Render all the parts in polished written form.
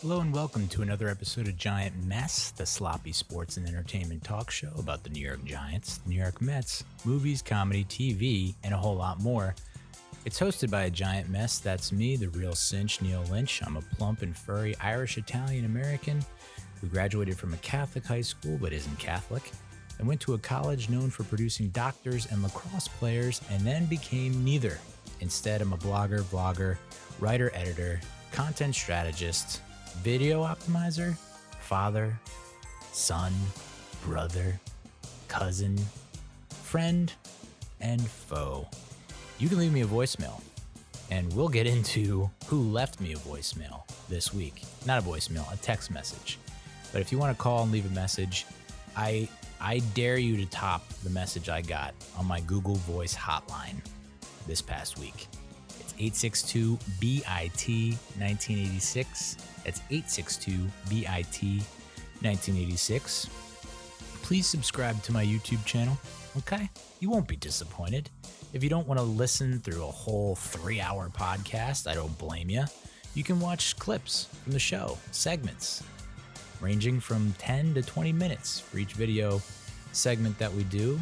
Hello and welcome to another episode of Giant Mess, the sloppy sports and entertainment talk show about the New York Giants, the New York Mets, movies, comedy, TV, and a whole lot more. It's hosted by a giant mess. That's me, the Real Cinch Neal Lynch. I'm a plump and furry Irish Italian American who graduated from a Catholic high school but isn't Catholic, and went to a college known for producing doctors and lacrosse players, and then became neither. Instead, I'm a blogger, vlogger, writer, editor, content strategist, video optimizer, father, son, brother, cousin, friend, and foe. You can leave me a voicemail, and we'll get into who left me a voicemail this week. Not a voicemail, a text message. But if you want to call and leave a message, I dare you to top the message I got on my Google Voice hotline this past week. It's 862-BIT-1986. That's 862-BIT-1986. Please subscribe to my YouTube channel, okay? You won't be disappointed. If you don't want to listen through a whole 3-hour podcast, I don't blame you. You can watch clips from the show, segments, ranging from 10 to 20 minutes for each video segment that we do.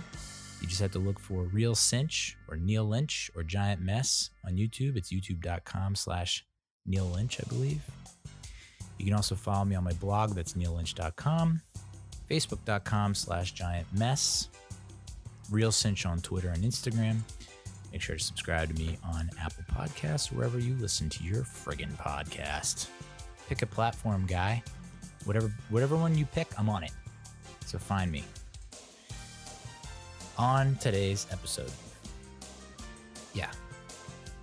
You just have to look for Real Cinch or Neal Lynch or Giant Mess on YouTube. It's youtube.com/Neal Lynch, I believe. You can also follow me on my blog. That's nealynch.com. Facebook.com/Giant Mess. Real Cinch on Twitter and Instagram. Make sure to subscribe to me on Apple Podcasts, wherever you listen to your friggin' podcast. Pick a platform, guy. Whatever one you pick, I'm on it. So find me. On today's episode,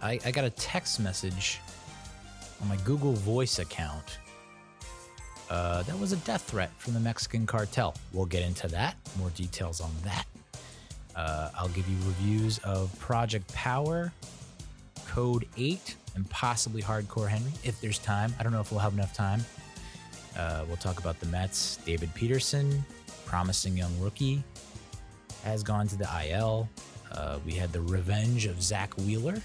I got a text message on my Google Voice account. That was a death threat from the Mexican cartel. We'll get into that. More details on that. I'll give you reviews of Project Power, Code 8, and possibly Hardcore Henry, if there's time. I don't know if we'll have enough time. We'll talk about the Mets. David Peterson, promising young rookie, has gone to the IL. We had the revenge of Zack Wheeler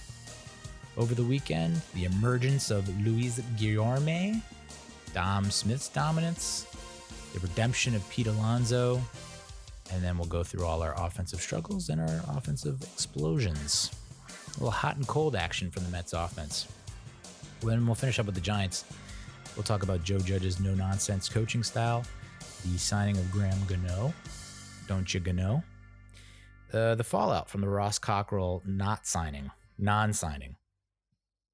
over the weekend. The emergence of Luis Guillorme. Dom Smith's dominance. The redemption of Pete Alonso. And then we'll go through all our offensive struggles and our offensive explosions. A little hot and cold action from the Mets offense. Then we'll finish up with the Giants. We'll talk about Joe Judge's no-nonsense coaching style. The signing of Graham Gano. Don't you Gano? The fallout from the Ross Cockrell non-signing.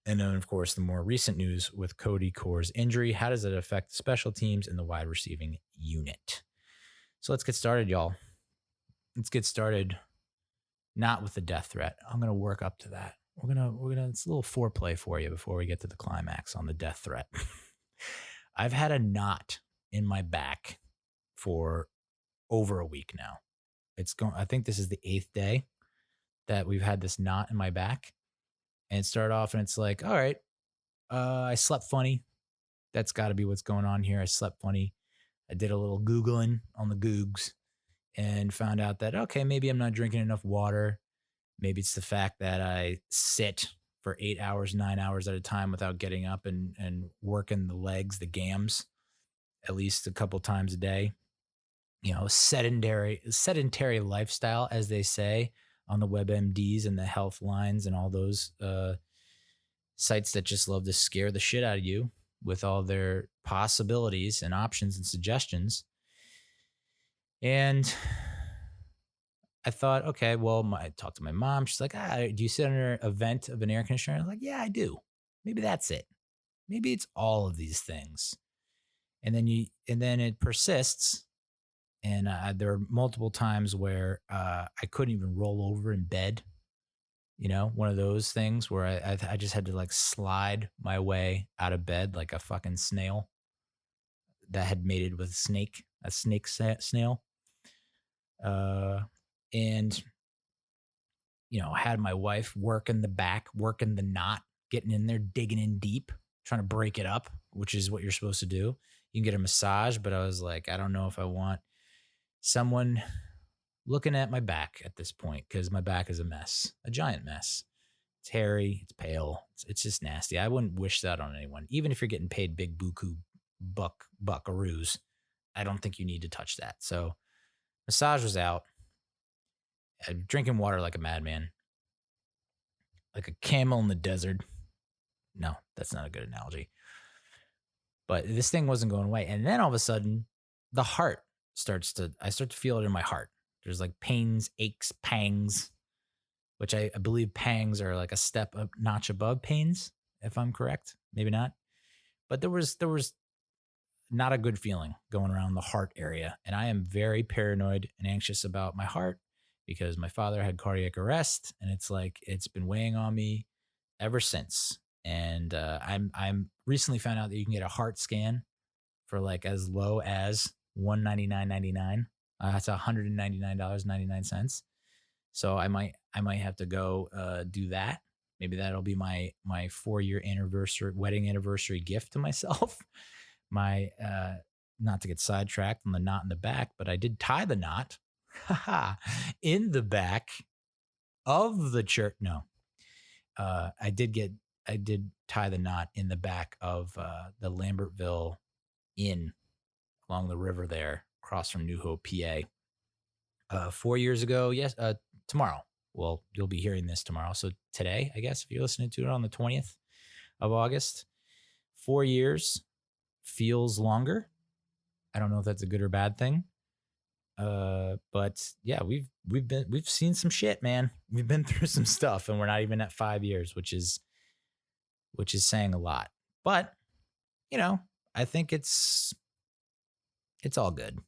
And then, of course, the more recent news with Cody Core's injury. How does it affect the special teams and the wide receiving unit? So let's get started, y'all. Let's get started not with the death threat. I'm going to work up to that. We're gonna it's a little foreplay for you before we get to the climax on the death threat. I've had a knot in my back for over a week now. I think this is the 8th day that we've had this knot in my back. And it started off and it's like, all right, I slept funny. That's got to be what's going on here. I slept funny. I did a little Googling on the Googs and found out that, okay, maybe I'm not drinking enough water. Maybe it's the fact that I sit for 8 hours, 9 hours at a time without getting up and working the legs, the gams, at least a couple times a day. You know, sedentary lifestyle, as they say on the WebMDs and the health lines and all those sites that just love to scare the shit out of you with all their possibilities and options and suggestions. And I thought, okay, well, I talked to my mom. She's like, do you sit under a vent of an air conditioner? I was like, yeah, I do. Maybe that's it. Maybe it's all of these things. And then it persists. And there are multiple times where I couldn't even roll over in bed. You know, one of those things where I just had to like slide my way out of bed like a fucking snail that had mated with a snake snail. And, you know, had my wife working the back, working the knot, getting in there, digging in deep, trying to break it up, which is what you're supposed to do. You can get a massage, but I was like, I don't know if I want someone looking at my back at this point, because my back is a mess, a giant mess. It's hairy, it's pale, it's just nasty. I wouldn't wish that on anyone, even if you're getting paid big buku buckaroos. I don't think you need to touch that. So massage was out. I'm drinking water like a madman, like a camel in the desert. No, that's not a good analogy. But this thing wasn't going away. And then all of a sudden, the heart I start to feel it in my heart. There's like pains, aches, pangs, which I believe pangs are like a notch above pains, if I'm correct. Maybe not. But there was not a good feeling going around the heart area. And I am very paranoid and anxious about my heart because my father had cardiac arrest, and it's like it's been weighing on me ever since. And I'm recently found out that you can get a heart scan for like as low as $199.99. That's $199.99. So I might have to go do that. Maybe that'll be my 4-year wedding anniversary gift to myself. My not to get sidetracked on the knot in the back, but I did tie the knot in the back of the church. No, I did tie the knot in the back of the Lambertville Inn along the river there, across from New Hope, PA. 4 years ago, yes, tomorrow. Well, you'll be hearing this tomorrow. So today, I guess, if you're listening to it on the 20th of August, 4 years feels longer. I don't know if that's a good or bad thing. But yeah, we've seen some shit, man. We've been through some stuff, and we're not even at 5 years, which is saying a lot. But, I think it's all good,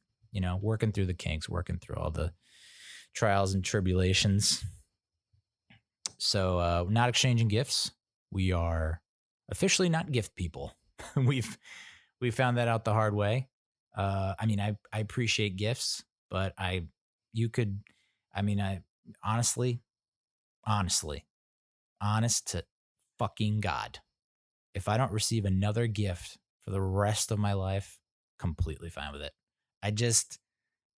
working through the kinks, working through all the trials and tribulations. So, we're not exchanging gifts. We are officially not gift people. We found that out the hard way. I mean, I appreciate gifts, but honest to fucking God, if I don't receive another gift for the rest of my life, completely fine with it.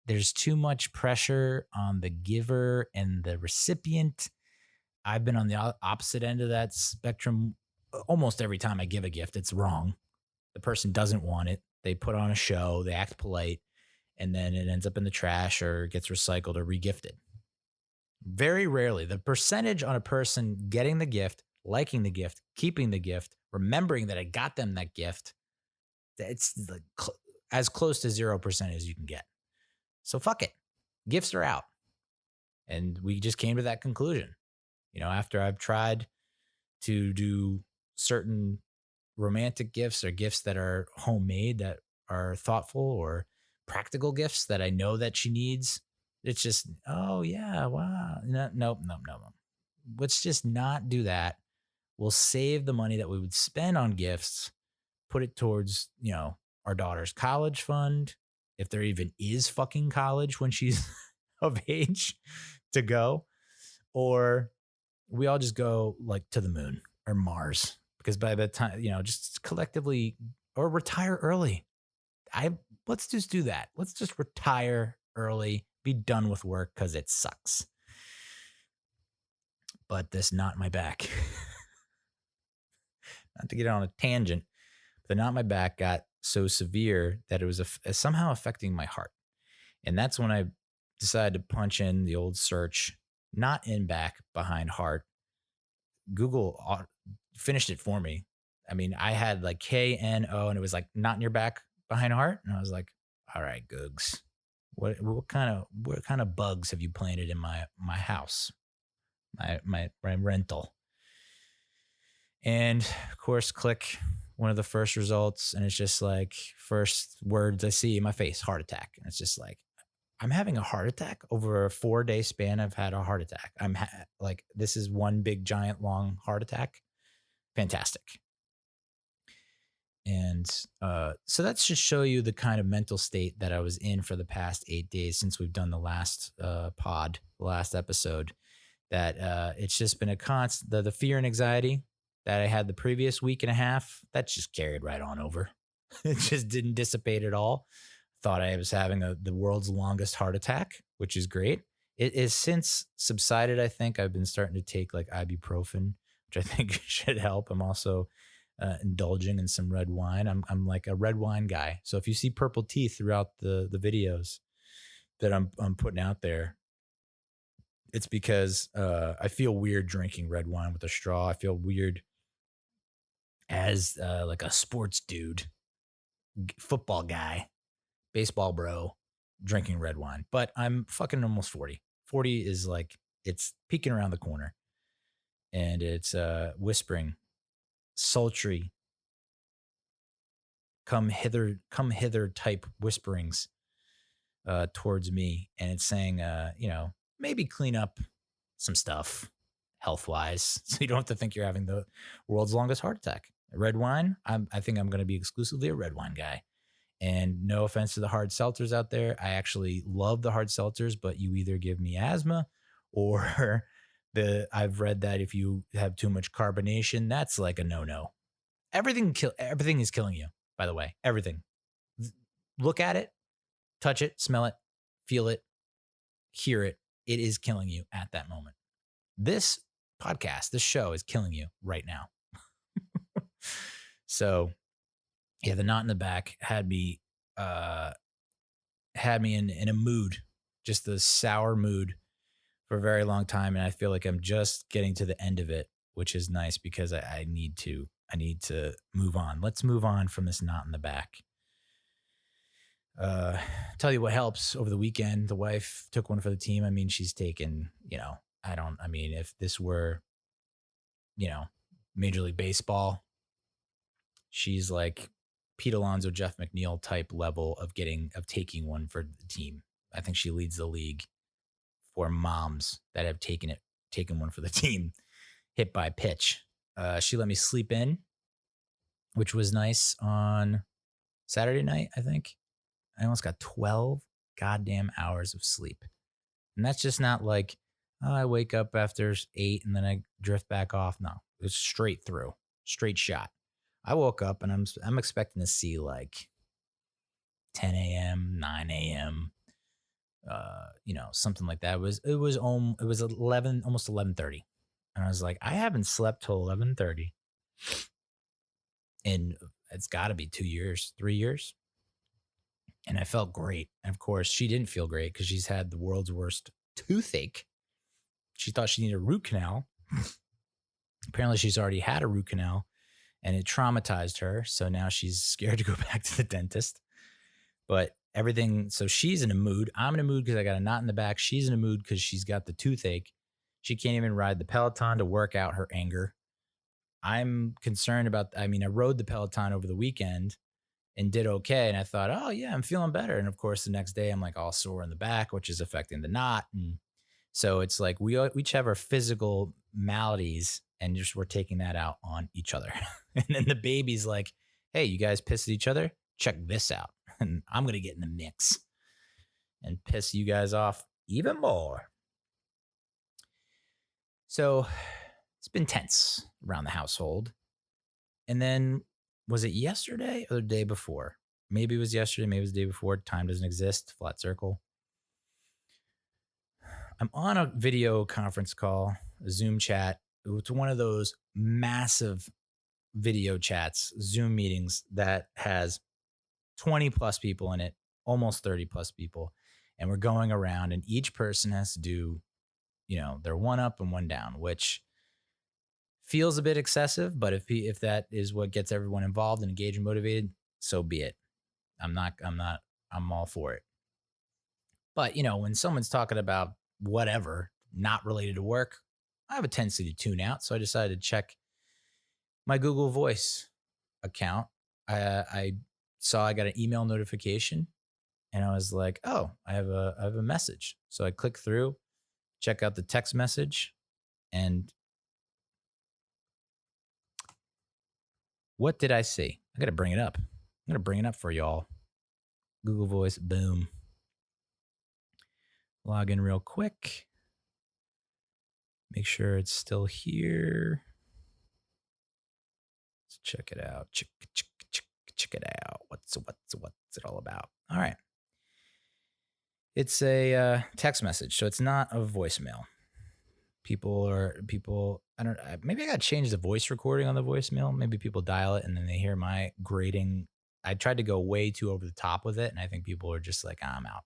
There's too much pressure on the giver and the recipient. I've been on the opposite end of that spectrum. Almost every time I give a gift, it's wrong. The person doesn't want it. They put on a show, they act polite, and then it ends up in the trash or gets recycled or regifted. Very rarely. The percentage on a person getting the gift, liking the gift, keeping the gift, remembering that I got them that gift, it's like as close to 0% as you can get. So fuck it. Gifts are out. And we just came to that conclusion. After I've tried to do certain romantic gifts or gifts that are homemade, that are thoughtful, or practical gifts that I know that she needs, it's just, oh yeah, wow. No. Let's just not do that. We'll save the money that we would spend on gifts, put it towards, our daughter's college fund, if there even is fucking college when she's of age to go, or we all just go like to the moon or Mars, because by the time, just collectively, or retire early. Let's just do that. Let's just retire early, be done with work, because it sucks. But this knot in my back, not to get on a tangent, the knot in my back got so severe that it was somehow affecting my heart. And that's when I decided to punch in the old search, knot in back behind heart. Google finished it for me. I mean, I had like KNO, and it was like knot in your back behind heart. And I was like, all right, Googs, what kind of bugs have you planted in my house, my rental? And of course, click one of the first results, and it's just like, first words I see in my face, heart attack. And it's just like, I'm having a heart attack over a 4-day span. I've had a heart attack. Like, this is one big, giant, long heart attack. Fantastic. And so that's just show you the kind of mental state that I was in for the past 8 days since we've done the last last episode. That it's just been a constant, the fear and anxiety that I had the previous week and a half, that just carried right on over. It just didn't dissipate at all. Thought I was having the world's longest heart attack, which is great. It is since subsided. I think I've been starting to take like ibuprofen, which I think should help. I'm also indulging in some red wine. I'm like a red wine guy. So if you see purple teeth throughout the videos that I'm putting out there, it's because I feel weird drinking red wine with a straw. I feel weird as like a sports dude, football guy, baseball bro, drinking red wine. But I'm fucking almost 40. 40 is like, it's peeking around the corner, and it's whispering, sultry, come hither type whisperings towards me. And it's saying, maybe clean up some stuff health wise, so you don't have to think you're having the world's longest heart attack. Red wine, I think I'm going to be exclusively a red wine guy. And no offense to the hard seltzers out there. I actually love the hard seltzers, but you either give me asthma or I've read that if you have too much carbonation, that's like a no-no. Everything is killing you, by the way. Everything. Look at it, touch it, smell it, feel it, hear it. It is killing you at that moment. This podcast, this show is killing you right now. So yeah, the knot in the back had me in a mood, just the sour mood for a very long time. And I feel like I'm just getting to the end of it, which is nice because I need to move on. Let's move on from this knot in the back. Tell you what helps. Over the weekend, the wife took one for the team. I mean, she's taken, if this were, Major League Baseball, she's like Pete Alonso, Jeff McNeil type level of taking one for the team. I think she leads the league for moms that have taken one for the team, hit by pitch. She let me sleep in, which was nice on Saturday night, I think. I almost got 12 goddamn hours of sleep. And that's just not like, I wake up after 8 and then I drift back off. No, it's straight through, straight shot. I woke up and I'm expecting to see like 10 a.m., 9 a.m., something like that. It was 11, almost 11:30. And I was like, I haven't slept till 11:30. And it's got to be 2 years, 3 years. And I felt great. And of course, she didn't feel great because she's had the world's worst toothache. She thought she needed a root canal. Apparently, she's already had a root canal and it traumatized her. So now she's scared to go back to the dentist. But everything, so she's in a mood. I'm in a mood because I got a knot in the back. She's in a mood because she's got the toothache. She can't even ride the Peloton to work out her anger. I'm concerned about, I rode the Peloton over the weekend and did okay. And I thought, oh yeah, I'm feeling better. And of course, the next day I'm like all sore in the back, which is affecting the knot. And so it's like we each have our physical maladies and just we're taking that out on each other. And then the baby's like, hey, you guys pissed at each other? Check this out. And I'm going to get in the mix and piss you guys off even more. So it's been tense around the household. And then was it yesterday or the day before? Maybe it was yesterday. Maybe it was the day before. Time doesn't exist. Flat circle. I'm on a video conference call, a Zoom chat. It's one of those massive video chats, Zoom meetings that has 20 plus people in it, almost 30 plus people. And we're going around and each person has to do, their one up and one down, which feels a bit excessive, but if that is what gets everyone involved and engaged and motivated, so be it. I'm all for it. But, when someone's talking about whatever, not related to work, I have a tendency to tune out. So I decided to check my Google Voice account. I saw I got an email notification and I was like, oh, I have a message. So I click through, check out the text message, and what did I see? I got to bring it up. I'm going to bring it up for y'all. Google Voice, boom. Log in real quick. Make sure it's still here. Let's check it out. Check it out. What's it all about? All right. It's a text message, so it's not a voicemail. maybe I got to change the voice recording on the voicemail. Maybe people dial it and then they hear my grating. I tried to go way too over the top with it, and I think people are just like, I'm out.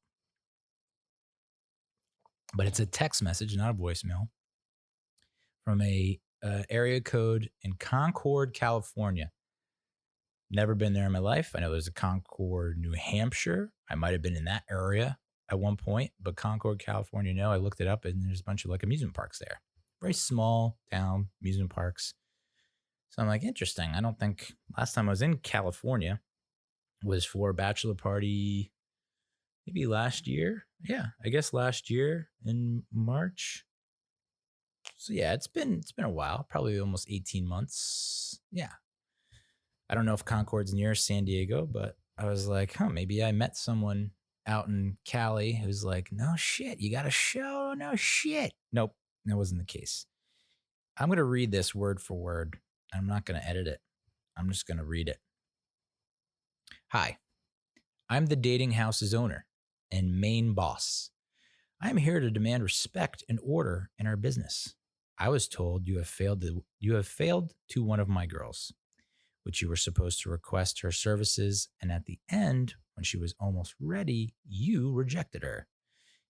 But it's a text message, not a voicemail, from a area code in Concord, California. Never been there in my life. I know there's a Concord, New Hampshire. I might have been in that area at one point, but Concord, California, no. I looked it up, and there's a bunch of like amusement parks there. Very small town amusement parks. So I'm like, interesting. I don't think last time I was in California was for a bachelor party, maybe last year. Yeah, I guess last year in March. So yeah, it's been a while, probably almost 18 months. Yeah. I don't know if Concord's near San Diego, but I was like, maybe I met someone out in Cali who's like, no shit, you got a show? No shit. Nope, that wasn't the case. I'm going to read this word for word. I'm not going to edit it. I'm just going to read it. Hi, I'm the dating house's owner and main boss. I am here to demand respect and order in our business. I was told you have failed to one of my girls, which you were supposed to request her services, and at the end, when she was almost ready, you rejected her.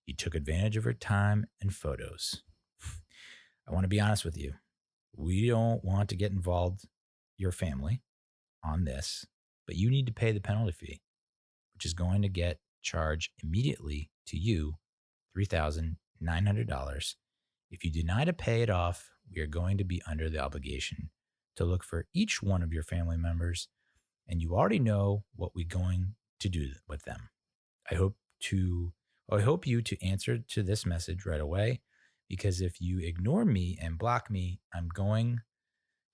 You took advantage of her time and photos. I want to be honest with you. We don't want to get involved, your family, on this, but you need to pay the penalty fee, which is going to get charged immediately to you, $3,900. If you deny to pay it off, we are going to be under the obligation to look for each one of your family members, and you already know what we're going to do with them. I hope you to answer to this message right away, because if you ignore me and block me, I'm going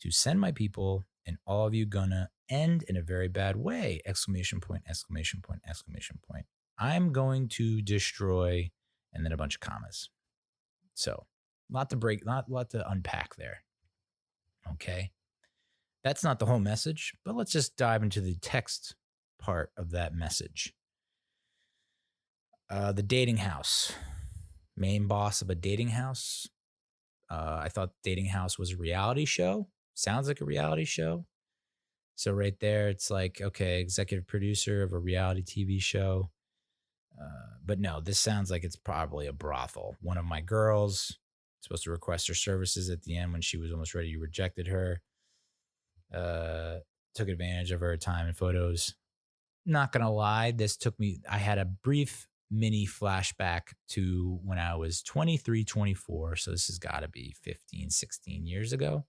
to send my people, and all of you gonna end in a very bad way! Exclamation point, exclamation point, exclamation point. I'm going to destroy, and then a bunch of commas. So, lot to unpack there. Okay. That's not the whole message, but let's just dive into the text part of that message. The dating house. Main boss of a dating house. I thought dating house was a reality show. Sounds like a reality show. So right there, it's like, okay, executive producer of a reality TV show. But no, this sounds like it's probably a brothel. One of my girls supposed to request her services at the end when she was almost ready. You rejected her. Took advantage of her time and photos. Not gonna lie, I had a brief mini flashback to when I was 23, 24. So this has got to be 15, 16 years ago.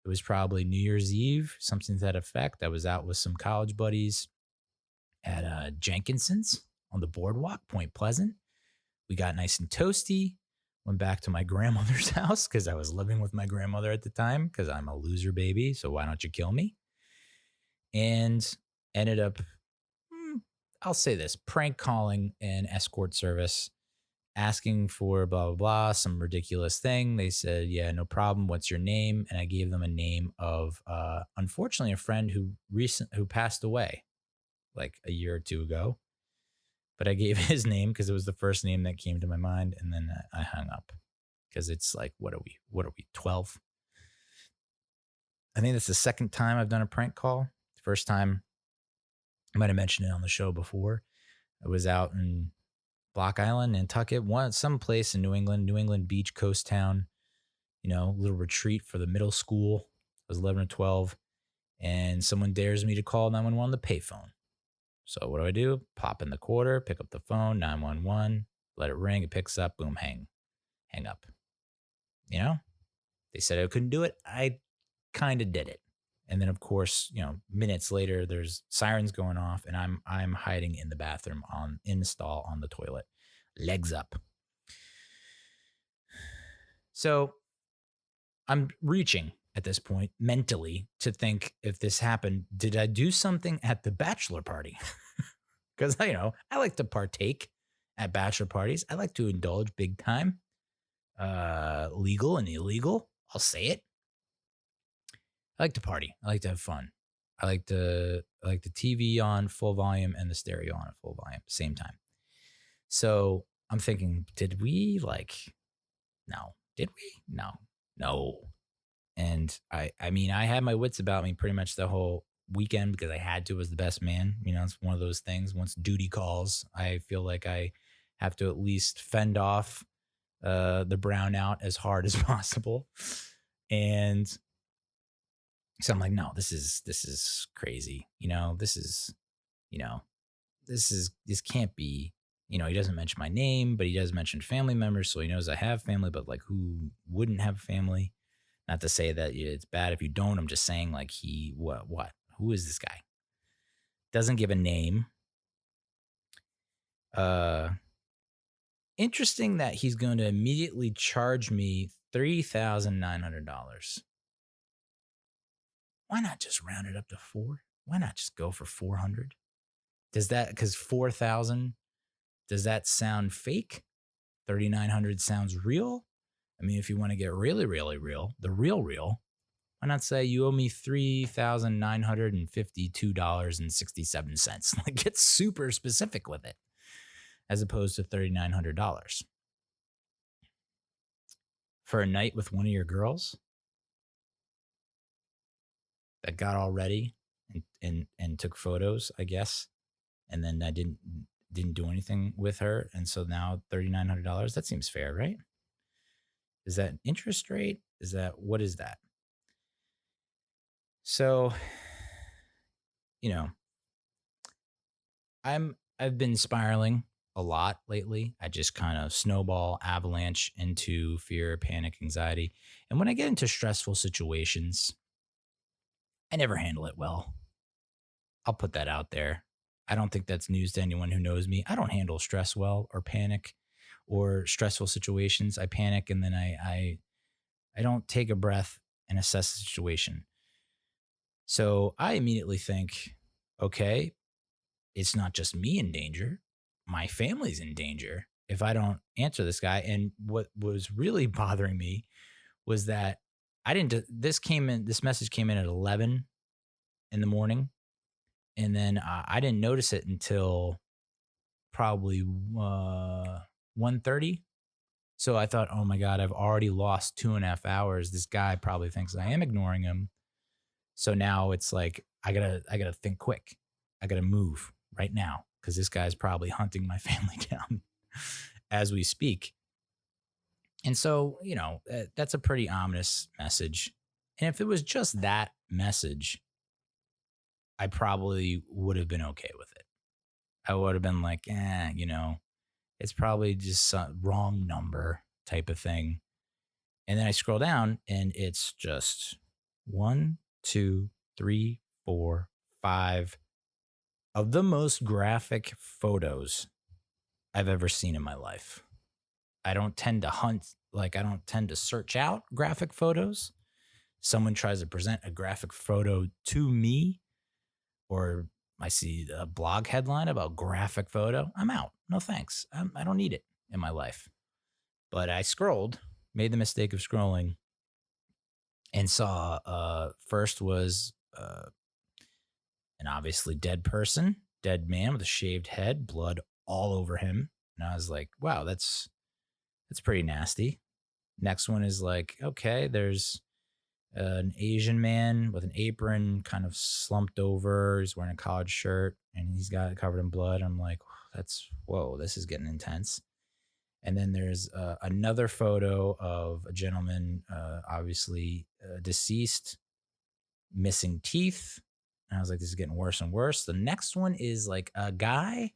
It was probably New Year's Eve, something to that effect. I was out with some college buddies at Jenkinson's on the boardwalk, Point Pleasant. We got nice and toasty. Went back to my grandmother's house because I was living with my grandmother at the time because I'm a loser baby. So why don't you kill me? And ended up, I'll say this, prank calling an escort service, asking for blah, blah, blah, some ridiculous thing. They said, yeah, no problem. What's your name? And I gave them a name of, unfortunately, a friend who passed away like a year or two ago. But I gave his name because it was the first name that came to my mind. And then I hung up because it's like, what are we, 12? I think that's the second time I've done a prank call. The first time, I might have mentioned it on the show before. I was out in Block Island, Nantucket, some place in New England beach, coast town, little retreat for the middle school. I was 11 or 12, and someone dares me to call 911 on the payphone. So what do? Pop in the quarter, pick up the phone, 911, let it ring, it picks up, boom, hang up. They said I couldn't do it. I kind of did it. And then, of course, minutes later, there's sirens going off, and I'm hiding in the bathroom in the stall on the toilet, legs up. So I'm reaching at this point mentally to think, if this happened, did I do something at the bachelor party? Because I like to partake at bachelor parties. I like to indulge big time, legal and illegal. I'll say it. I like to party. I like to have fun. I like the TV on full volume and the stereo on at full volume at the same time. So I'm thinking, did we no. Did we? No. And I mean, I had my wits about me pretty much the whole weekend because I had to as the best man. You know, it's one of those things. Once duty calls, I feel like I have to at least fend off the brownout as hard as possible. And so I'm like, no, this is crazy. You know, this can't be. You know, he doesn't mention my name, but he does mention family members, so he knows I have family. But like, who wouldn't have family? Not to say that it's bad if you don't. I'm just saying, like, what? Who is this guy? Doesn't give a name. Uh, Interesting that he's going to immediately charge me $3,900. Why not just round it up to 4? Why not just go for 400? Does that, because 4,000, does that sound fake? 3,900 sounds real. I mean, if you want to get really, really real, the real, why not say you owe me $3,952.67? Like, get super specific with it, as opposed to $3,900 for a night with one of your girls that got all ready and took photos, I guess, and then I didn't do anything with her, and so now $3,900. That seems fair, right? Is that interest rate? What is that? So, you know, I've been spiraling a lot lately. I just kind of snowball, avalanche into fear, panic, anxiety. And when I get into stressful situations, I never handle it well. I'll put that out there. I don't think that's news to anyone who knows me. I don't handle stress well or panic or stressful situations. I panic and then I don't take a breath and assess the situation. So I immediately think, okay, it's not just me in danger. My family's in danger if I don't answer this guy. And what was really bothering me was that this message came in at 11 in the morning. And then I didn't notice it until probably 1:30. So I thought, oh my God, I've already lost 2.5 hours. This guy probably thinks I am ignoring him. So now it's like, I gotta think quick. I gotta move right now because this guy's probably hunting my family down as we speak. And so, that's a pretty ominous message. And if it was just that message, I probably would have been okay with it. I would have been like, it's probably just some wrong number type of thing. And then I scroll down and it's just 1, 2, 3, 4, 5 of the most graphic photos I've ever seen in my life. I don't tend to search out graphic photos. Someone tries to present a graphic photo to me, or I see a blog headline about graphic photo, I'm out. No thanks. I don't need it in my life. But I made the mistake of scrolling, and saw first was an obviously dead man with a shaved head, blood all over him. And I was like, wow, that's pretty nasty. Next one is like, okay, there's an Asian man with an apron kind of slumped over. He's wearing a collared shirt and he's got it covered in blood. I'm like, whoa, this is getting intense. And then there's another photo of a gentleman, obviously deceased, missing teeth. And I was like, this is getting worse and worse. The next one is like a guy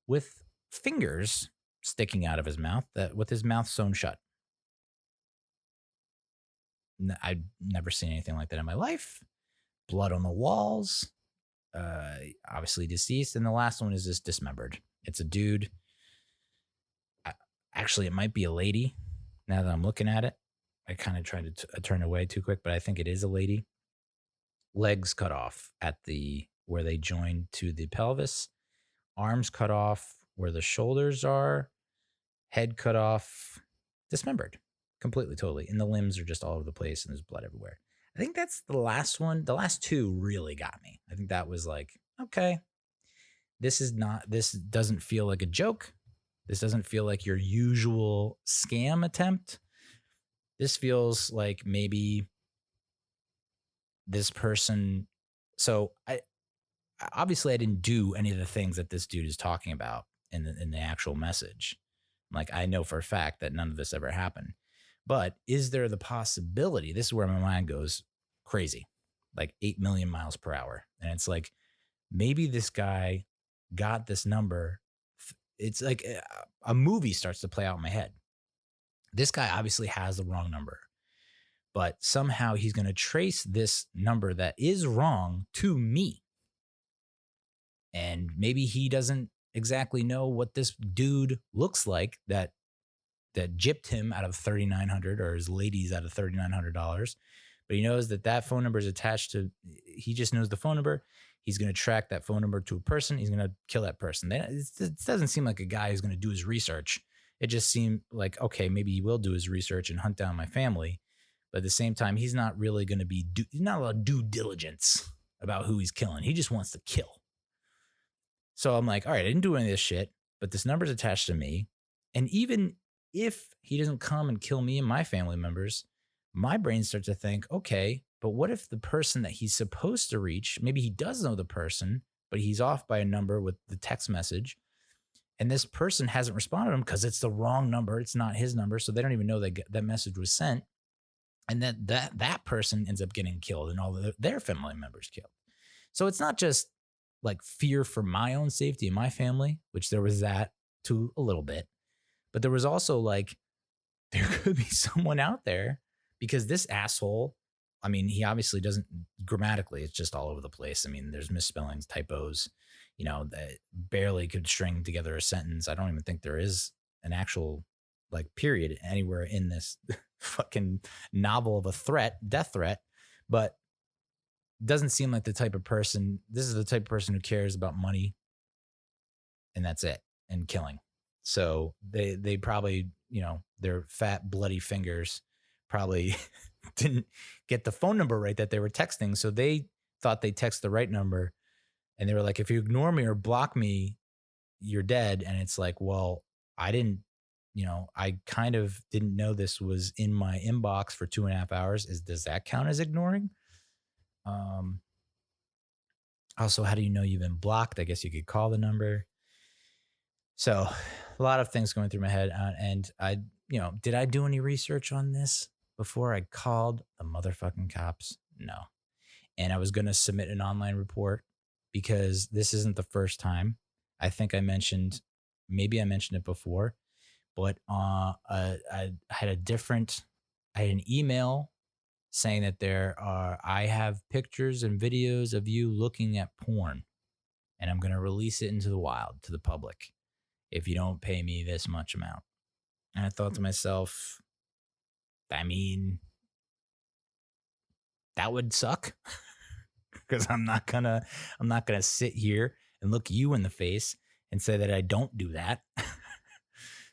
with fingers sticking out of his mouth, with his mouth sewn shut. I've never seen anything like that in my life. Blood on the walls, obviously deceased. And the last one is just dismembered. It's a dude. Actually, it might be a lady now that I'm looking at it. I kind of tried to turn away too quick, but I think it is a lady. Legs cut off at where they join to the pelvis. Arms cut off where the shoulders are. Head cut off. Dismembered. Completely, totally. And the limbs are just all over the place and there's blood everywhere. I think that's the last one. The last two really got me. I think that was like, okay, this doesn't feel like a joke. This doesn't feel like your usual scam attempt. This feels like maybe this person, so I obviously I didn't do any of the things that this dude is talking about in the actual message. Like, I know for a fact that none of this ever happened. But is there the possibility? This is where my mind goes crazy, like 8 million miles per hour. And it's like, maybe this guy got this number. It's like a movie starts to play out in my head. This guy obviously has the wrong number, but somehow he's going to trace this number that is wrong to me. And maybe he doesn't exactly know what this dude looks like that gypped him out of $3,900, or his ladies out of $3,900. But he knows that phone number is attached to, he just knows the phone number. He's going to track that phone number to a person. He's going to kill that person. It doesn't seem like a guy who's going to do his research. It just seemed like, okay, maybe he will do his research and hunt down my family. But at the same time, he's not really going to he's not allowed due diligence about who he's killing. He just wants to kill. So I'm like, all right, I didn't do any of this shit, but this number's attached to me. And even if he doesn't come and kill me and my family members, my brain starts to think, okay, but what if the person that he's supposed to reach, maybe he does know the person, but he's off by a number with the text message, and this person hasn't responded to him because it's the wrong number. It's not his number. So they don't even know that message was sent. And that person ends up getting killed and all their family members killed. So it's not just like fear for my own safety and my family, which there was that too a little bit, but there was also like, there could be someone out there, because this asshole, I mean, he obviously doesn't, grammatically, it's just all over the place. I mean, there's misspellings, typos, that barely could string together a sentence. I don't even think there is an actual like period anywhere in this fucking novel of a death threat, but doesn't seem like the type of person. This is the type of person who cares about money, and that's it, and killing. So they probably, their fat bloody fingers probably didn't get the phone number right that they were texting. So they thought they text the right number, and they were like, if you ignore me or block me, you're dead. And it's like, well, I didn't, I kind of didn't know this was in my inbox for 2.5 hours. Does that count as ignoring? Also, how do you know you've been blocked? I guess you could call the number. So a lot of things going through my head. And I, did I do any research on this before I called the motherfucking cops? No. And I was going to submit an online report, because this isn't the first time. I think maybe I mentioned it before, but I had an email saying that I have pictures and videos of you looking at porn, and I'm going to release it into the wild to the public if you don't pay me this much amount. And I thought to myself, I mean, that would suck, because I'm not gonna sit here and look you in the face and say that I don't do that.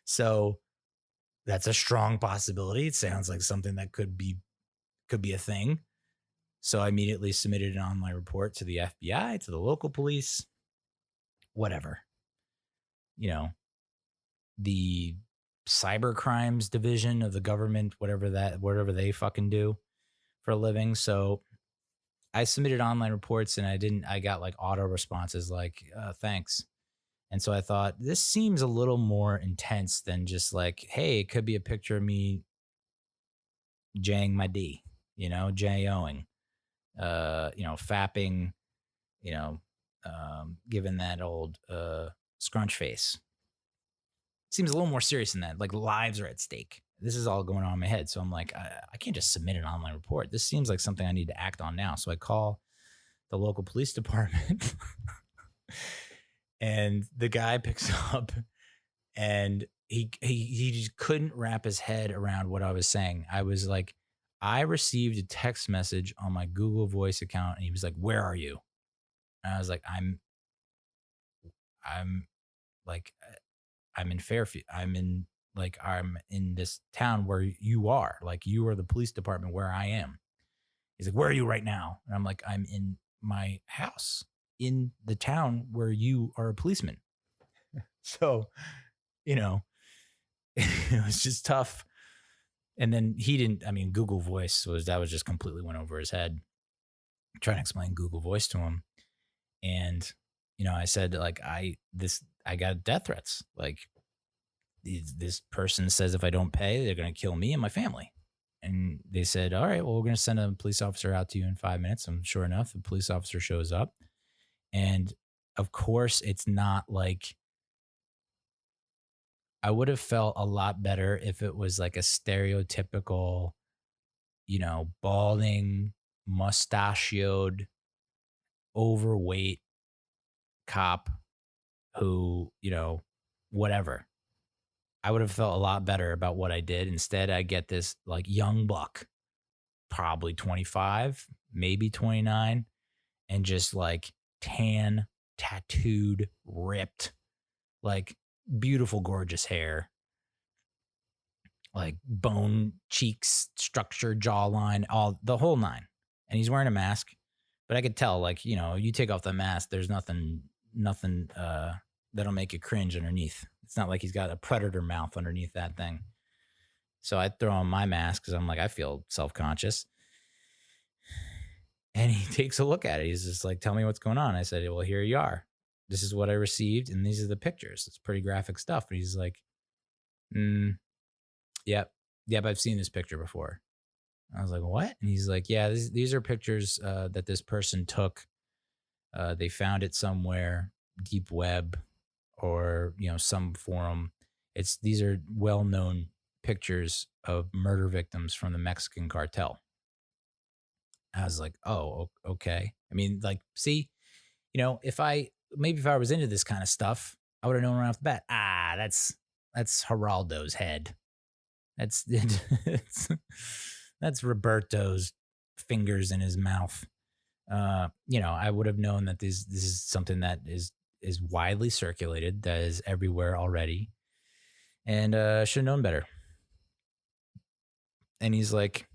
So that's a strong possibility. It sounds like something that could be a thing. So I immediately submitted an online report to the FBI, to the local police, whatever. The cyber crimes division of the government, whatever they fucking do for a living. So I submitted online reports, and I got like auto responses like, thanks. And so I thought, this seems a little more intense than just like, hey, it could be a picture of me jaying my D, J-O-ing, fapping, given that old scrunch face. Seems a little more serious than that. Like, lives are at stake. This is all going on in my head. So I'm like, I can't just submit an online report. This seems like something I need to act on now. So I call the local police department and the guy picks up, and he just couldn't wrap his head around what I was saying. I was like, I received a text message on my Google Voice account, and he was like, where are you? And I was like, I'm in Fairfield. I'm in this town where you are. Like, you are the police department where I am. He's like, where are you right now? And I'm like, I'm in my house in the town where you are a policeman. So, it was just tough. And then Google Voice was just completely went over his head. trying to explain Google Voice to him. And, I said, like, I got death threats. Like, this person says if I don't pay, they're going to kill me and my family. And they said, all right, well, we're going to send a police officer out to you in 5 minutes. And sure enough, the police officer shows up. And of course, it's not like, I would have felt a lot better if it was like a stereotypical, balding, mustachioed, overweight cop who, whatever. I would have felt a lot better about what I did. Instead, I get this like young buck, probably 25, maybe 29, and just like tan, tattooed, ripped, like beautiful, gorgeous hair, like bone, cheeks, structure, jawline, all the whole nine. And he's wearing a mask, but I could tell, like, you take off the mask, there's nothing that'll make you cringe underneath. It's not like he's got a predator mouth underneath that thing. So I throw on my mask because I'm like, I feel self-conscious. And he takes a look at it. He's just like, tell me what's going on. I said, well, here you are. This is what I received, and these are the pictures. It's pretty graphic stuff. And he's like, yep, I've seen this picture before. I was like, what? And he's like, yeah, these are pictures that this person took. They found it somewhere, deep web, or some forum. These are well-known pictures of murder victims from the Mexican cartel. I was like, oh, okay. I mean, like, see, if I was into this kind of stuff, I would have known right off the bat. That's Geraldo's head. That's that's Roberto's fingers in his mouth. I would have known that this is something that is widely circulated, that is everywhere already, and should have known better. And he's like,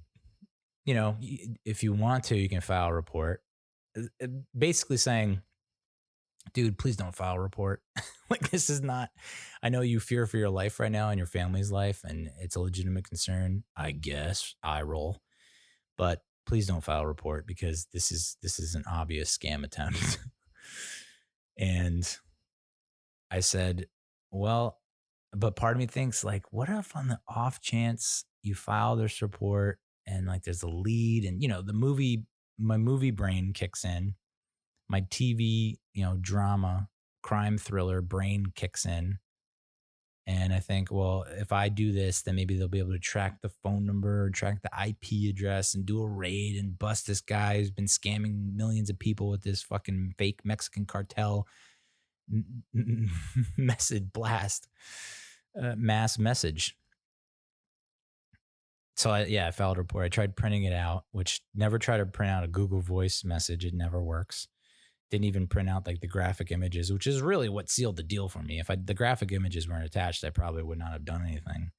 if you want to, you can file a report. Basically saying, dude, please don't file a report. Like, this is not, I know you fear for your life right now and your family's life, and it's a legitimate concern, I guess, I roll. But please don't file a report, because this is an obvious scam attempt. And I said, well, but part of me thinks, like, what if on the off chance you file this report and like there's a lead, and my movie brain kicks in, my TV, drama, crime thriller brain kicks in. And I think, well, if I do this, then maybe they'll be able to track the phone number, track the IP address, and do a raid and bust this guy who's been scamming millions of people with this fucking fake Mexican cartel message blast, mass message. So I filed a report. I tried printing it out, which never try to print out a Google Voice message. It never works. Didn't even print out like the graphic images, which is really what sealed the deal for me. If the graphic images weren't attached, I probably would not have done anything.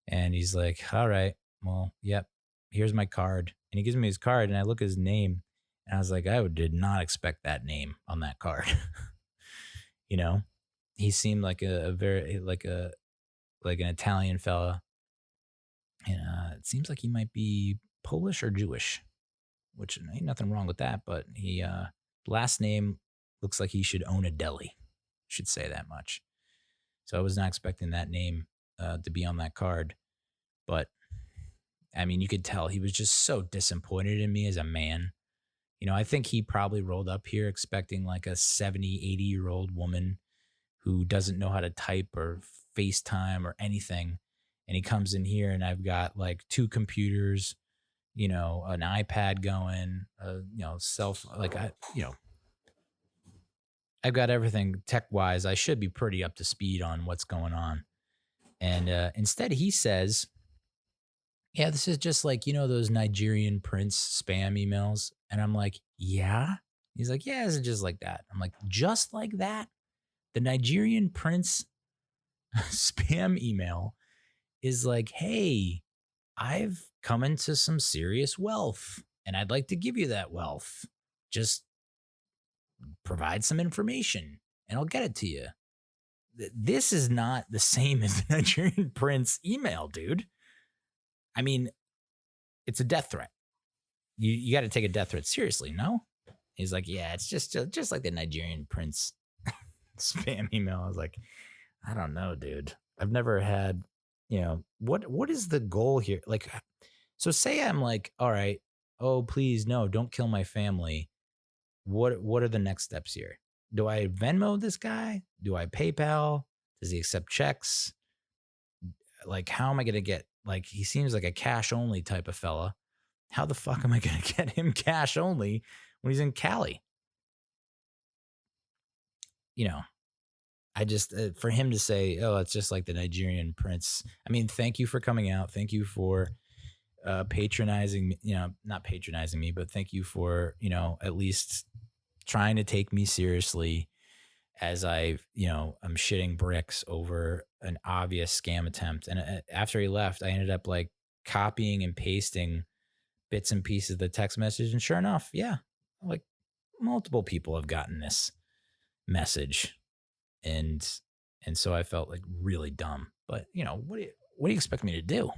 And he's like, all right, well, yep, here's my card. And he gives me his card, and I look at his name, and I was like, I did not expect that name on that card. He seemed like a very, like an Italian fella. And it seems like he might be Polish or Jewish, which ain't nothing wrong with that. But he, last name looks like he should own a deli. Should say that much. So I was not expecting that name to be on that card. But, I mean, you could tell he was just so disappointed in me as a man. I think he probably rolled up here expecting like a 70, 80-year-old woman who doesn't know how to type or FaceTime or anything. And he comes in here, and I've got like 2 computers, an iPad going, I've got everything tech-wise. I should be pretty up to speed on what's going on. And instead he says, yeah, this is just like, those Nigerian prince spam emails. And I'm like, yeah? He's like, yeah, it's just like that. I'm like, just like that? The Nigerian prince spam email is like, hey, I've come into some serious wealth, and I'd like to give you that wealth. Just provide some information, and I'll get it to you. This is not the same as the Nigerian prince email, dude. I mean, it's a death threat. you got to take a death threat seriously, no? He's like, yeah, it's just like the Nigerian prince spam email. I was like, I don't know, dude. I've never had, what is the goal here? Like, so say I'm like, all right, oh, please, no, don't kill my family. What are the next steps here? Do I Venmo this guy? Do I PayPal? Does he accept checks? Like, how am I going to get, like, he seems like a cash only type of fella. How the fuck am I going to get him cash only when he's in Cali? I just, for him to say, oh, it's just like the Nigerian prince. I mean, thank you for coming out. Thank you for patronizing, not patronizing me, but thank you for, at least trying to take me seriously as I'm shitting bricks over an obvious scam attempt. And after he left, I ended up like copying and pasting bits and pieces of the text message. And sure enough, yeah, like multiple people have gotten this message. And so I felt like really dumb. But, what do you expect me to do?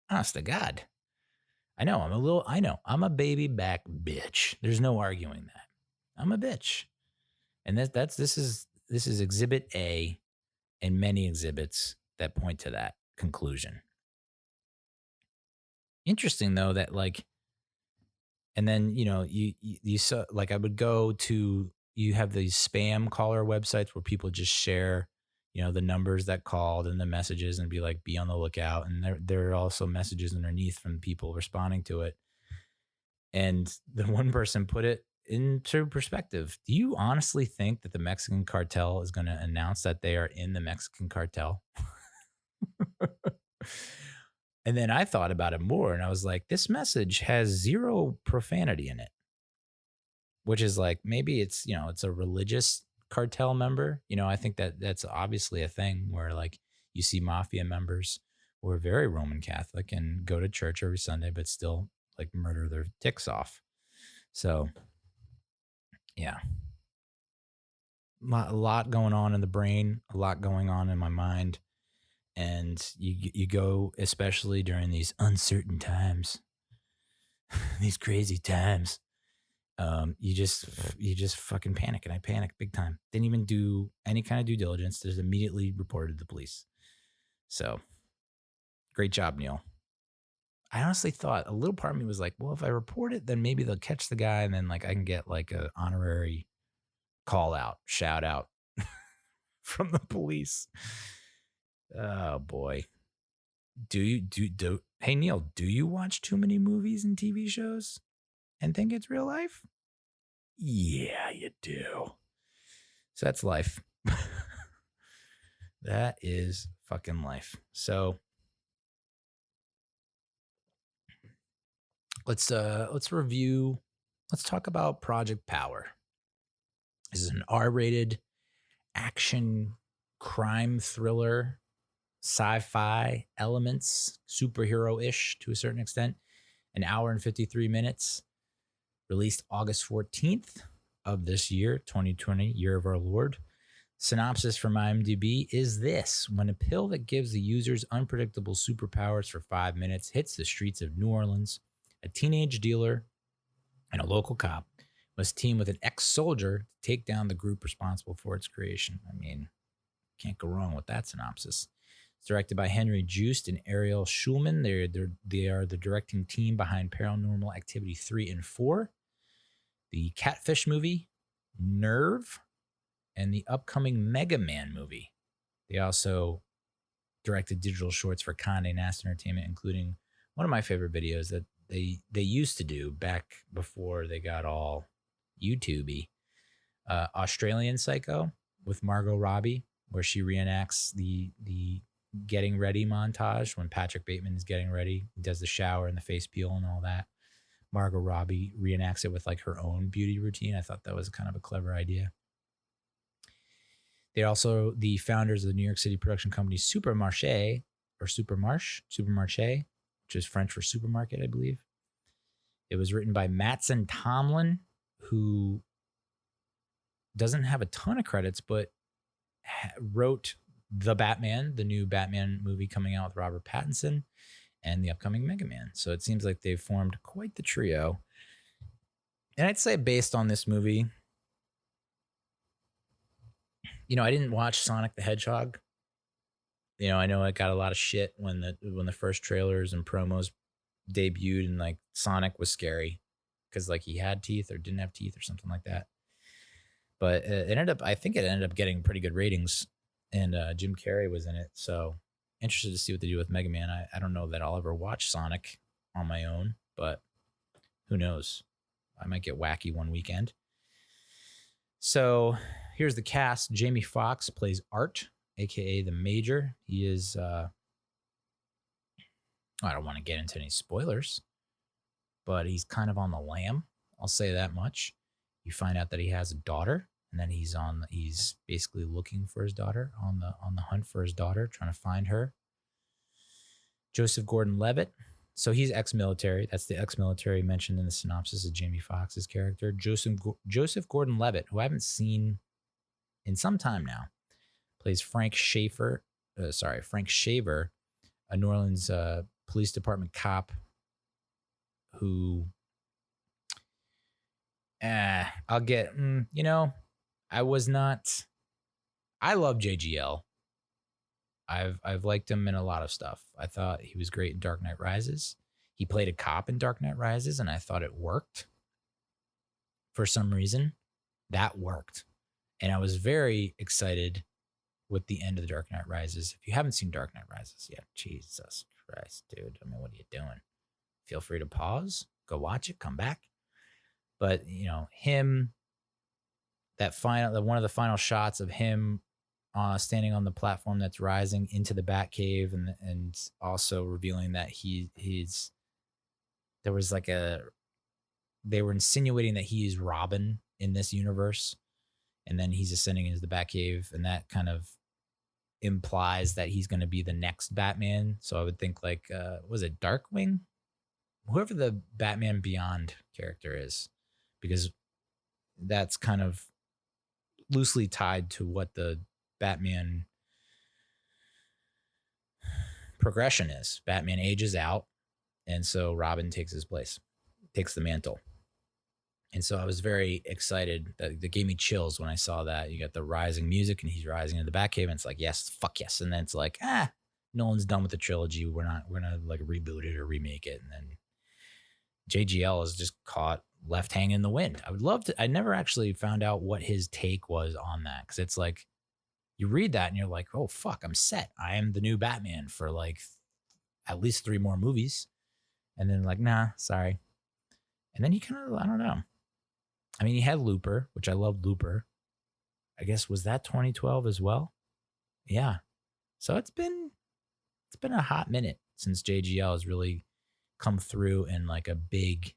Honest to God. I know I'm a baby back bitch. There's no arguing that. I'm a bitch. And this is exhibit A and many exhibits that point to that conclusion. Interesting though that like, and then you saw like I would go to, you have these spam caller websites where people just share the numbers that called and the messages and be like, be on the lookout. And there are also messages underneath from people responding to it. And the one person put it into perspective. Do you honestly think that the Mexican cartel is going to announce that they are in the Mexican cartel? And then I thought about it more and I was like, this message has zero profanity in it, which is like, maybe it's, it's a religious cartel member. I think that's obviously a thing where like you see mafia members who are very Roman Catholic and go to church every Sunday, but still like murder their dicks off. So yeah, a lot going on in the brain, a lot going on in my mind. And you go, especially during these uncertain times, these crazy times, you just fucking panic. And I panicked big time. Didn't even do any kind of due diligence. Just immediately reported to the police. So great job, Neal. I honestly thought, a little part of me was like, well, if I report it, then maybe they'll catch the guy and then like I can get like an honorary call out, shout out from the police. Oh boy. Hey Neal, do you watch too many movies and TV shows and think it's real life? Yeah, you do. So that's life. That is fucking life. So let's review. Let's talk about Project Power. This is an R-rated action crime thriller, sci-fi elements, superhero-ish to a certain extent. An hour and 53 minutes. Released August 14th of this year, 2020, year of our Lord. Synopsis from IMDb is this: when a pill that gives the users unpredictable superpowers for 5 minutes hits the streets of New Orleans, a teenage dealer and a local cop must team with an ex-soldier to take down the group responsible for its creation. I mean, can't go wrong with that synopsis. It's directed by Henry Joost and Ariel Schulman. They are the directing team behind Paranormal Activity 3 and 4, the Catfish movie, Nerve, and the upcoming Mega Man movie. They also directed digital shorts for Condé Nast Entertainment, including one of my favorite videos that they used to do back before they got all YouTubey, Australian Psycho with Margot Robbie, where she reenacts the getting ready montage when Patrick Bateman is getting ready. He does the shower and the face peel and all that. Margot Robbie reenacts it with like her own beauty routine. I thought that was kind of a clever idea. They're also the founders of the New York City production company Supermarché, which is French for supermarket, I believe. It was written by Mattson Tomlin, who doesn't have a ton of credits, but wrote The Batman, the new Batman movie coming out with Robert Pattinson, and the upcoming Mega Man. So it seems like they've formed quite the trio. And I'd say based on this movie, I didn't watch Sonic the Hedgehog. I know I got a lot of shit when the first trailers and promos debuted, and like Sonic was scary because like he had teeth or didn't have teeth or something like that. But I think it ended up getting pretty good ratings, and Jim Carrey was in it. So interested to see what they do with Mega Man. I don't know that I'll ever watch Sonic on my own, but who knows? I might get wacky one weekend. So here's the cast. Jamie Foxx plays Art, aka the Major. He is I don't want to get into any spoilers, but he's kind of on the lam. I'll say that much. You find out that he has a daughter, and then he's basically looking for his daughter, on the hunt for his daughter, trying to find her. Joseph Gordon-Levitt. So he's ex-military. That's the ex-military mentioned in the synopsis of Jamie Foxx's character. Joseph Gordon-Levitt, who I haven't seen in some time now, plays Frank Shaver, a New Orleans police department cop who, I'll get, I love JGL. I've liked him in a lot of stuff. I thought he was great in Dark Knight Rises. He played a cop in Dark Knight Rises, and I thought it worked. For some reason, that worked. And I was very excited with the end of the Dark Knight Rises. If you haven't seen Dark Knight Rises yet, Jesus Christ, dude. I mean, what are you doing? Feel free to pause, go watch it, come back. But, him, one of the final shots of him standing on the platform that's rising into the Batcave, and also revealing that they were insinuating that he is Robin in this universe, and then he's ascending into the Batcave, and that kind of implies that he's going to be the next Batman. So I would think was it Darkwing? Whoever the Batman Beyond character is, because that's kind of loosely tied to what the Batman progression is. Batman ages out, and so Robin takes his place, takes the mantle. And so I was very excited. That gave me chills when I saw that. You got the rising music, and he's rising into the Batcave, and it's like, yes, fuck yes. And then it's like, Nolan's done with the trilogy. We're gonna like reboot it or remake it. And then JGL is just caught left hanging in the wind. I would love to. I never actually found out what his take was on that, because it's like, you read that and you're like, oh fuck, I'm set. I am the new Batman for like at least 3 more movies. And then like, nah, sorry. And then he kind of, I don't know. I mean, he had Looper, which I loved Looper. I guess, was that 2012 as well? Yeah. So it's been a hot minute since JGL has really come through in like a big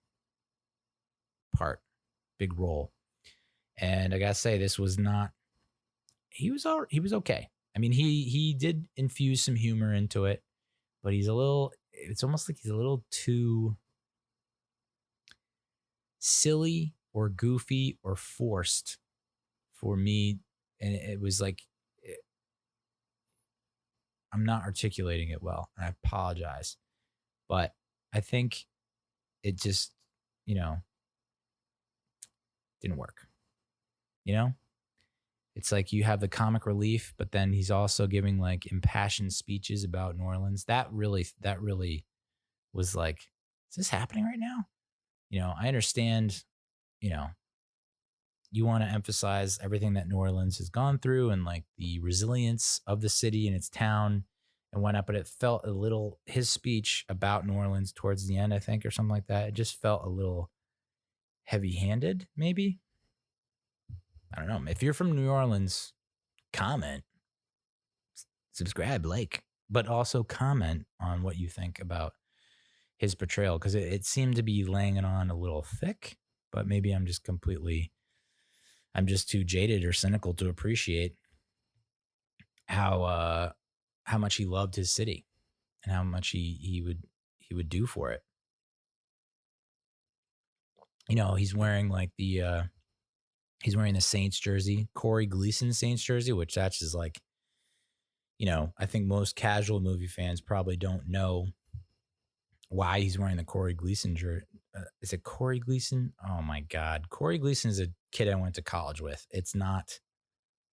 role. And I gotta say, this was not, he was okay. I mean, he did infuse some humor into it, but it's almost like he's a little too silly or goofy or forced for me. And it was like, I'm not articulating it well, and I apologize, but I think it just, didn't work. It's like you have the comic relief, but then he's also giving like impassioned speeches about New Orleans. That really was like, is this happening right now? I understand, you want to emphasize everything that New Orleans has gone through and like the resilience of the city and its town and whatnot, but it felt a little, his speech about New Orleans towards the end, I think, or something like that, it just felt a little heavy-handed, maybe. I don't know. If you're from New Orleans, comment, subscribe, but also comment on what you think about his portrayal, because it seemed to be laying it on a little thick, but maybe I'm just too jaded or cynical to appreciate how much he loved his city and how much he would do for it. He's wearing like he's wearing the Saints jersey, Corey Gleason Saints jersey, which that's just like, I think most casual movie fans probably don't know why he's wearing the Corey Gleason jersey. Is it Corey Gleason? Oh my God. Corey Gleason is a kid I went to college with. It's not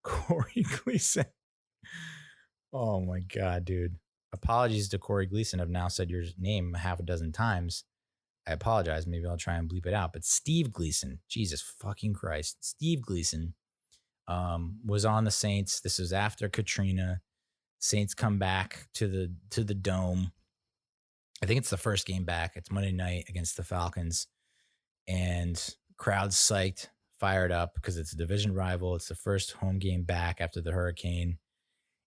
Corey Gleason. Oh my God, dude. Apologies to Corey Gleason. I've now said your name half a dozen times. I apologize. Maybe I'll try and bleep it out. But Steve Gleason, Jesus fucking Christ. Steve Gleason was on the Saints. This was after Katrina. Saints come back to the Dome. I think it's the first game back. It's Monday night against the Falcons. And crowd's psyched, fired up because it's a division rival. It's the first home game back after the hurricane.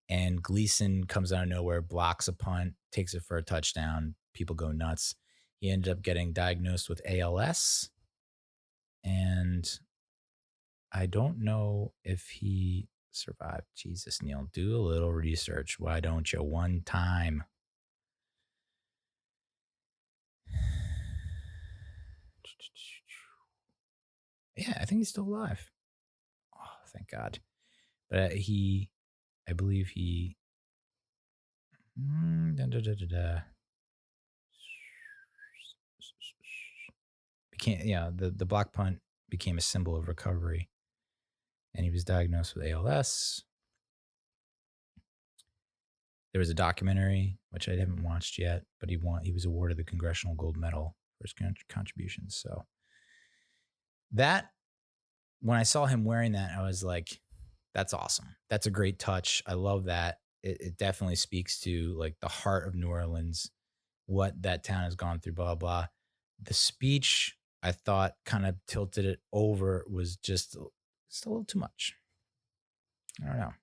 And Gleason comes out of nowhere, blocks a punt, takes it for a touchdown. People go nuts. He ended up getting diagnosed with ALS. And I don't know if he survived. Jesus, Neal, do a little research. Why don't you? One time. Yeah, I think he's still alive. Oh, thank God. But I believe he. Became, the block punt became a symbol of recovery. And he was diagnosed with ALS. There was a documentary, which I haven't watched yet, but he was awarded the Congressional Gold Medal for his contributions. So that, when I saw him wearing that, I was like, that's awesome. That's a great touch. I love that. It definitely speaks to like the heart of New Orleans, what that town has gone through, blah, blah. The speech, I thought, kind of tilted it over, was just a little too much. I don't know.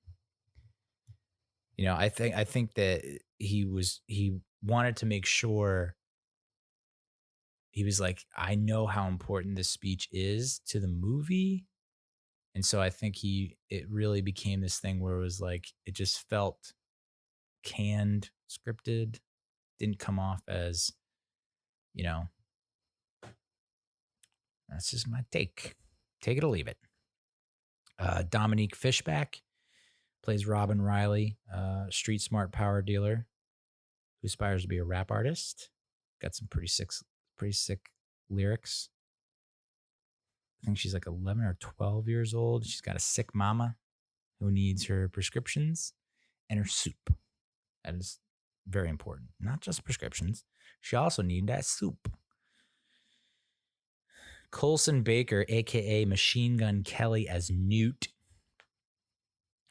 I think that he wanted to make sure, he was like, I know how important this speech is to the movie. And so I think it really became this thing where it was like, it just felt canned, scripted, didn't come off as, that's just my take. Take it or leave it. Dominique Fishback plays Robin Riley, street smart power dealer who aspires to be a rap artist. Got some pretty sick lyrics. I think she's like 11 or 12 years old. She's got a sick mama who needs her prescriptions and her soup. That is very important. Not just prescriptions. She also needs that soup. Colson Baker, a.k.a. Machine Gun Kelly as Newt,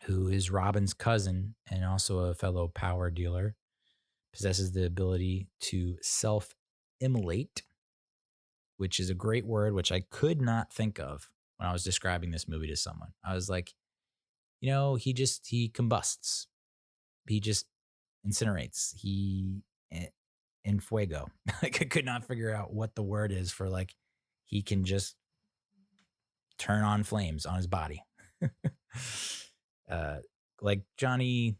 who is Robin's cousin and also a fellow power dealer, possesses the ability to self-immolate, which is a great word, which I could not think of when I was describing this movie to someone. I was like, he combusts. He just incinerates. He in fuego. Like, I could not figure out what the word is for, like, he can just turn on flames on his body. Like Johnny,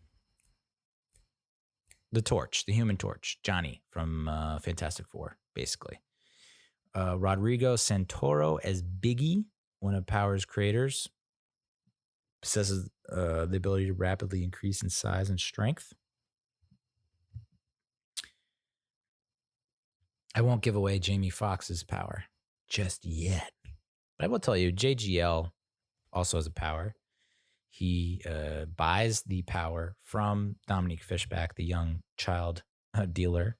the Torch, the Human Torch, Johnny from Fantastic Four, basically. Rodrigo Santoro as Biggie, one of Power's creators, possesses the ability to rapidly increase in size and strength. I won't give away Jamie Foxx's power just yet, but I will tell you, JGL also has a power. He buys the power from Dominique Fishback, the young child dealer,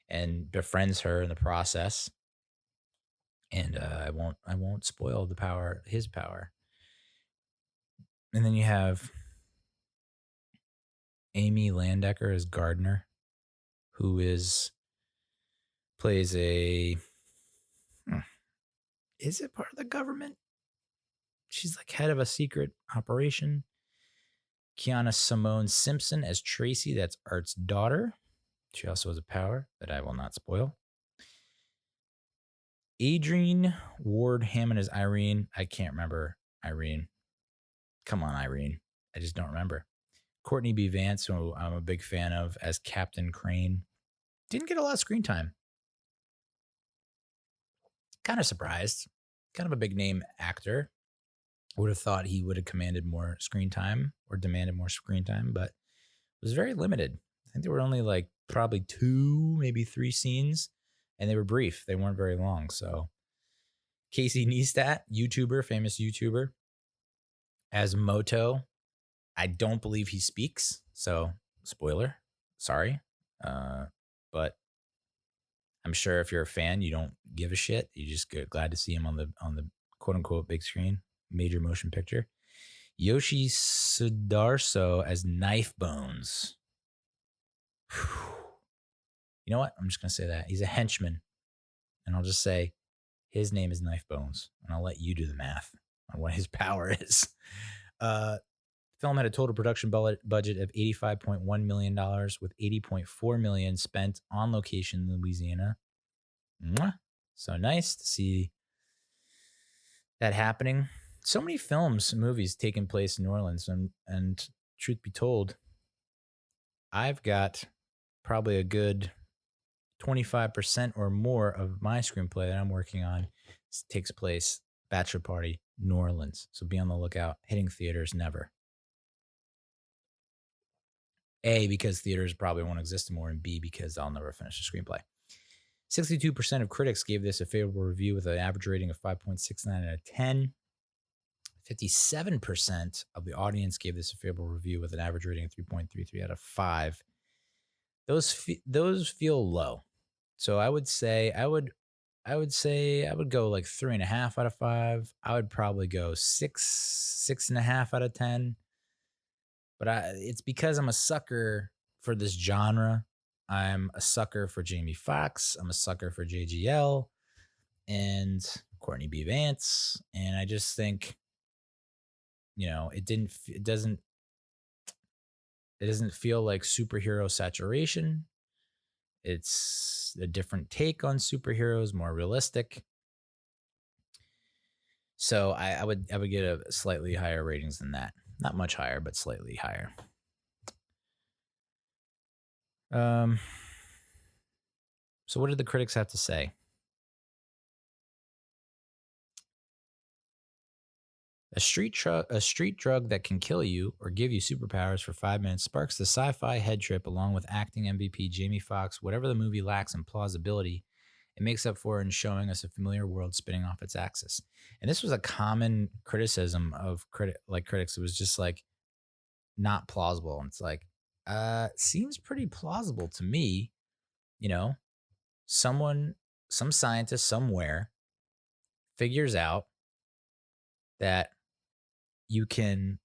and befriends her in the process. And I won't spoil his power. And then you have Amy Landecker as Gardner, who plays a. Is it part of the government? She's like head of a secret operation. Kiana Simone Simpson as Tracy, that's Art's daughter. She also has a power that I will not spoil. Adrienne Ward Hammond as Irene. I can't remember Irene. Come on, Irene. I just don't remember. Courtney B. Vance, who I'm a big fan of, as Captain Crane. Didn't get a lot of screen time. Kind of surprised. Kind of a big name actor. Would have thought he would have commanded more screen time or demanded more screen time, but it was very limited. I think there were only like probably 2, maybe 3 scenes, and they were brief. They weren't very long. So Casey Neistat, famous YouTuber, as Moto. I don't believe he speaks. So spoiler, sorry. But I'm sure if you're a fan, you don't give a shit. You just get glad to see him on the quote unquote big screen, major motion picture. Yoshi Sudarso as Knife Bones. You know what? I'm just going to say that. He's a henchman. And I'll just say his name is Knife Bones. And I'll let you do the math on what his power is. Film had a total production budget of $85.1 million with $80.4 million spent on location in Louisiana. So nice to see that happening. So many films and movies taking place in New Orleans. And truth be told, I've got probably a good 25% or more of my screenplay that I'm working on takes place bachelor party, New Orleans. So be on the lookout. Hitting theaters never. A, because theaters probably won't exist anymore, and B, because I'll never finish the screenplay. 62% of critics gave this a favorable review with an average rating of 5.69 out of 10. 57% of the audience gave this a favorable review with an average rating of 3.33 out of 5. Those feel low. So I would say I would go like 3.5 out of 5. I would probably go 6.5 out of 10. But it's because I'm a sucker for this genre. I'm a sucker for Jamie Foxx. I'm a sucker for JGL and Courtney B. Vance. And I just think, it doesn't feel like superhero saturation. It's a different take on superheroes, more realistic. So I would get a slightly higher ratings than that. Not much higher, but slightly higher. So what did the critics have to say? A street drug that can kill you or give you superpowers for 5 minutes sparks the sci-fi head trip along with acting MVP Jamie Foxx. Whatever the movie lacks in plausibility, it makes up for in showing us a familiar world spinning off its axis. And this was a common criticism of critics. It was just like not plausible. And it's like, seems pretty plausible to me. Some scientist somewhere figures out that you can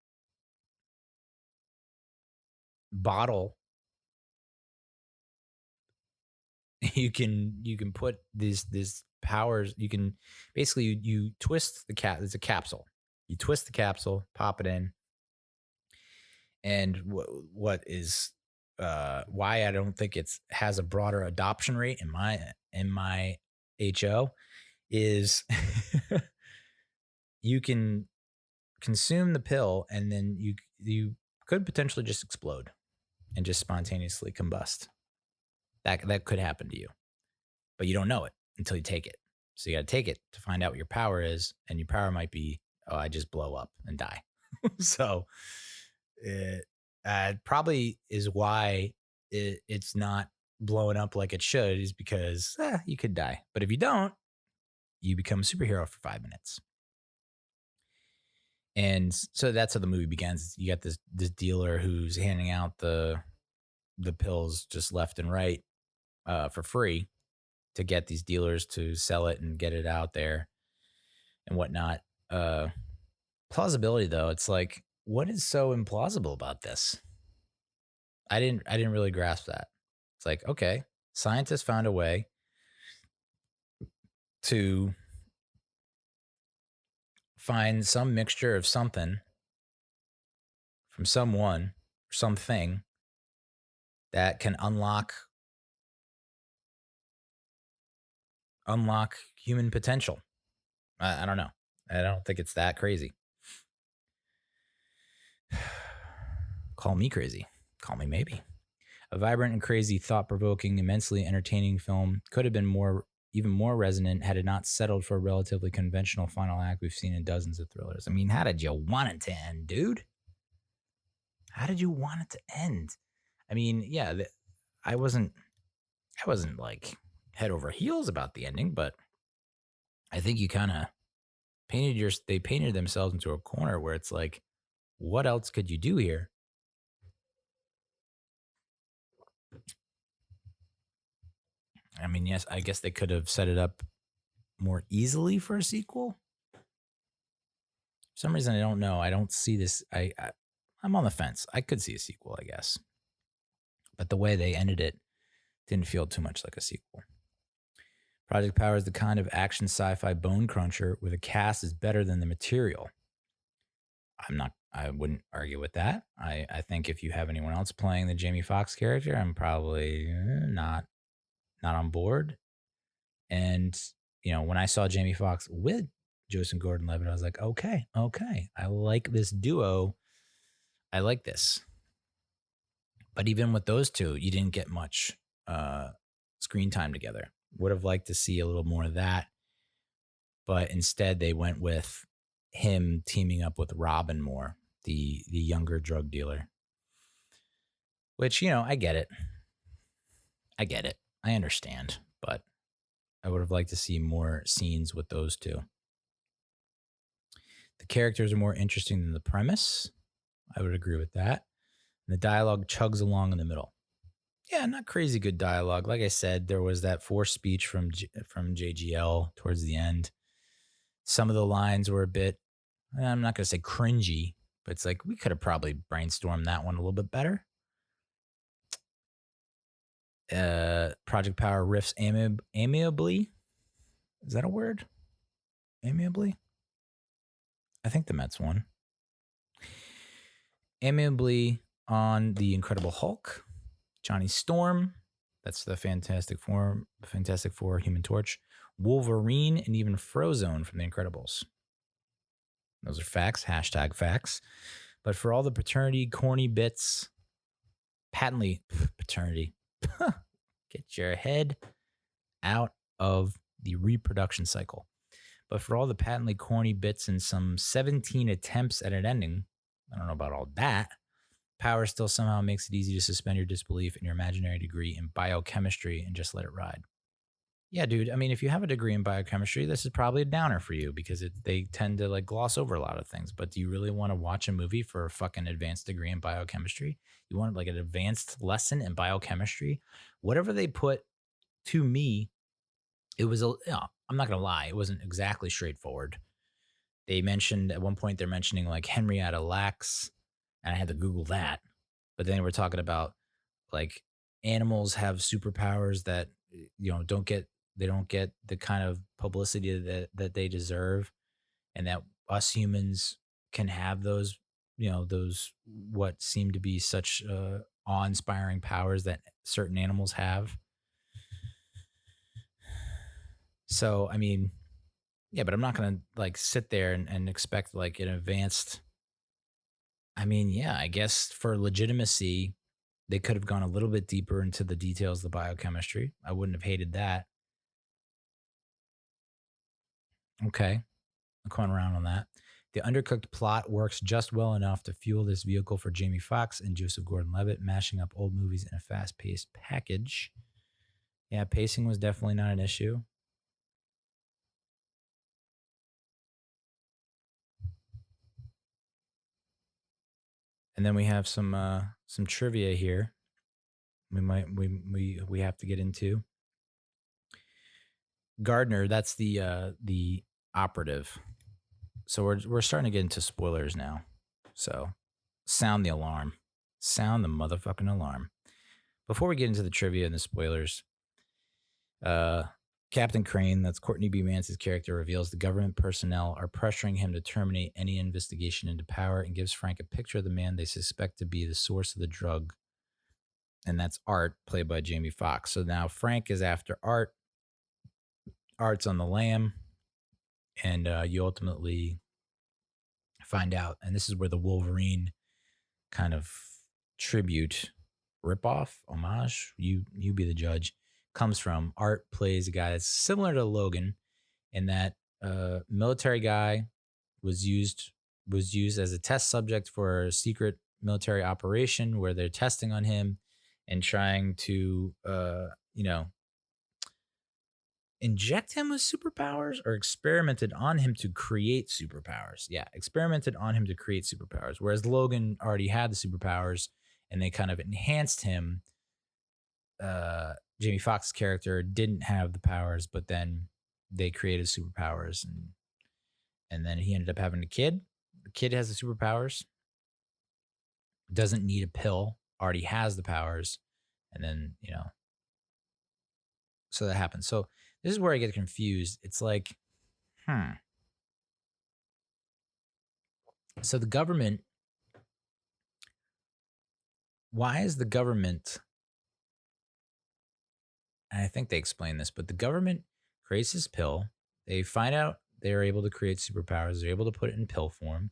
bottle, you can put these powers, you can basically you twist the it's a capsule. You twist the capsule, pop it in, and what is why I don't think it's has a broader adoption rate in my HO is you can consume the pill and then you could potentially just explode and just spontaneously combust. That could happen to you, but you don't know it until you take it. So you got to take it to find out what your power is, and your power might be, I just blow up and die. So it probably is why it's not blowing up like it should, is because you could die. But if you don't, you become a superhero for 5 minutes. And so that's how the movie begins. You got this dealer who's handing out the pills just left and right for free to get these dealers to sell it and get it out there and whatnot. Plausibility, though, it's like, what is so implausible about this? I didn't really grasp that. It's like, okay, scientists found a way to find some mixture of something from someone or something that can unlock human potential. I don't know. I don't think it's that crazy. Call me crazy. Call me maybe. A vibrant and crazy, thought-provoking, immensely entertaining film could have been even more resonant had it not settled for a relatively conventional final act we've seen in dozens of thrillers. I mean, how did you want it to end, dude? How did you want it to end? I mean, yeah, I wasn't like head over heels about the ending, but I think you kind of they painted themselves into a corner where it's like, what else could you do here? I mean, yes, I guess they could have set it up more easily for a sequel. For some reason, I don't know. I don't see this. I'm on the fence. I could see a sequel, I guess, but the way they ended it didn't feel too much like a sequel. Project Power is the kind of action sci-fi bone cruncher where the cast is better than the material. I wouldn't argue with that. I think if you have anyone else playing the Jamie Foxx character, I'm probably not on board. And when I saw Jamie Foxx with Joseph Gordon-Levitt, I was like, okay, I like this duo. I like this. But even with those two, you didn't get much screen time together. Would have liked to see a little more of that. But instead, they went with him teaming up with Robin more, the younger drug dealer. Which, I get it. I understand. But I would have liked to see more scenes with those two. The characters are more interesting than the premise. I would agree with that. And the dialogue chugs along in the middle. Yeah, not crazy good dialogue. Like I said, there was that forced speech from JGL towards the end. Some of the lines were a bit, I'm not going to say cringy, but it's like we could have probably brainstormed that one a little bit better. Project Power riffs amiably. Is that a word? Amiably? I think the Mets won. Amiably on the Incredible Hulk, Johnny Storm, that's the Fantastic Four, Human Torch, Wolverine, and even Frozone from The Incredibles. Those are facts, hashtag facts. But for all the paternity corny bits, patently paternity, get your head out of the reproduction cycle. But for all the patently corny bits and some 17 attempts at an ending, I don't know about all that, Power still somehow makes it easy to suspend your disbelief in your imaginary degree in biochemistry and just let it ride. Yeah, dude. I mean, if you have a degree in biochemistry, this is probably a downer for you because they tend to like gloss over a lot of things. But do you really want to watch a movie for a fucking advanced degree in biochemistry? You want like an advanced lesson in biochemistry? Whatever they put to me, it was I'm not gonna lie, it wasn't exactly straightforward. They mentioned at one point they're mentioning like Henrietta Lacks, and I had to Google that. But then we're talking about like animals have superpowers that don't get the kind of publicity that they deserve, and that us humans can have those those what seem to be such awe-inspiring powers that certain animals have. So I mean, yeah, but I'm not gonna like sit there and expect like an advanced. I mean, yeah, I guess for legitimacy, they could have gone a little bit deeper into the details of the biochemistry. I wouldn't have hated that. Okay, I'm coming around on that. The undercooked plot works just well enough to fuel this vehicle for Jamie Foxx and Joseph Gordon-Levitt, mashing up old movies in a fast-paced package. Yeah, pacing was definitely not an issue. And then we have some trivia here. We have to get into. Gardner, that's the operative. So we're starting to get into spoilers now. So sound the alarm. Sound the motherfucking alarm. Before we get into the trivia and the spoilers, Captain Crane, that's Courtney B. Vance's character, reveals the government personnel are pressuring him to terminate any investigation into Power and gives Frank a picture of the man they suspect to be the source of the drug. And that's Art, played by Jamie Foxx. So now Frank is after Art. Art's on the lam. And you ultimately find out. And this is where the Wolverine kind of tribute, ripoff, homage, you be the judge, comes from. Art plays a guy that's similar to Logan in that military guy was used as a test subject for a secret military operation where they're testing on him, and trying to, inject him with superpowers or experimented on him to create superpowers. Yeah, experimented on him to create superpowers. Whereas Logan already had the superpowers and they kind of enhanced him. Jamie Foxx's character didn't have the powers, but then they created superpowers, and then he ended up having a kid. The kid has the superpowers, doesn't need a pill, already has the powers, and then so that happens. So this is where I get confused. It's like, so the government, why is the government, and I think they explain this, but the government creates this pill. They find out they're able to create superpowers. They're able to put it in pill form,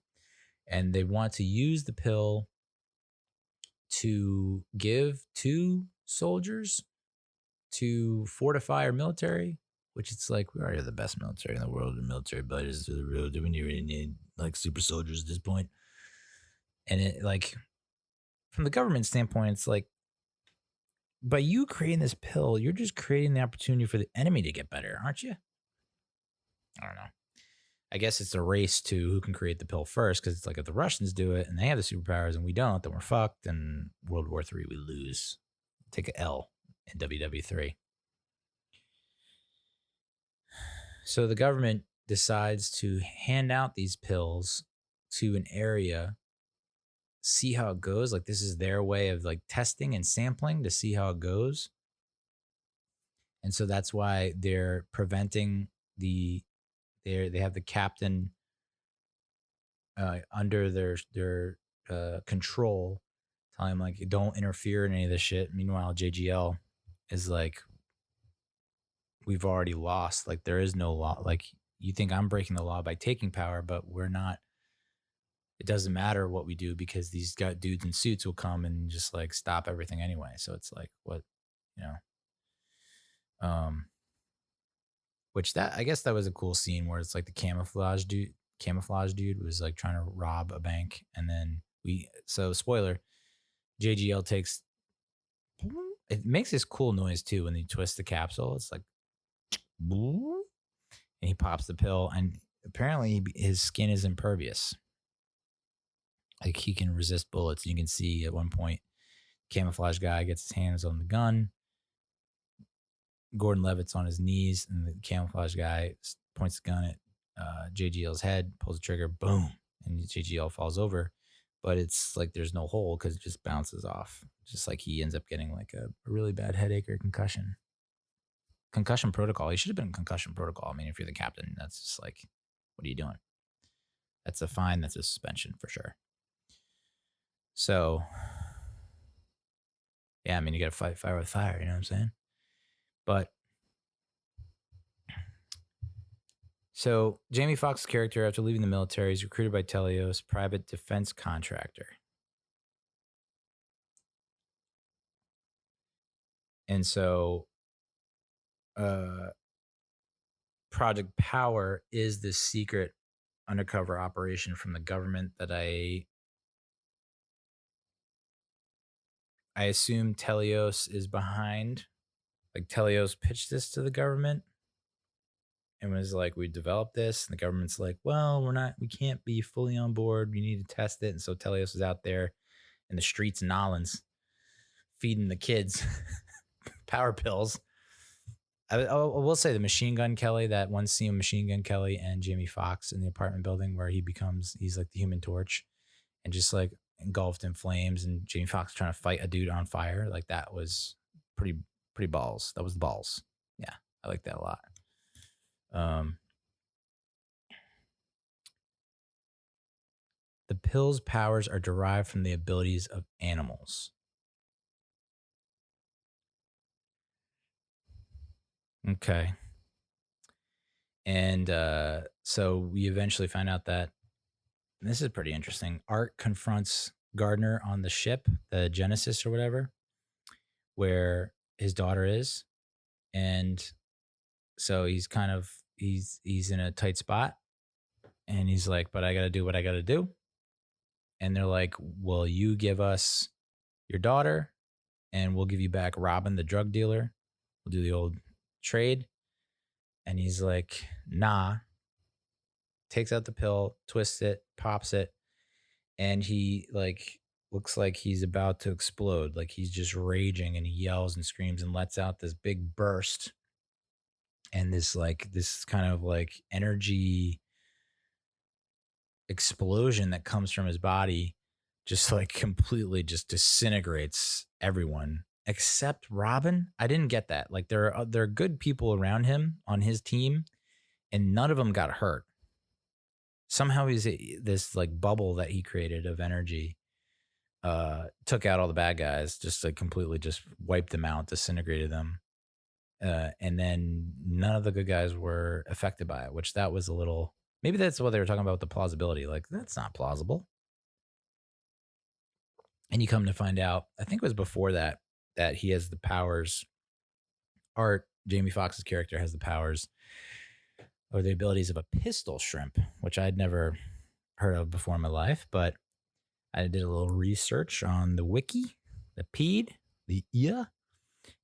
and they want to use the pill to give to soldiers to fortify our military, which it's like, we already have the best military in the world. The military budgets to the road. Do we really need like super soldiers at this point? And it, like, from the government standpoint, it's like, by you creating this pill, you're just creating the opportunity for the enemy to get better, aren't you? I don't know. I guess it's a race to who can create the pill first, because it's like, if the Russians do it and they have the superpowers and we don't, then we're fucked. And World War III, we lose. Take an L in WW3. So the government decides to hand out these pills to an area, see how it goes. Like, this is their way of like testing and sampling to see how it goes. And so that's why they're preventing they have the captain under their control, telling him like, don't interfere in any of this shit. Meanwhile, JGL is like, we've already lost. Like, there is no law. Like, you think I'm breaking the law by taking power, but we're not. It doesn't matter what we do, because these dudes in suits will come and just like stop everything anyway. So it's like, what, which that, I guess that was a cool scene where it's like the camouflage dude was like trying to rob a bank. And then so spoiler, JGL takes, it makes this cool noise too when you twist the capsule. It's like, and he pops the pill, and apparently his skin is impervious. Like, he can resist bullets. You can see at one point, camouflage guy gets his hands on the gun. Gordon Levitt's on his knees, and the camouflage guy points the gun at JGL's head, pulls the trigger, boom, and JGL falls over. But it's like there's no hole because it just bounces off. Just like he ends up getting like a really bad headache or concussion. Concussion protocol. He should have been in concussion protocol. I mean, if you're the captain, that's just like, what are you doing? That's a fine. That's a suspension for sure. So, yeah, I mean, you got to fight fire with fire. You know what I'm saying? But so Jamie Foxx's character, after leaving the military, is recruited by Telios, private defense contractor. And so Project Power is this secret undercover operation from the government that I assume Telios is behind. Like, Telios pitched this to the government and was like, we developed this. And the government's like, well, we can't be fully on board. We need to test it. And so Telios is out there in the streets in Nolans feeding the kids power pills. I will say the Machine Gun Kelly, that one scene of Machine Gun Kelly and Jamie Foxx in the apartment building where he's like the Human Torch and just like engulfed in flames, and Jamie Foxx trying to fight a dude on fire. Like, that was pretty balls. That was balls. Yeah, I like that a lot. The pill's powers are derived from the abilities of animals. Okay. And so we eventually find out that, this is pretty interesting, Art confronts Gardner on the ship, the Genesis or whatever, where his daughter is. And so he's in a tight spot, and he's like, but I got to do what I got to do. And they're like, well, you give us your daughter and we'll give you back Robin, the drug dealer. We'll do the old trade. And he's like, nah. Takes out the pill, twists it, pops it, and he like looks like he's about to explode. Like he's just raging, and he yells and screams and lets out this big burst. And this kind of like energy explosion that comes from his body just like completely just disintegrates everyone except Robin. I didn't get that. Like there are good people around him on his team, and none of them got hurt. Somehow this like bubble that he created of energy took out all the bad guys, just like completely just wiped them out, disintegrated them. And then none of the good guys were affected by it, which that was a little, maybe that's what they were talking about with the plausibility. Like that's not plausible. And you come to find out, I think it was before that he has the powers. Jamie Foxx's character has the powers or the abilities of a pistol shrimp, which I'd never heard of before in my life, but I did a little research on the wiki, the PED, the IA,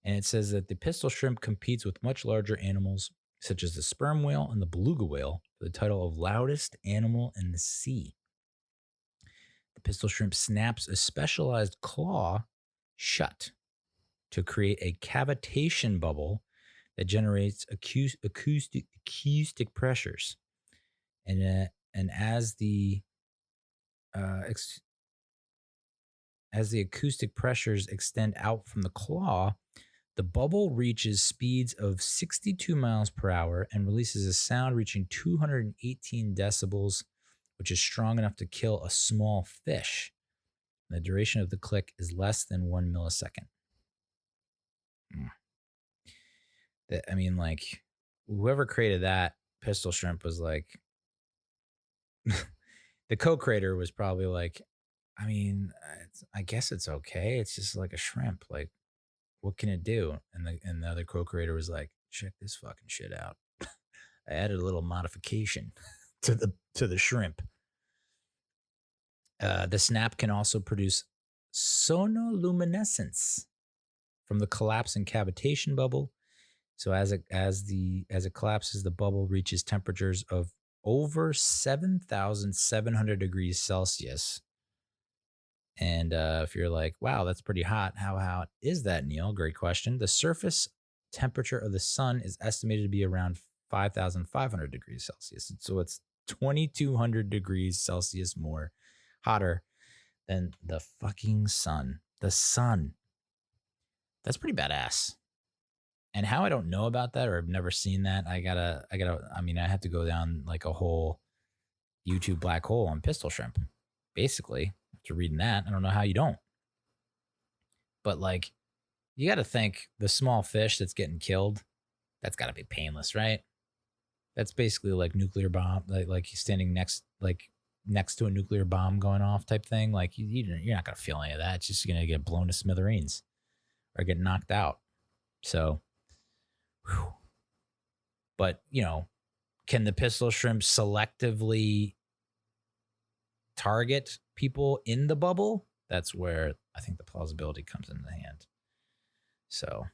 and it says that the pistol shrimp competes with much larger animals such as the sperm whale and the beluga whale for the title of loudest animal in the sea. The pistol shrimp snaps a specialized claw shut to create a cavitation bubble that generates acoustic pressures. And as the acoustic pressures extend out from the claw, the bubble reaches speeds of 62 miles per hour and releases a sound reaching 218 decibels, which is strong enough to kill a small fish. The duration of the click is less than 1 millisecond. I mean, like, whoever created that pistol shrimp was like, the co-creator was probably like, I mean, I guess it's okay. It's just like a shrimp. Like, what can it do? And the other co-creator was like, check this fucking shit out. I added a little modification to the shrimp. The snap can also produce sonoluminescence from the collapsing cavitation bubble. So as it collapses, the bubble reaches temperatures of over 7,700 degrees Celsius. And if you're like, wow, that's pretty hot. How hot is that, Neal? Great question. The surface temperature of the sun is estimated to be around 5,500 degrees Celsius. So it's 2,200 degrees Celsius more hotter than the fucking sun. The sun. That's pretty badass. And how I don't know about that or I've never seen that, I have to go down like a whole YouTube black hole on pistol shrimp. Basically, after reading that, I don't know how you don't. But like, you got to think the small fish that's getting killed, that's got to be painless, right? That's basically like nuclear bomb, like he's standing next to a nuclear bomb going off type thing. Like you're not gonna feel any of that. It's just gonna get blown to smithereens or get knocked out. So, whew. But can the pistol shrimp selectively target people in the bubble? That's where I think the plausibility comes into hand. So,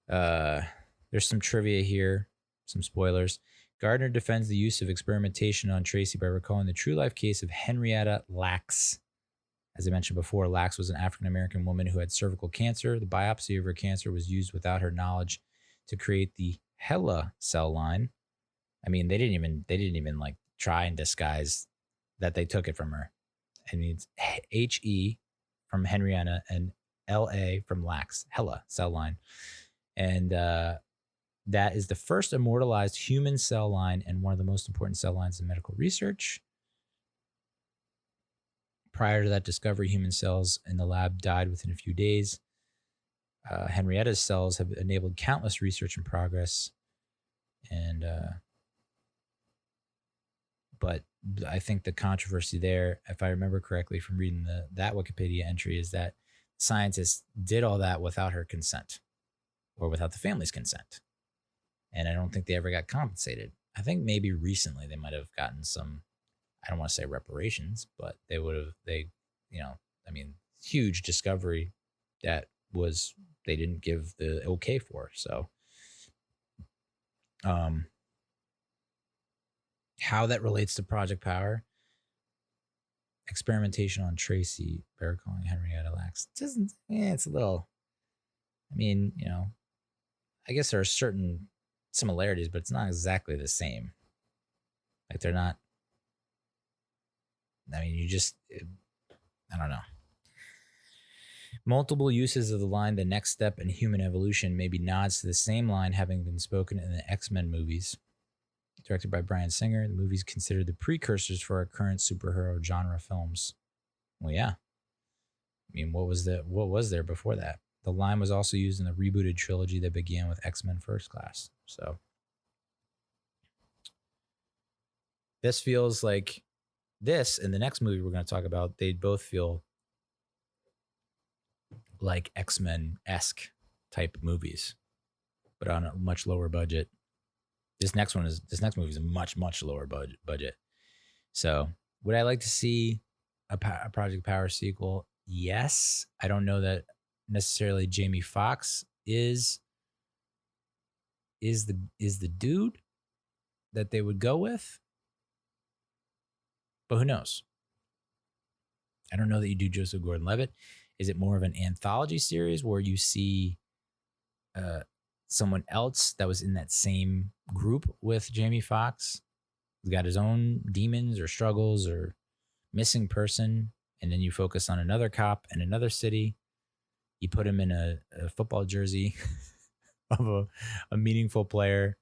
there's some trivia here, some spoilers. Gardner defends the use of experimentation on Tracy by recalling the true life case of Henrietta Lacks. As I mentioned before, Lacks was an African-American woman who had cervical cancer. The biopsy of her cancer was used without her knowledge to create the HeLa cell line. I mean, they didn't even like try and disguise that they took it from her. I mean, it's HE from Henrietta and LA from Lacks, HeLa cell line. And that is the first immortalized human cell line and one of the most important cell lines in medical research. Prior to that discovery, human cells in the lab died within a few days. Henrietta's cells have enabled countless research and progress. And but I think the controversy there, if I remember correctly from reading that Wikipedia entry, is that scientists did all that without her consent or without the family's consent. And I don't think they ever got compensated. I think maybe recently they might have gotten some, I don't want to say reparations, but they huge discovery that they didn't give the okay for. So, how that relates to Project Power, experimentation on Tracy, bear calling Henrietta Lacks. It's a little, I guess there are certain similarities, but it's not exactly the same. Like they're not, I don't know. Multiple uses of the line, the next step in human evolution, may be nods to the same line having been spoken in the X-Men movies. Directed by Bryan Singer, the movies considered the precursors for our current superhero genre films. Well, yeah. What was there before that? The line was also used in the rebooted trilogy that began with X-Men First Class. So this feels like this and the next movie we're going to talk about, they both feel like X-Men-esque type movies, but on a much lower budget. This next movie is a much, much lower budget. So would I like to see a Project Power sequel? Yes. I don't know that necessarily Jamie Foxx is the dude that they would go with, but who knows? I don't know that you do Joseph Gordon-Levitt. Is it more of an anthology series where you see someone else that was in that same group with Jamie Foxx? He's got his own demons or struggles or missing person, and then you focus on another cop in another city. You put him in a football jersey of a meaningful player,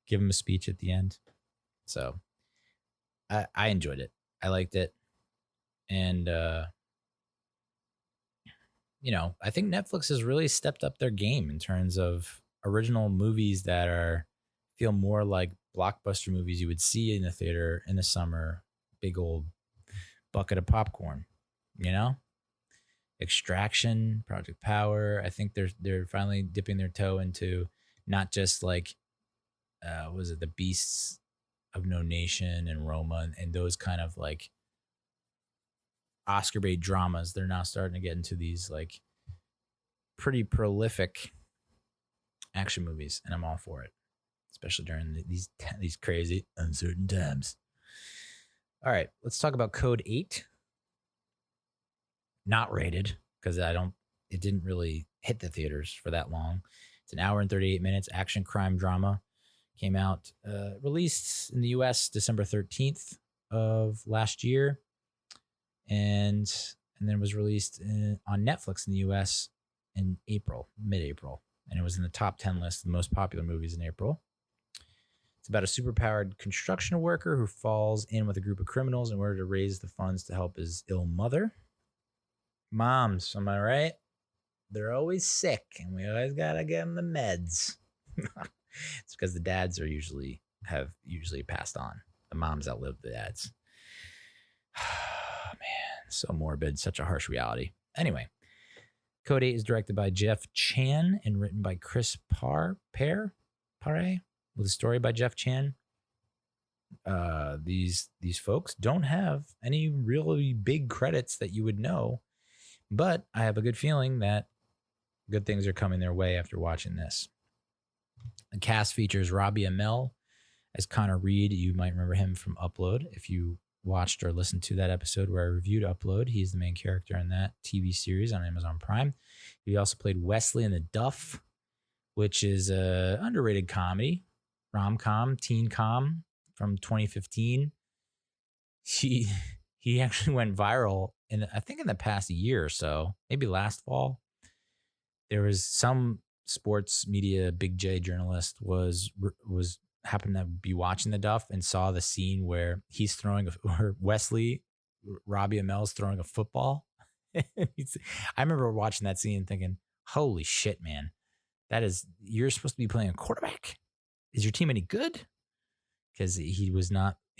give him a speech at the end. So I enjoyed it. I liked it. And, I think Netflix has really stepped up their game in terms of original movies that feel more like blockbuster movies you would see in the theater in the summer. Big old bucket of popcorn, Extraction, Project Power. I think they're finally dipping their toe into not just like, was it The Beasts of No Nation and Roma and those kind of like Oscar bait dramas. They're now starting to get into these like pretty prolific action movies, and I'm all for it, especially during these crazy uncertain times. All right, let's talk about Code 8. Not rated because it didn't really hit the theaters for that long. It's an hour and 38 minutes, action crime drama. Came out, released in the US December 13th of last year. And then was released on Netflix in the US in mid-April. And it was in the top 10 list of the most popular movies in April. It's about a superpowered construction worker who falls in with a group of criminals in order to raise the funds to help his ill mother. Moms, am I right? They're always sick, and we always got to give them the meds. It's because the dads have usually passed on. The moms outlive the dads. Man, so morbid, such a harsh reality. Anyway, Code 8 is directed by Jeff Chan and written by Chris Pare, with a story by Jeff Chan. These folks don't have any really big credits that you would know, but I have a good feeling that good things are coming their way after watching this. The cast features Robbie Amell as Connor Reed. You might remember him from Upload. If you watched or listened to that episode where I reviewed Upload, he's the main character in that TV series on Amazon Prime. He also played Wesley in The Duff, which is a underrated comedy, rom-com, teen com from 2015. He actually went viral I think in the past year or so, maybe last fall. There was some sports media Big J journalist was happened to be watching The Duff and saw the scene where he's throwing where Robbie Amell's throwing a football. I remember watching that scene and thinking, holy shit, man, you're supposed to be playing a quarterback. Is your team any good? Because he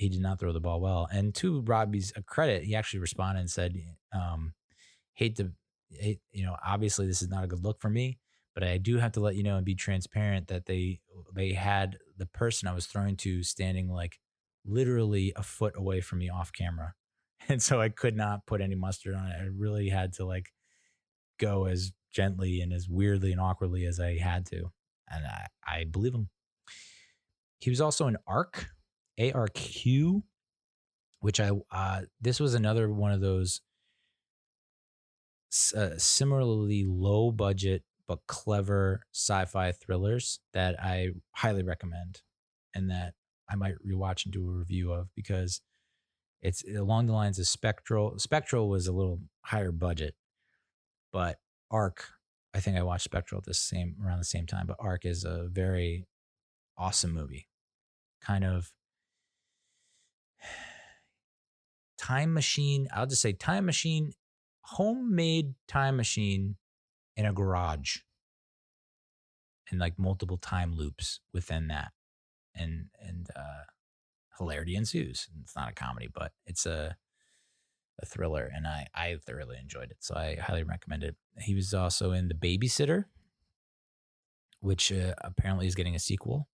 did not throw the ball well. And to Robbie's credit, he actually responded and said, obviously this is not a good look for me, but I do have to let you know and be transparent that they had the person I was throwing to standing like literally a foot away from me off camera. And so I could not put any mustard on it. I really had to like go as gently and as weirdly and awkwardly as I had to. And I believe him. He was also in ARQ, ARQ, which this was another one of those similarly low budget but clever sci-fi thrillers that I highly recommend and that I might rewatch and do a review of because it's along the lines of Spectral. Spectral was a little higher budget, but ARQ, I think I watched Spectral around the same time, but ARQ is a very awesome movie. Kind of time machine. I'll just say time machine, homemade time machine in a garage and like multiple time loops within that. And hilarity ensues. It's not a comedy, but it's a thriller, and I thoroughly enjoyed it. So I highly recommend it. He was also in The Babysitter, which apparently is getting a sequel,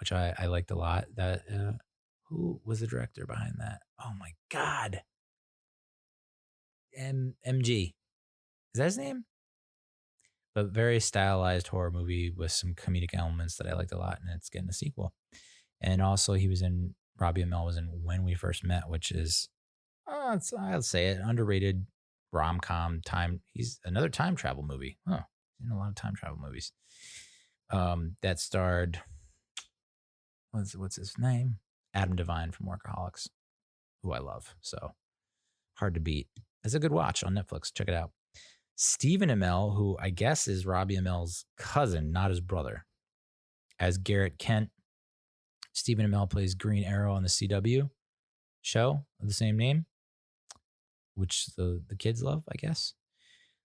which I liked a lot. That who was the director behind that? Oh my God. MG. Is that his name? But very stylized horror movie with some comedic elements that I liked a lot, and it's getting a sequel. And also he was in, Robbie Amell was in When We First Met, which is, I'll say it, underrated rom-com time. He's another time travel movie. Oh, in a lot of time travel movies. That starred, what's his name? Adam Devine from Workaholics, who I love. So hard to beat. It's a good watch on Netflix. Check it out. Stephen Amell, who I guess is Robbie Amell's cousin, not his brother, as Garrett Kent. Stephen Amell plays Green Arrow on the CW show of the same name, which the kids love, I guess.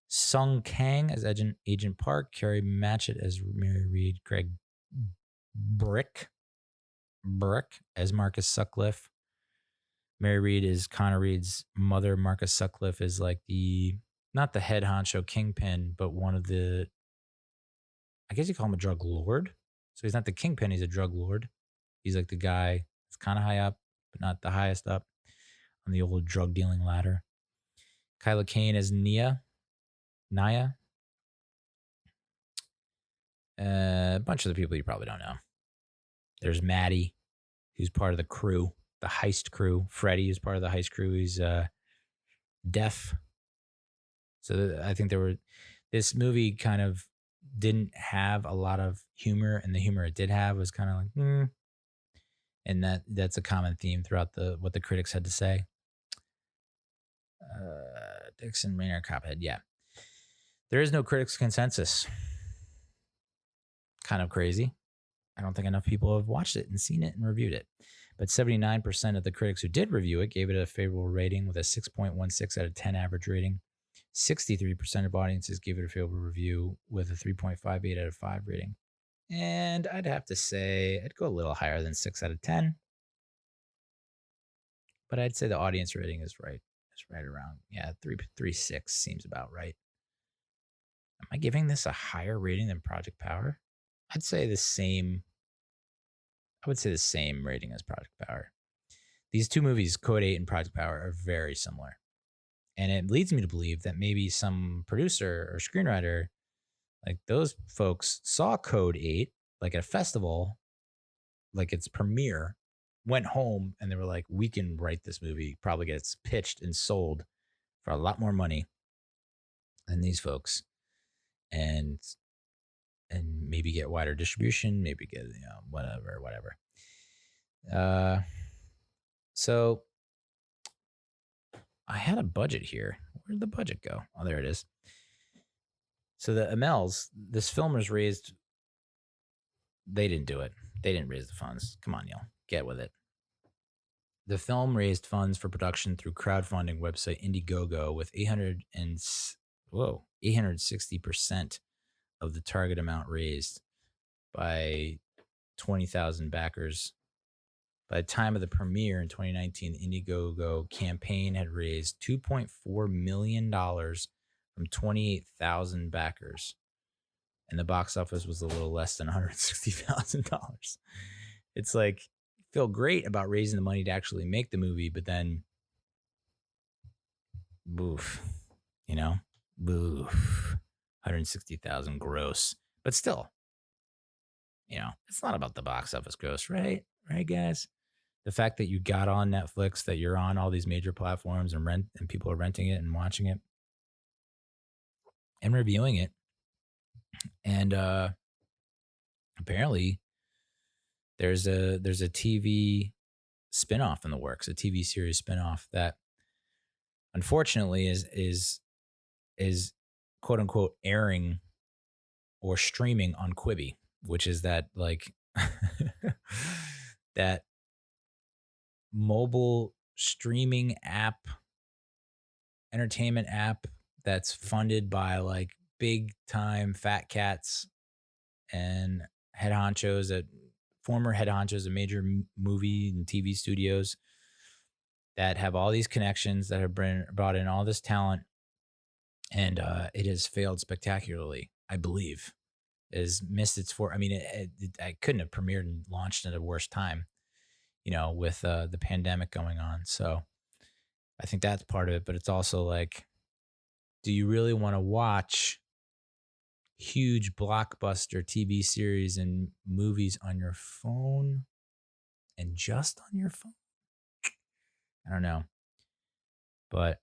Sung Kang as Agent Park, Carrie Matchett as Mary Reed, Greg Brick as Marcus Sutcliffe. Mary Reed is Connor Reed's mother. Marcus Sutcliffe is like not the head honcho kingpin, but one of the, I guess you call him a drug lord. So he's not the kingpin, he's a drug lord. He's like the guy that's kind of high up, but not the highest up on the old drug dealing ladder. Kyla Kane as Naya. A bunch of the people you probably don't know. There's Maddie, who's part of the crew, the heist crew. Freddie is part of the heist crew. He's deaf. So I think this movie kind of didn't have a lot of humor, and the humor it did have was kind of like, and that's a common theme throughout what the critics had to say. Dixon Rainer Cophead, yeah. There is no critics consensus. Kind of crazy. I don't think enough people have watched it and seen it and reviewed it. But 79% of the critics who did review it gave it a favorable rating with a 6.16 out of 10 average rating. 63% of audiences gave it a favorable review with a 3.58 out of 5 rating. And I'd have to say I'd go a little higher than 6 out of 10. But I'd say the audience rating is right. It's right around, 3.6 seems about right. Am I giving this a higher rating than Project Power? I'd say the same. I would say the same rating as Project Power. These two movies, Code 8 and Project Power, are very similar. And it leads me to believe that maybe some producer or screenwriter, like those folks, saw Code 8, like at a festival, like its premiere, went home, and they were like, we can write this movie, probably gets pitched and sold for a lot more money than these folks. And maybe get wider distribution, maybe get, whatever. So I had a budget here. Where'd the budget go? Oh, there it is. So the Amells, this film was raised. They didn't do it. They didn't raise the funds. Come on, Neal, get with it. The film raised funds for production through crowdfunding website Indiegogo with 860% of the target amount raised by 20,000 backers. By the time of the premiere in 2019, the Indiegogo campaign had raised $2.4 million from 28,000 backers. And the box office was a little less than $160,000. It's like, feel great about raising the money to actually make the movie, but then boof, you know, boof, 160,000 gross. But still, it's not about the box office gross, right? Right, guys? The fact that you got on Netflix, that you're on all these major platforms and people are renting it and watching it and reviewing it. And apparently there's a TV spinoff in the works, a TV series spinoff that unfortunately is quote unquote airing or streaming on Quibi, which is that like that mobile streaming app, entertainment app that's funded by like big time fat cats and former head honchos of major movie and TV studios that have all these connections, that have brought in all this talent, and it has failed spectacularly. I believe it has missed its I mean, I couldn't have premiered and launched at a worse time, with the pandemic going on. So I think that's part of it. But it's also like, do you really want to watch huge blockbuster TV series and movies on your phone and just on your phone? I don't know. But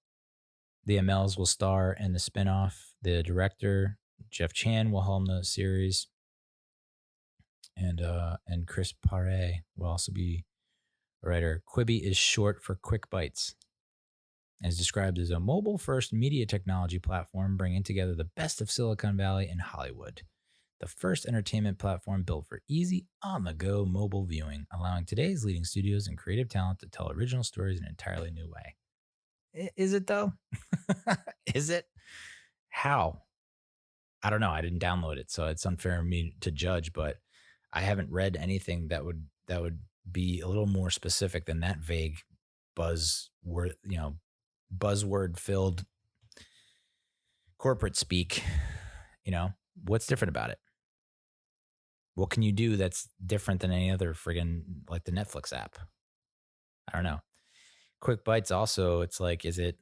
the MLs will star in the spinoff. The director, Jeff Chan, will helm the series. And Chris Pare will also be a writer. Quibi is short for Quick Bites and is described as a mobile-first media technology platform bringing together the best of Silicon Valley and Hollywood. The first entertainment platform built for easy, on-the-go mobile viewing, allowing today's leading studios and creative talent to tell original stories in an entirely new way. Is it, though? Is it? How? I don't know. I didn't download it, so it's unfair of me to judge, but I haven't read anything that would be a little more specific than that vague buzzword-filled corporate speak. What's different about it? What can you do that's different than any other friggin' like the Netflix app? I don't know. Quick Bites also, it's like, is it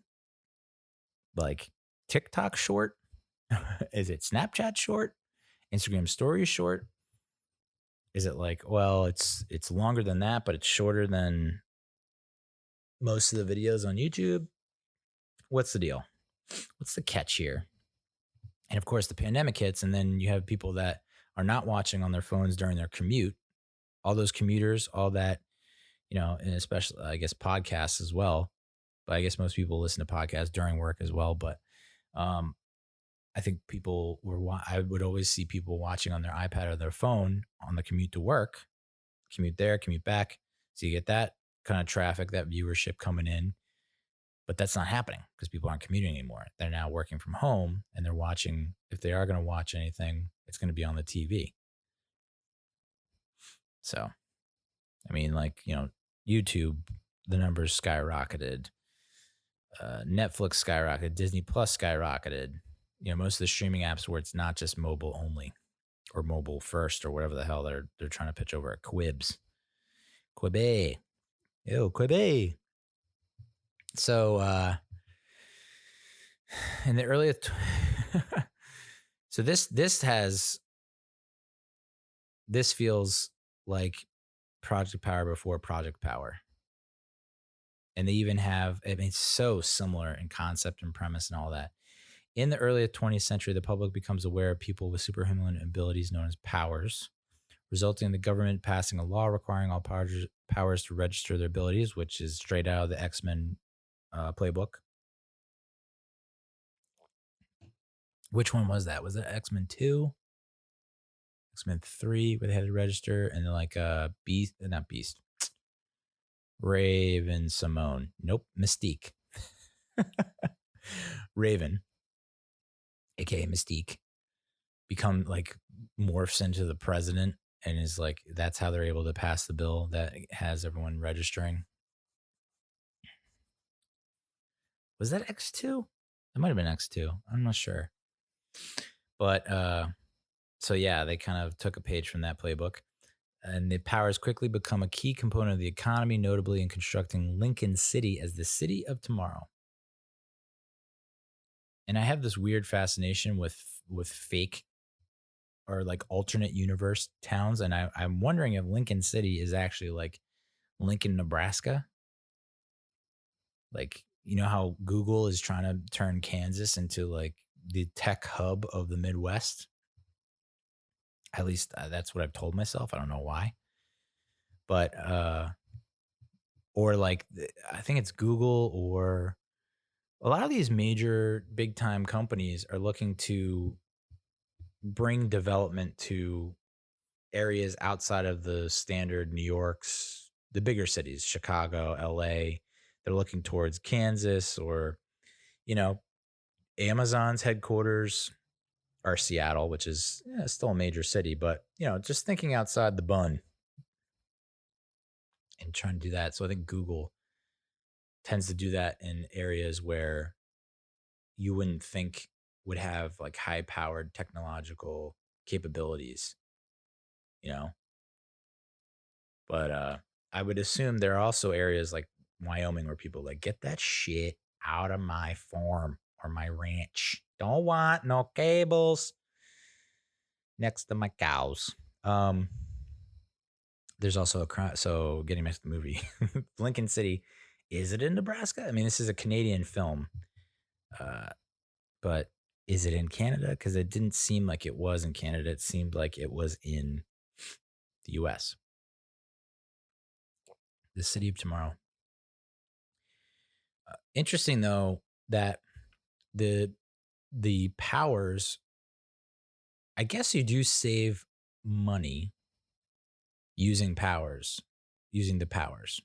like TikTok short? Is it Snapchat short? Instagram stories short? Is it like, well, it's longer than that, but it's shorter than most of the videos on YouTube? What's the deal? What's the catch here? And of course, the pandemic hits, and then you have people that are not watching on their phones during their commute. All those commuters, all that, and especially, I guess, podcasts as well. But I guess most people listen to podcasts during work as well. But I think I would always see people watching on their iPad or their phone on the commute to work, commute there, commute back. So you get that kind of traffic, that viewership coming in. But that's not happening because people aren't commuting anymore. They're now working from home and they're watching. If they are going to watch anything, it's going to be on the TV. So, I mean, like, YouTube, the numbers skyrocketed. Netflix skyrocketed. Disney Plus skyrocketed. Most of the streaming apps where it's not just mobile only or mobile first or whatever the hell they're trying to pitch over at Quibi. Ew, Quibi. So, in the earliest, so this feels like Project Power before Project Power. And they even have, it's so similar in concept and premise and all that. In the early 20th century, the public becomes aware of people with superhuman abilities known as powers, resulting in the government passing a law requiring all powers to register their abilities, which is straight out of the X-Men playbook. Which one was that? Was it X-Men 2? X-Men 3, where they had to register, and then like not Beast. Raven Simone. Nope, Mystique. Raven, aka Mystique, become like morphs into the president and is like, that's how they're able to pass the bill that has everyone registering. Was that X2? It might have been X2. I'm not sure. But so yeah, they kind of took a page from that playbook. And the powers quickly become a key component of the economy, notably in constructing Lincoln City as the city of tomorrow. And I have this weird fascination with fake or like alternate universe towns. And I'm wondering if Lincoln City is actually like Lincoln, Nebraska. Like, you know how Google is trying to turn Kansas into like the tech hub of the Midwest? At least that's what I've told myself. I don't know why. But or like I think it's Google or a lot of these major big time companies are looking to bring development to areas outside of the standard New York's, the bigger cities, Chicago, LA. They're looking towards Kansas or, you know, Amazon's headquarters are Seattle, which is still a major city, but, you know, just thinking outside the bun and trying to do that. So I think Google tends to do that in areas where you wouldn't think would have like high powered technological capabilities, you know? But I would assume there are also areas like Wyoming where people like get that shit out of my farm or my ranch. Don't want no cables next to my cows. There's also a crime. So getting back to the movie, Lincoln City, is it in Nebraska? I mean, this is a Canadian film, uh, but is it in Canada? Because it didn't seem like it was in Canada. It seemed like it was in the U.S. The City of Tomorrow. Interesting though that the the powers, I guess you do save money using powers, using the powers.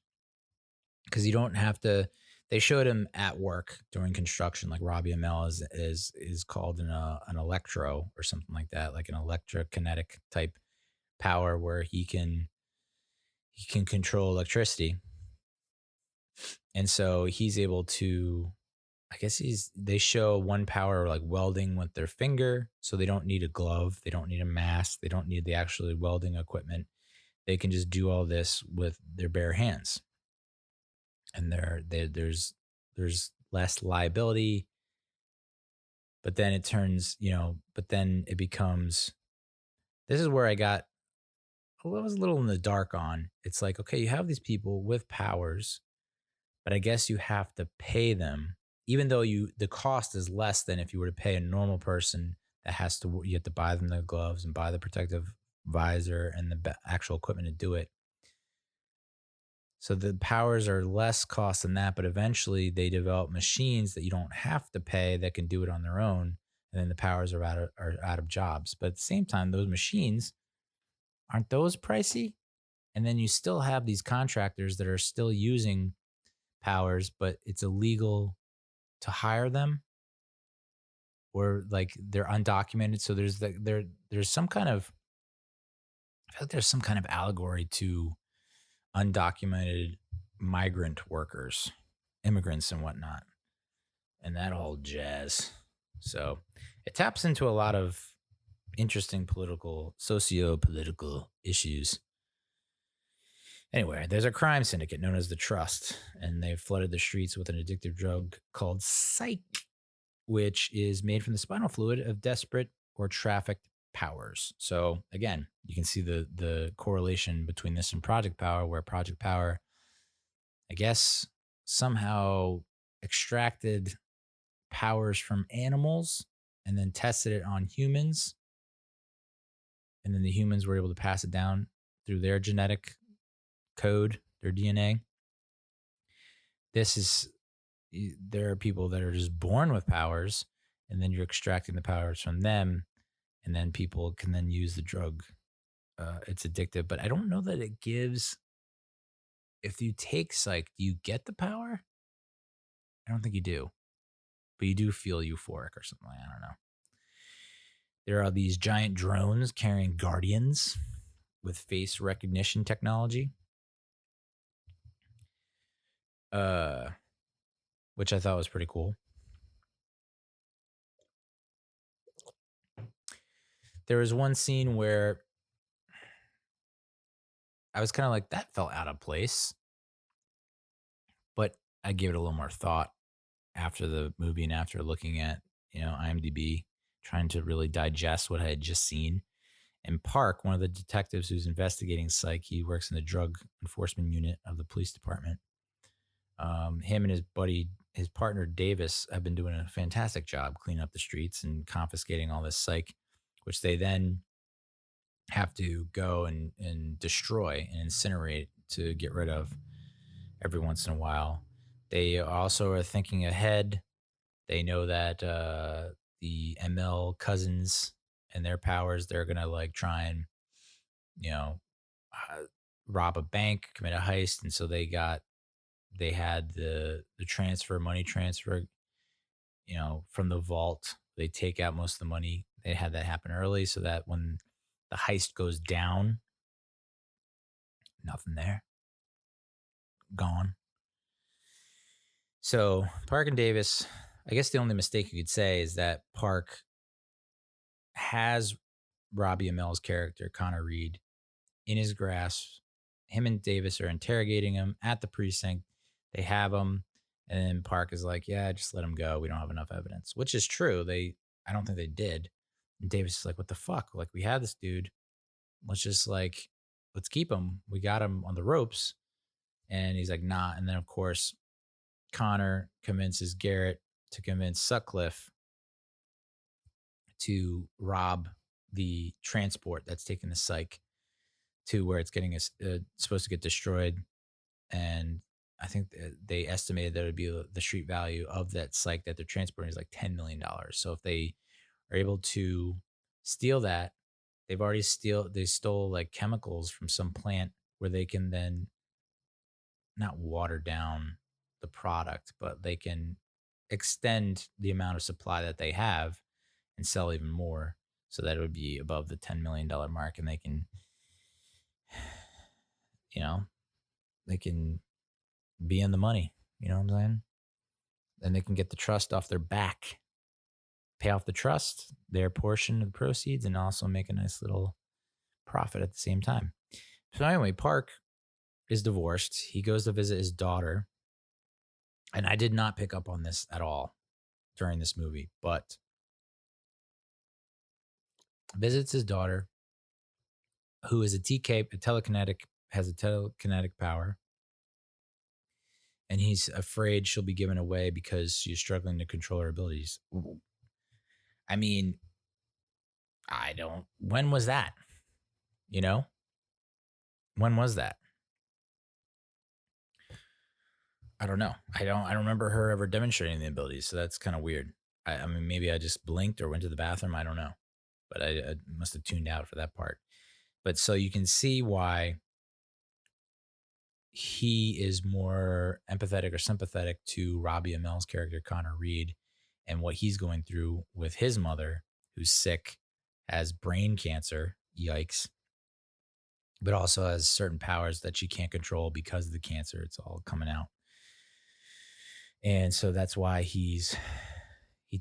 Because you don't have to they showed him at work during construction, like Robbie Amell is called an electro or something like that, like an electrokinetic type power where he can control electricity. And so he's able to I guess they show one power like welding with their finger, so they don't need a glove, they don't need a mask, they don't need the actual welding equipment. They can just do all this with their bare hands, and there's less liability. But then it turns, but then it becomes. This is where I was a little in the dark on. It's like, okay, you have these people with powers, but I guess you have to pay them, even though the cost is less than if you were to pay a normal person that you have to buy them the gloves and buy the protective visor and the actual equipment to do it. So the powers are less cost than that, but eventually they develop machines that you don't have to pay that can do it on their own, and then the powers are out of jobs. But at the same time, those machines aren't those pricey, and then you still have these contractors that are still using powers, but it's illegal to hire them or like they're undocumented. So there's some kind of I feel like there's some kind of allegory to undocumented migrant workers, immigrants and whatnot, and that whole jazz. So it taps into a lot of interesting socio-political issues. Anyway, there's a crime syndicate known as the Trust, and they've flooded the streets with an addictive drug called Psych, which is made from the spinal fluid of desperate or trafficked powers. So again, you can see the correlation between this and Project Power, where Project Power, I guess, somehow extracted powers from animals and then tested it on humans. And then the humans were able to pass it down through their genetic code, their DNA. There are people that are just born with powers, and then you're extracting the powers from them, and then people can then use the drug. It's addictive, but I don't know that it gives. If you take psych, do you get the power? I don't think you do, but you do feel euphoric or something. I don't know. There are these giant drones carrying guardians with face recognition technology, which I thought was pretty cool. There was one scene where I was kind of like, that felt out of place, but I gave it a little more thought after the movie and after looking at IMDb, trying to really digest what I had just seen. And Park, one of the detectives who's investigating Psych, he works in the drug enforcement unit of the police department. Him and his buddy, his partner Davis, have been doing a fantastic job cleaning up the streets and confiscating all this Psych, which they then have to go and destroy and incinerate to get rid of every once in a while. They also are thinking ahead. They know that the ML cousins and their powers, they're gonna like try and you know uh, rob a bank, commit a heist, and so they had the money transfer, from the vault. They take out most of the money. They had that happen early so that when the heist goes down, nothing there, gone. So Park and Davis, I guess the only mistake you could say is that Park has Robbie Amell's character, Connor Reed, in his grasp. Him and Davis are interrogating him at the precinct. They have him, and then Park is like, "Yeah, just let him go. We don't have enough evidence," which is true. I don't think they did. And Davis is like, "What the fuck? Like, we had this dude. Let's keep him. We got him on the ropes." And he's like, "Nah." And then of course, Connor convinces Garrett to convince Sutcliffe to rob the transport that's taking the Psych to where it's getting supposed to get destroyed. And I think they estimated that it would be the street value of that Psych that they're transporting is like $10 million. So if they are able to steal that, they stole like chemicals from some plant where they can then not water down the product, but they can extend the amount of supply that they have and sell even more so that it would be above the $10 million mark. And they can, you know, they can be in the money. You know what I'm saying? Then they can get the trust off their back, pay off the trust, their portion of the proceeds, and also make a nice little profit at the same time. So anyway, Park is divorced. He goes to visit his daughter. And I did not pick up on this at all during this movie, but visits his daughter, who is a has a telekinetic power. And he's afraid she'll be given away because she's struggling to control her abilities. I mean, when was that? When was that? I don't know. I don't remember her ever demonstrating the abilities. So that's kind of weird. I mean, maybe I just blinked or went to the bathroom. I don't know, but I must have tuned out for that part. But so you can see why he is more empathetic or sympathetic to Robbie Amell's character, Connor Reed, and what he's going through with his mother, who's sick, has brain cancer, yikes, but also has certain powers that she can't control because of the cancer. It's all coming out. And so that's why he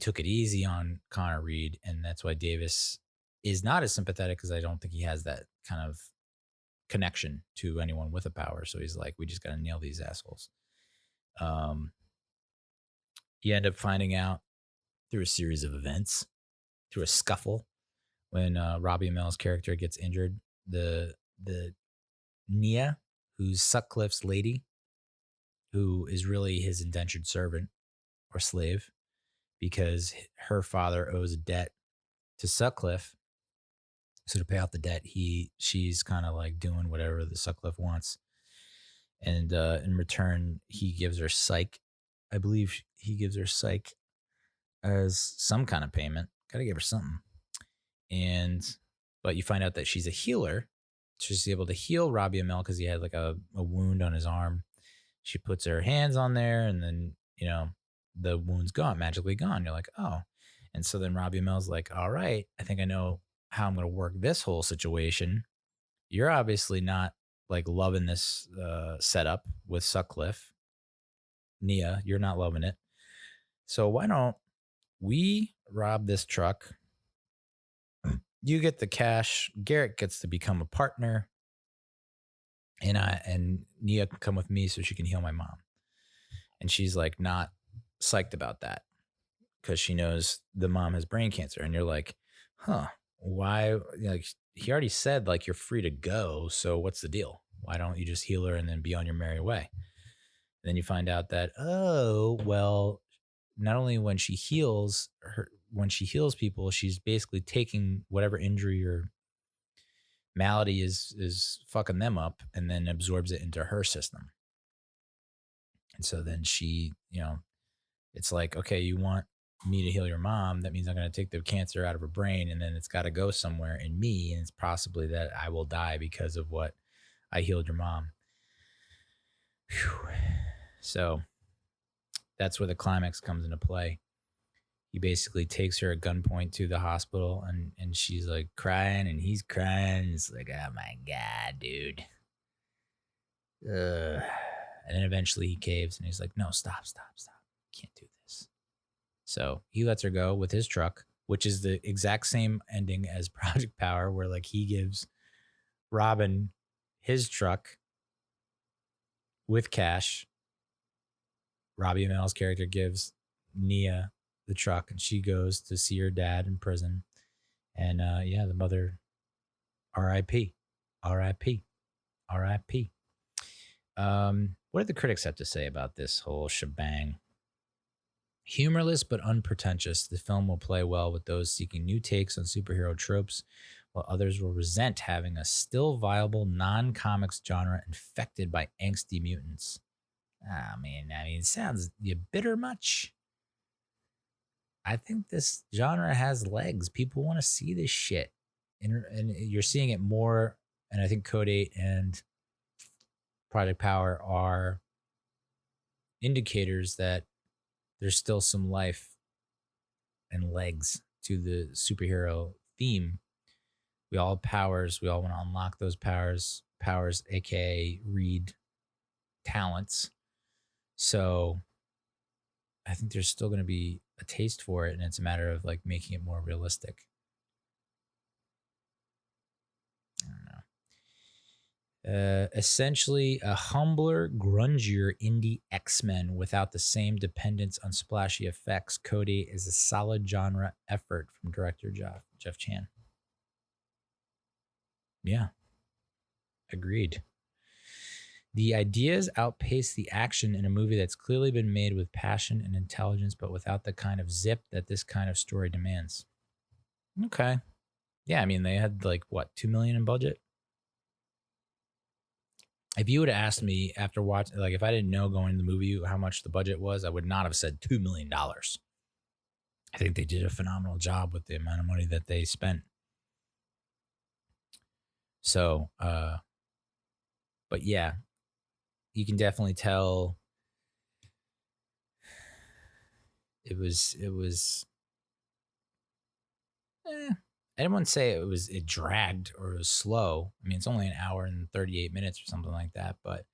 took it easy on Connor Reed. And that's why Davis is not as sympathetic, because I don't think he has that kind of connection to anyone with a power. So he's like, we just got to nail these assholes. You end up finding out through a series of events, through a scuffle, when Robbie Amell's character gets injured. The Nealâ, who's Sutcliffe's lady, who is really his indentured servant or slave, because her father owes a debt to Sutcliffe. So to pay off the debt, she's kind of like doing whatever the Sutcliffe wants. And in return, he gives her Psych. I believe he gives her Psych as some kind of payment. Gotta give her something. But you find out that she's a healer. She's able to heal Robbie Amell because he had like a wound on his arm. She puts her hands on there, and then, the wound's gone, magically gone. You're like, oh. And so then Robbie Amell's like, all right, I think I know how I'm going to work this whole situation. You're obviously not like loving this setup with Sutcliffe. Nealâ, you're not loving it. So why don't we rob this truck? You get the cash. Garrett gets to become a partner. And Nealâ can come with me so she can heal my mom. And she's like not psyched about that. because she knows the mom has brain cancer. And you're like, huh, why? Like, he already said, like, you're free to go. So what's the deal? Why don't you just heal her and then be on your merry way? And then you find out that, oh, well, not only when she heals people, she's basically taking whatever injury or malady is fucking them up and then absorbs it into her system. And so then she, it's like, okay, you want me to heal your mom. That means I'm going to take the cancer out of her brain, and then it's got to go somewhere in me. And it's possibly that I will die because of what I healed your mom. Whew. So that's where the climax comes into play. He basically takes her at gunpoint to the hospital, and she's like crying and he's crying. It's like, oh my God, dude. Ugh. And then eventually he caves and he's like, no, stop. Can't do this. So he lets her go with his truck, which is the exact same ending as Project Power, where like he gives Robin his truck with cash. Robbie Amell's character gives Nealâ the truck, and she goes to see her dad in prison. And the mother, R.I.P. R.I.P. R.I.P. What do the critics have to say about this whole shebang? Humorless but unpretentious, the film will play well with those seeking new takes on superhero tropes, while others will resent having a still viable non-comics genre infected by angsty mutants. I mean, it sounds you bitter much. I think this genre has legs. People want to see this shit. And you're seeing it more. And I think Code 8 and Project Power are indicators that there's still some life and legs to the superhero theme. We all have powers. We all want to unlock those powers, aka read talents. So I think there's still going to be a taste for it, and it's a matter of like making it more realistic. I don't know. Essentially a humbler, grungier indie X-Men without the same dependence on splashy effects. Cody is a solid genre effort from director Jeff Chan. Yeah, agreed. The ideas outpace the action in a movie that's clearly been made with passion and intelligence, but without the kind of zip that this kind of story demands. Okay. Yeah, I mean, they had like, what, $2 million in budget? If you would have asked me after watching, like if I didn't know going into the movie how much the budget was, I would not have said $2 million. I think they did a phenomenal job with the amount of money that they spent. So, but yeah, you can definitely tell it was I didn't want to say it dragged or it was slow. I mean, it's only an hour and 38 minutes or something like that, but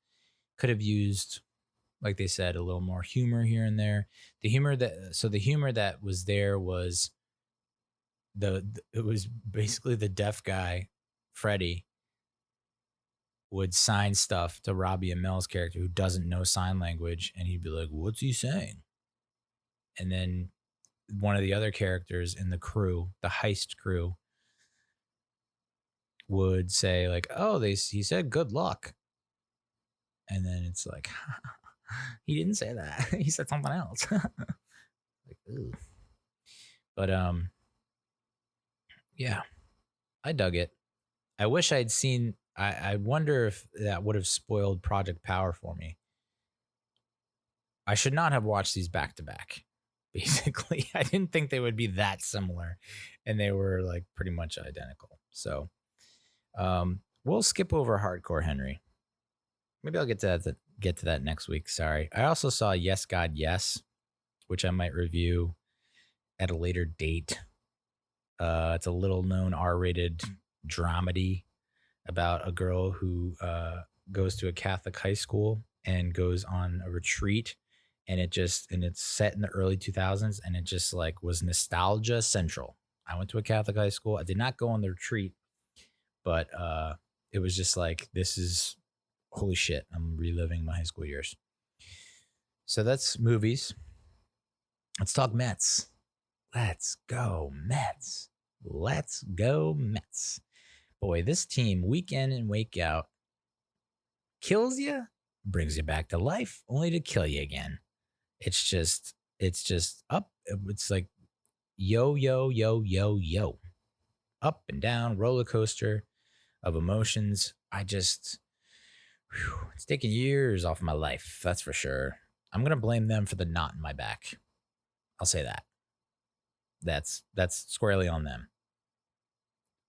could have used, like they said, a little more humor here and there. The humor that was there was it was basically the deaf guy, Freddie, would sign stuff to Robbie Amell's character who doesn't know sign language, and he'd be like, "What's he saying?" And then one of the other characters in the crew, the heist crew, would say like, "Oh, he said good luck," and then it's like, he didn't say that. He said something else. Like, ooh. But yeah, I dug it. I wish I'd seen. I wonder if that would have spoiled Project Power for me. I should not have watched these back to back. Basically, I didn't think they would be that similar, and they were like pretty much identical. So, we'll skip over Hardcore Henry. Maybe I'll get to that next week. Sorry. I also saw Yes God Yes, which I might review at a later date. It's a little known R-rated dramedy about a girl who goes to a Catholic high school and goes on a retreat, and it's set in the early 2000s, and it just like was nostalgia central. I went to a Catholic high school. I did not go on the retreat, but it was just like, this is holy shit. I'm reliving my high school years. So that's movies. Let's talk Mets. Let's go, Mets. Let's go, Mets. Boy, this team, week in and week out, kills you, brings you back to life, only to kill you again. It's just up. It's like yo, yo, yo, yo, yo. Up and down, roller coaster of emotions. It's taking years off my life, that's for sure. I'm going to blame them for the knot in my back. I'll say that. That's squarely on them.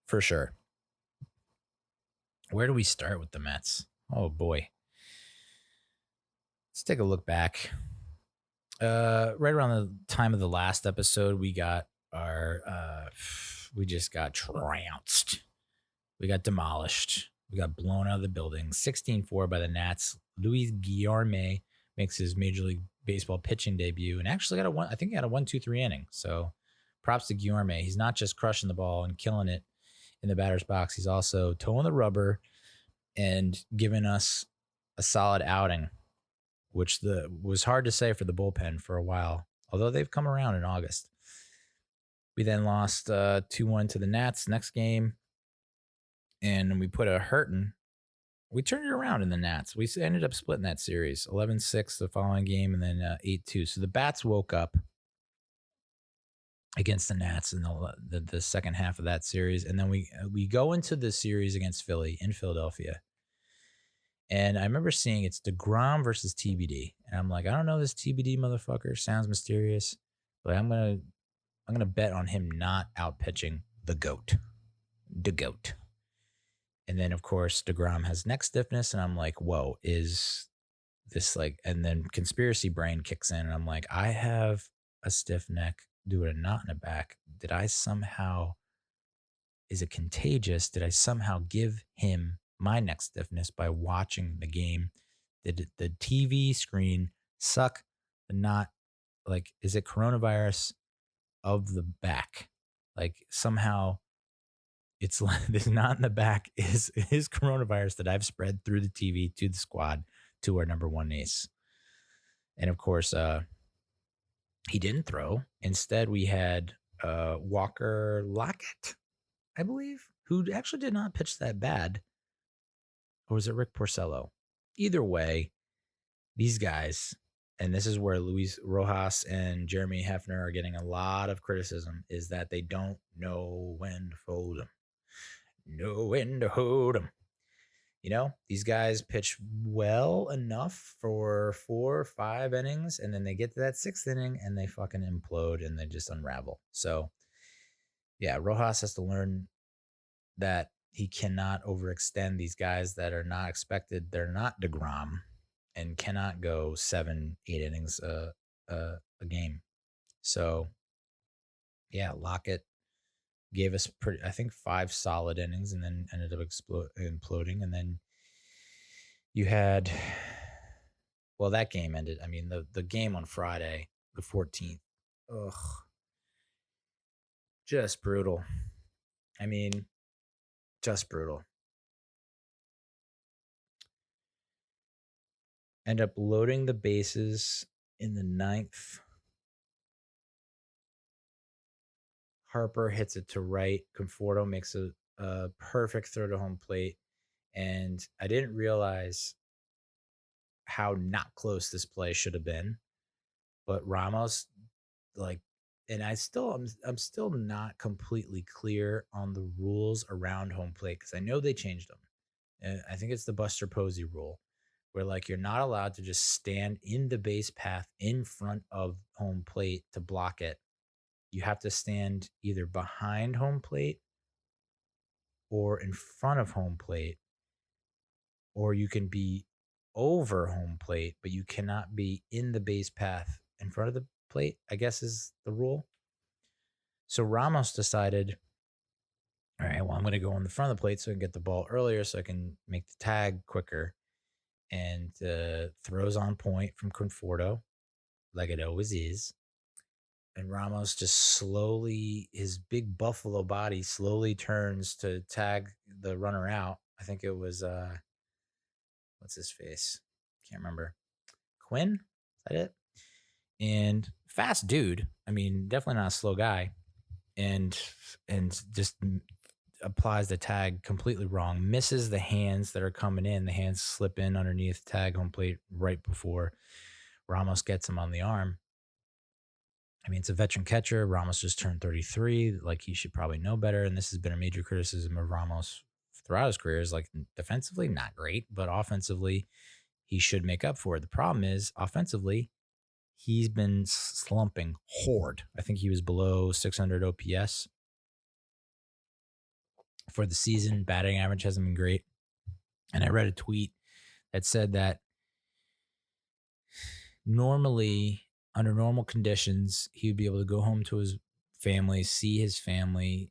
For sure. Where do we start with the Mets? Oh, boy. Let's take a look back. Right around the time of the last episode, we got we just got trounced. We got demolished. We got blown out of the building. 16-4 by the Nats. Luis Guillorme makes his Major League Baseball pitching debut and actually got I think he had a 1-2-3 inning. So props to Guillorme. He's not just crushing the ball and killing it in the batter's box. He's also towing the rubber and giving us a solid outing, which was hard to say for the bullpen for a while, although they've come around in August. We then lost 2-1 to the Nats next game, and we put a hurting. We turned it around in the Nats. We ended up splitting that series, 11-6 the following game, and then 8-2. So the Bats woke up against the Nats in the second half of that series, and then we go into the series against Philly in Philadelphia. And I remember seeing it's DeGrom versus TBD. And I'm like, I don't know this TBD motherfucker. Sounds mysterious. But I'm gonna bet on him not out pitching the GOAT. The GOAT. And then of course DeGrom has neck stiffness, and I'm like, whoa, is this like, and then conspiracy brain kicks in, and I'm like, I have a stiff neck due to a knot in the back. Is it contagious? Did I somehow give him my neck stiffness by watching the game? Did the TV screen suck the knot? Like, is it coronavirus of the back? Like, somehow it's like this knot in the back is coronavirus that I've spread through the TV to the squad, to our number one ace. And of course, he didn't throw. Instead, we had Walker Lockett, I believe, who actually did not pitch that bad. Or was it Rick Porcello? Either way, these guys, and this is where Luis Rojas and Jeremy Hefner are getting a lot of criticism, is that they don't know when to fold them. Know when to hold them. You know, these guys pitch well enough for 4 or 5 innings, and then they get to that 6th inning and they fucking implode and they just unravel. So, yeah, Rojas has to learn that he cannot overextend these guys that are not expected. They're not DeGrom and cannot go 7, 8 innings a game. So, yeah, Lockett gave us I think 5 solid innings and then ended up imploding. And then you had, well, that game ended. I mean, the game on Friday, the 14th, just brutal. I mean, just brutal. End up loading the bases in the 9th. Harper hits it to right. Conforto makes a perfect throw to home plate. And I didn't realize how not close this play should have been. But Ramos, like, and I'm still not completely clear on the rules around home plate, because I know they changed them. And I think it's the Buster Posey rule, where like you're not allowed to just stand in the base path in front of home plate to block it. You have to stand either behind home plate or in front of home plate, or you can be over home plate, but you cannot be in the base path in front of the plate, I guess is the rule. So Ramos decided, all right, well, I'm going to go in the front of the plate so I can get the ball earlier so I can make the tag quicker. And throws on point from Conforto, like it always is. And Ramos just slowly, his big buffalo body slowly turns to tag the runner out. I think it was, what's his face? Can't remember. Quinn? Is that it? And fast dude. I mean, definitely not a slow guy, and just applies the tag completely wrong. Misses the hands that are coming in. The hands slip in underneath tag home plate right before Ramos gets him on the arm. I mean, it's a veteran catcher. Ramos just turned 33. Like, he should probably know better. And this has been a major criticism of Ramos throughout his career. Is like, defensively, not great, but offensively, he should make up for it. The problem is, offensively, he's been slumping hard. I think he was below 600 OPS for the season. Batting average hasn't been great. And I read a tweet that said that normally, under normal conditions, he would be able to go home to his family, see his family,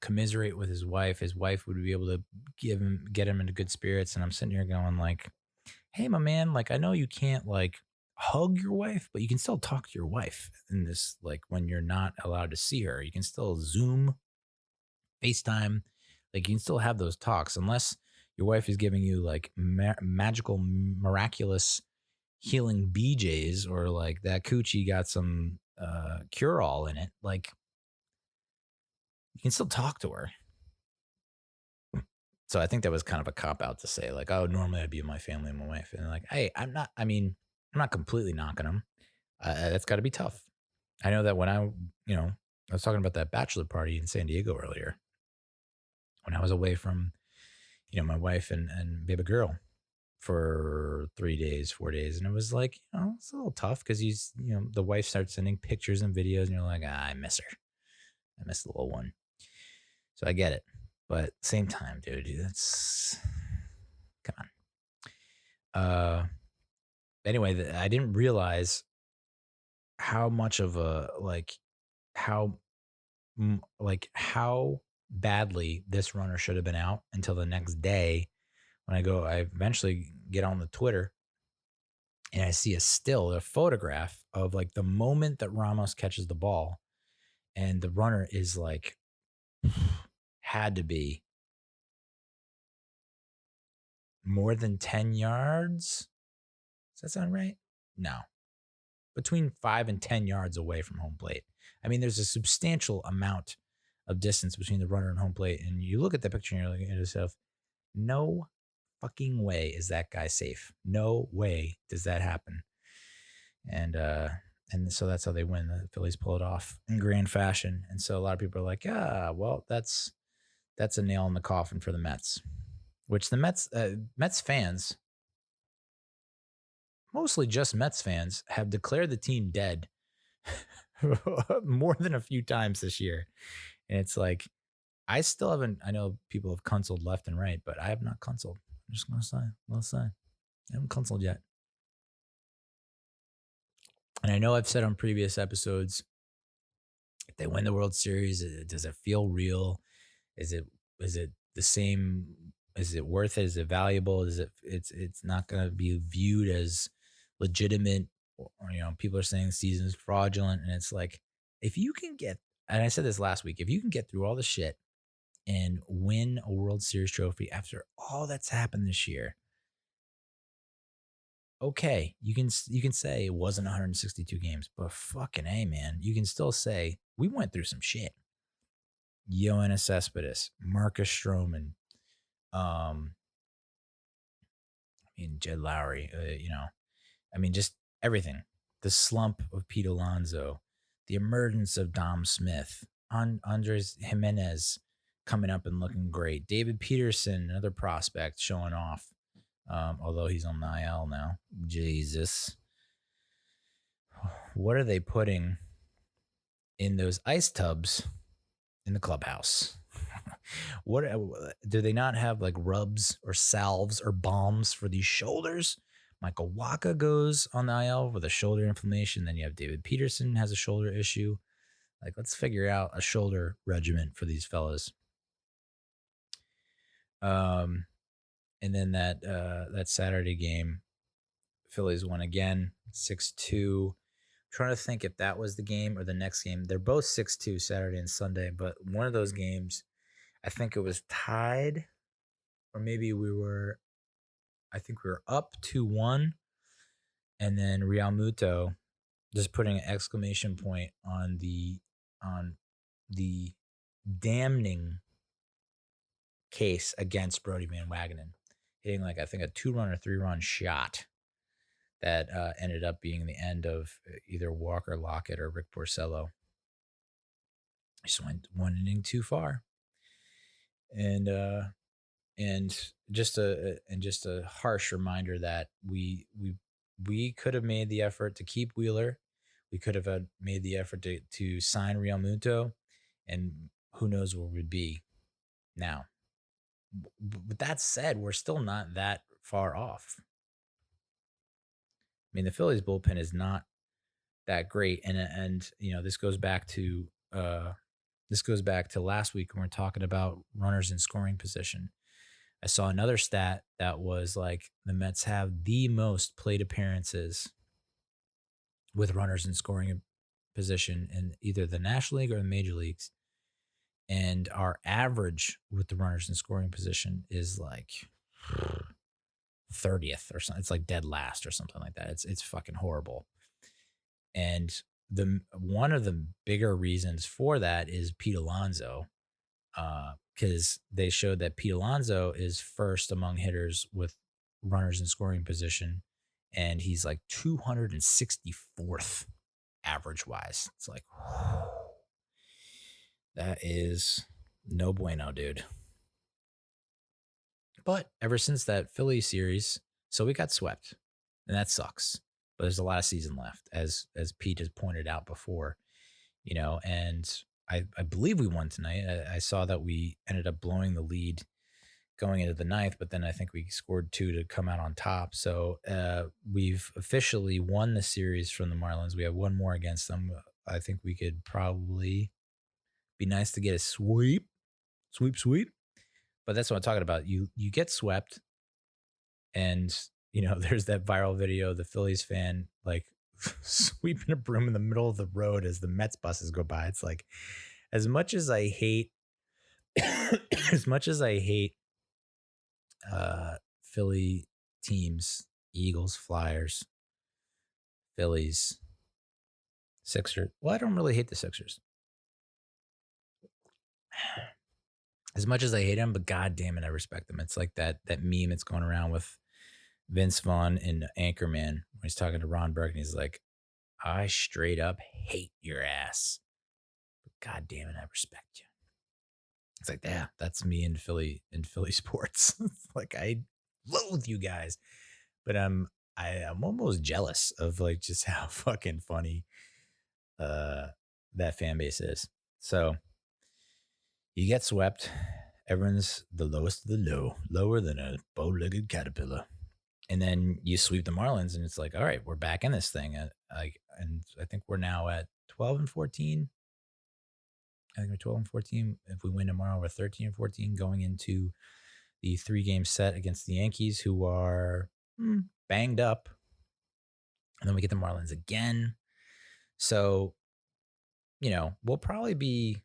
commiserate with his wife. His wife would be able to get him into good spirits. And I'm sitting here going like, hey, my man, like, I know you can't like hug your wife, but you can still talk to your wife in this, like, when you're not allowed to see her. You can still Zoom, FaceTime, like, you can still have those talks, unless your wife is giving you like magical, miraculous healing BJs, or like that coochie got some cure all in it. Like, you can still talk to her. So I think that was kind of a cop out to say like, oh, normally I'd be with my family and my wife, and like, hey, I'm not completely knocking them. That's got to be tough. I know that when I was talking about that bachelor party in San Diego earlier, when I was away from, my wife and baby girl for 3 days, 4 days. And it was like, it's a little tough because the wife starts sending pictures and videos, and you're like, I miss her. I miss the little one. So I get it. But same time, dude, that's, come on. Anyway, I didn't realize how much of a, how how badly this runner should have been out until the next day, when I eventually get on the Twitter and I see a photograph of like the moment that Ramos catches the ball, and the runner is like, had to be more than 10 yards. Does that sound right? No. Between 5 and 10 yards away from home plate. I mean, there's a substantial amount of distance between the runner and home plate. And you look at the picture and you're looking at yourself, no fucking way is that guy safe. No way does that happen. And so that's how they win. The Phillies pull it off in grand fashion. And so a lot of people are like, well, that's a nail in the coffin for the Mets, which the Mets fans, mostly just Mets fans, have declared the team dead more than a few times this year. And it's like, I still haven't, I know people have consoled left and right, but I have not consoled. I'm just going to say, I haven't consoled yet. And I know I've said on previous episodes, if they win the World Series, does it feel real? Is it the same? Is it worth it? Is it valuable? It's not going to be viewed as legitimate, or people are saying the season is fraudulent. And it's like, if you can get, and I said this last week, if you can get through all the shit and win a World Series trophy after all that's happened this year, okay, you can say it wasn't 162 games, but fucking A, man, you can still say we went through some shit. Yoenis Cespedes, Marcus Stroman, Jed Lowry, just everything. The slump of Pete Alonso, the emergence of Dom Smith, Andres Jimenez coming up and looking great. David Peterson, another prospect, showing off, although he's on the IL now. Jesus. What are they putting in those ice tubs in the clubhouse? What do they not have, like rubs or salves or balms for these shoulders? Michael Wacha goes on the IL with a shoulder inflammation. Then you have David Peterson has a shoulder issue. Like, let's figure out a shoulder regimen for these fellas. And then that Saturday game, Phillies won again, 6-2. Trying to think if that was the game or the next game. They're both 6-2 Saturday and Sunday, but one of those games, I think it was tied, or maybe we were up 2-1, and then Real Muto just putting an exclamation point on the damning case against Brodie Van Wagenen, hitting like I think a 2-run or 3-run shot that ended up being the end of either Walker Lockett or Rick Porcello. Just went one inning too far, and just a harsh reminder that we could have made the effort to keep Wheeler. We could have made the effort to sign Real Muto, and who knows where we'd be now. With that said, we're still not that far off. I mean, the Phillies bullpen is not that great, and this goes back to last week when we're talking about runners in scoring position. I saw another stat that was like the Mets have the most plate appearances with runners in scoring position in either the National League or the Major Leagues. And our average with the runners in scoring position is like 30th or something. It's like dead last or something like that. It's fucking horrible. And one of the bigger reasons for that is Pete Alonso, because they showed that Pete Alonso is first among hitters with runners in scoring position, and he's like 264th average wise. It's like, that is no bueno, dude. But ever since that Philly series, so we got swept, and that sucks. But there's a lot of season left, as Pete has pointed out before, and I believe we won tonight. I saw that we ended up blowing the lead going into the ninth, but then I think we scored 2 to come out on top. So we've officially won the series from the Marlins. We have one more against them. I think we could probably be nice to get a sweep. But that's what I'm talking about. You get swept, and there's that viral video of the Phillies fan like sweeping a broom in the middle of the road as the Mets buses go by. It's like, as much as I hate Philly teams, Eagles, Flyers, Phillies, Sixers. Well, I don't really hate the Sixers as much as I hate them, but God damn it, I respect them. It's like that meme that's going around with Vince Vaughn in Anchorman when he's talking to Ron Burke, and he's like, I straight up hate your ass, but God damn it, I respect you. It's like, yeah, that's me in Philly sports. Like, I loathe you guys, but I'm almost jealous of like just how fucking funny that fan base is. So you get swept. Everyone's the lowest of the low, lower than a bow-legged caterpillar. And then you sweep the Marlins, and it's like, all right, we're back in this thing. And I think we're now at 12-14. I think we're 12-14. If we win tomorrow, we're 13-14 going into the 3-game set against the Yankees, who are banged up. And then we get the Marlins again. So, we'll probably be,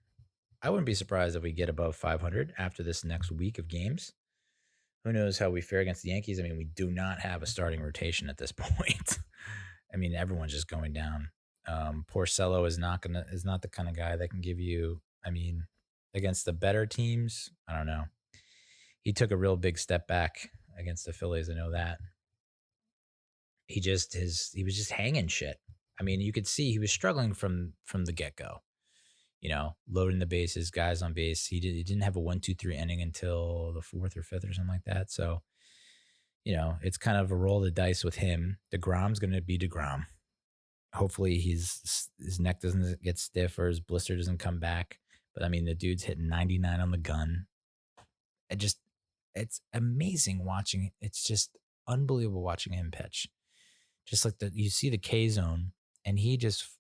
I wouldn't be surprised if we get above 500 after this next week of games. Who knows how we fare against the Yankees? I mean, we do not have a starting rotation at this point. I mean, everyone's just going down. Porcello is not the kind of guy that can give you, I mean, against the better teams, I don't know. He took a real big step back against the Phillies. I know that. He was just hanging shit. I mean, you could see he was struggling from the get-go. Loading the bases, guys on base. He didn't have a 1-2-3 inning until the 4th or 5th or something like that. So, it's kind of a roll of the dice with him. DeGrom's going to be DeGrom. Hopefully his neck doesn't get stiff or his blister doesn't come back. But I mean, the dude's hitting 99 on the gun. It's amazing watching. It's just unbelievable watching him pitch. Just like you see the K zone, and he just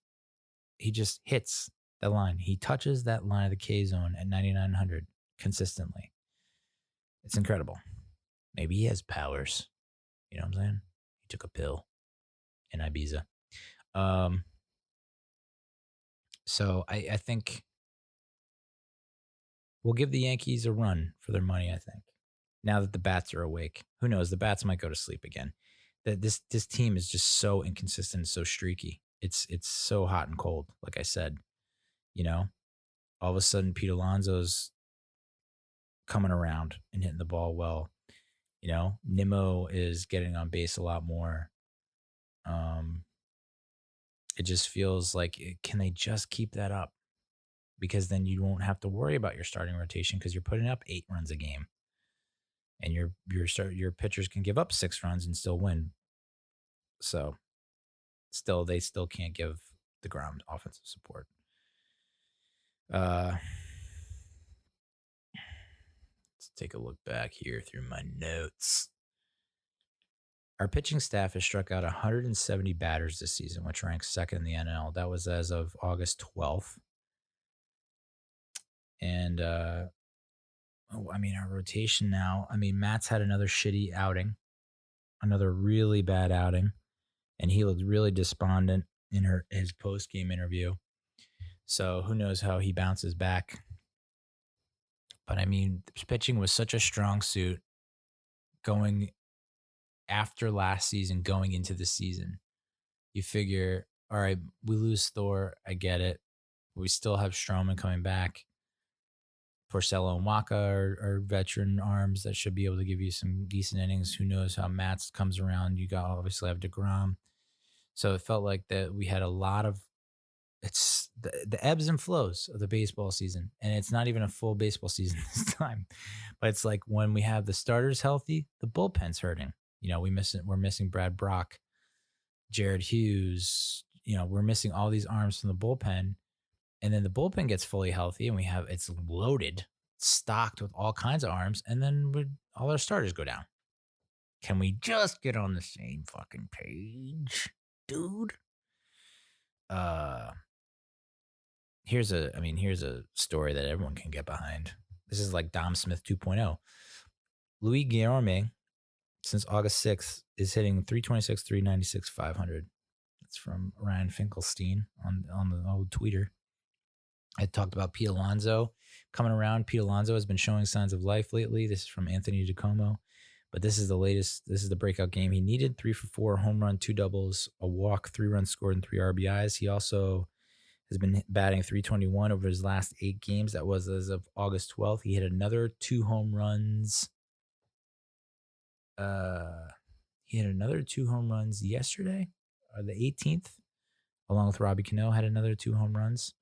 hits that line. He touches that line of the K zone at 9,900 consistently. It's incredible. Maybe he has powers. You know what I'm saying? He took a pill in Ibiza. So I think we'll give the Yankees a run for their money, I think. Now that the bats are awake. Who knows? The bats might go to sleep again. This team is just so inconsistent, so streaky. It's so hot and cold. Like I said, all of a sudden Pete Alonso's coming around and hitting the ball well. Nimmo is getting on base a lot more. It just feels like, can they just keep that up? Because then you won't have to worry about your starting rotation because you're putting up 8 runs a game, and your pitchers can give up 6 runs and still win. So, they still can't give the ground offensive support. Let's take a look back here through my notes. Our pitching staff has struck out 170 batters this season, which ranks second in the NL. That was as of August 12th. And, our rotation now. Matt's had another shitty outing, another really bad outing, and he looked really despondent in his post-game interview. So who knows how he bounces back. But, pitching was such a strong suit going after last season, going into the season. You figure, all right, we lose Thor. I get it. We still have Stroman coming back. Porcello and Waka are veteran arms that should be able to give you some decent innings. Who knows how Matz comes around. You got obviously have DeGrom. So it felt like that we had a lot of, it's the ebbs and flows of the baseball season. And it's not even a full baseball season this time. But it's like when we have the starters healthy, the bullpen's hurting. We're missing Brad Brock, Jared Hughes. We're missing all these arms from the bullpen. And then the bullpen gets fully healthy and it's loaded, stocked with all kinds of arms. And then all our starters go down. Can we just get on the same fucking page, dude? Here's a story that everyone can get behind. This is like Dom Smith 2.0. Luis Guillorme, since August 6th, is hitting 326, 396, 500. That's from Ryan Finkelstein on the old tweeter. I talked about Pete Alonso coming around. Pete Alonso has been showing signs of life lately. This is from Anthony DiComo. But this is the latest. This is the breakout game. He needed 3 for 4, home run, 2 doubles, a walk, 3 runs scored, and 3 RBIs. He also has been batting .321 over his last 8 games. That was as of August 12th. He hit another 2 home runs. He hit another 2 home runs yesterday, or the 18th, along with Robbie Cano, had another 2 home runs.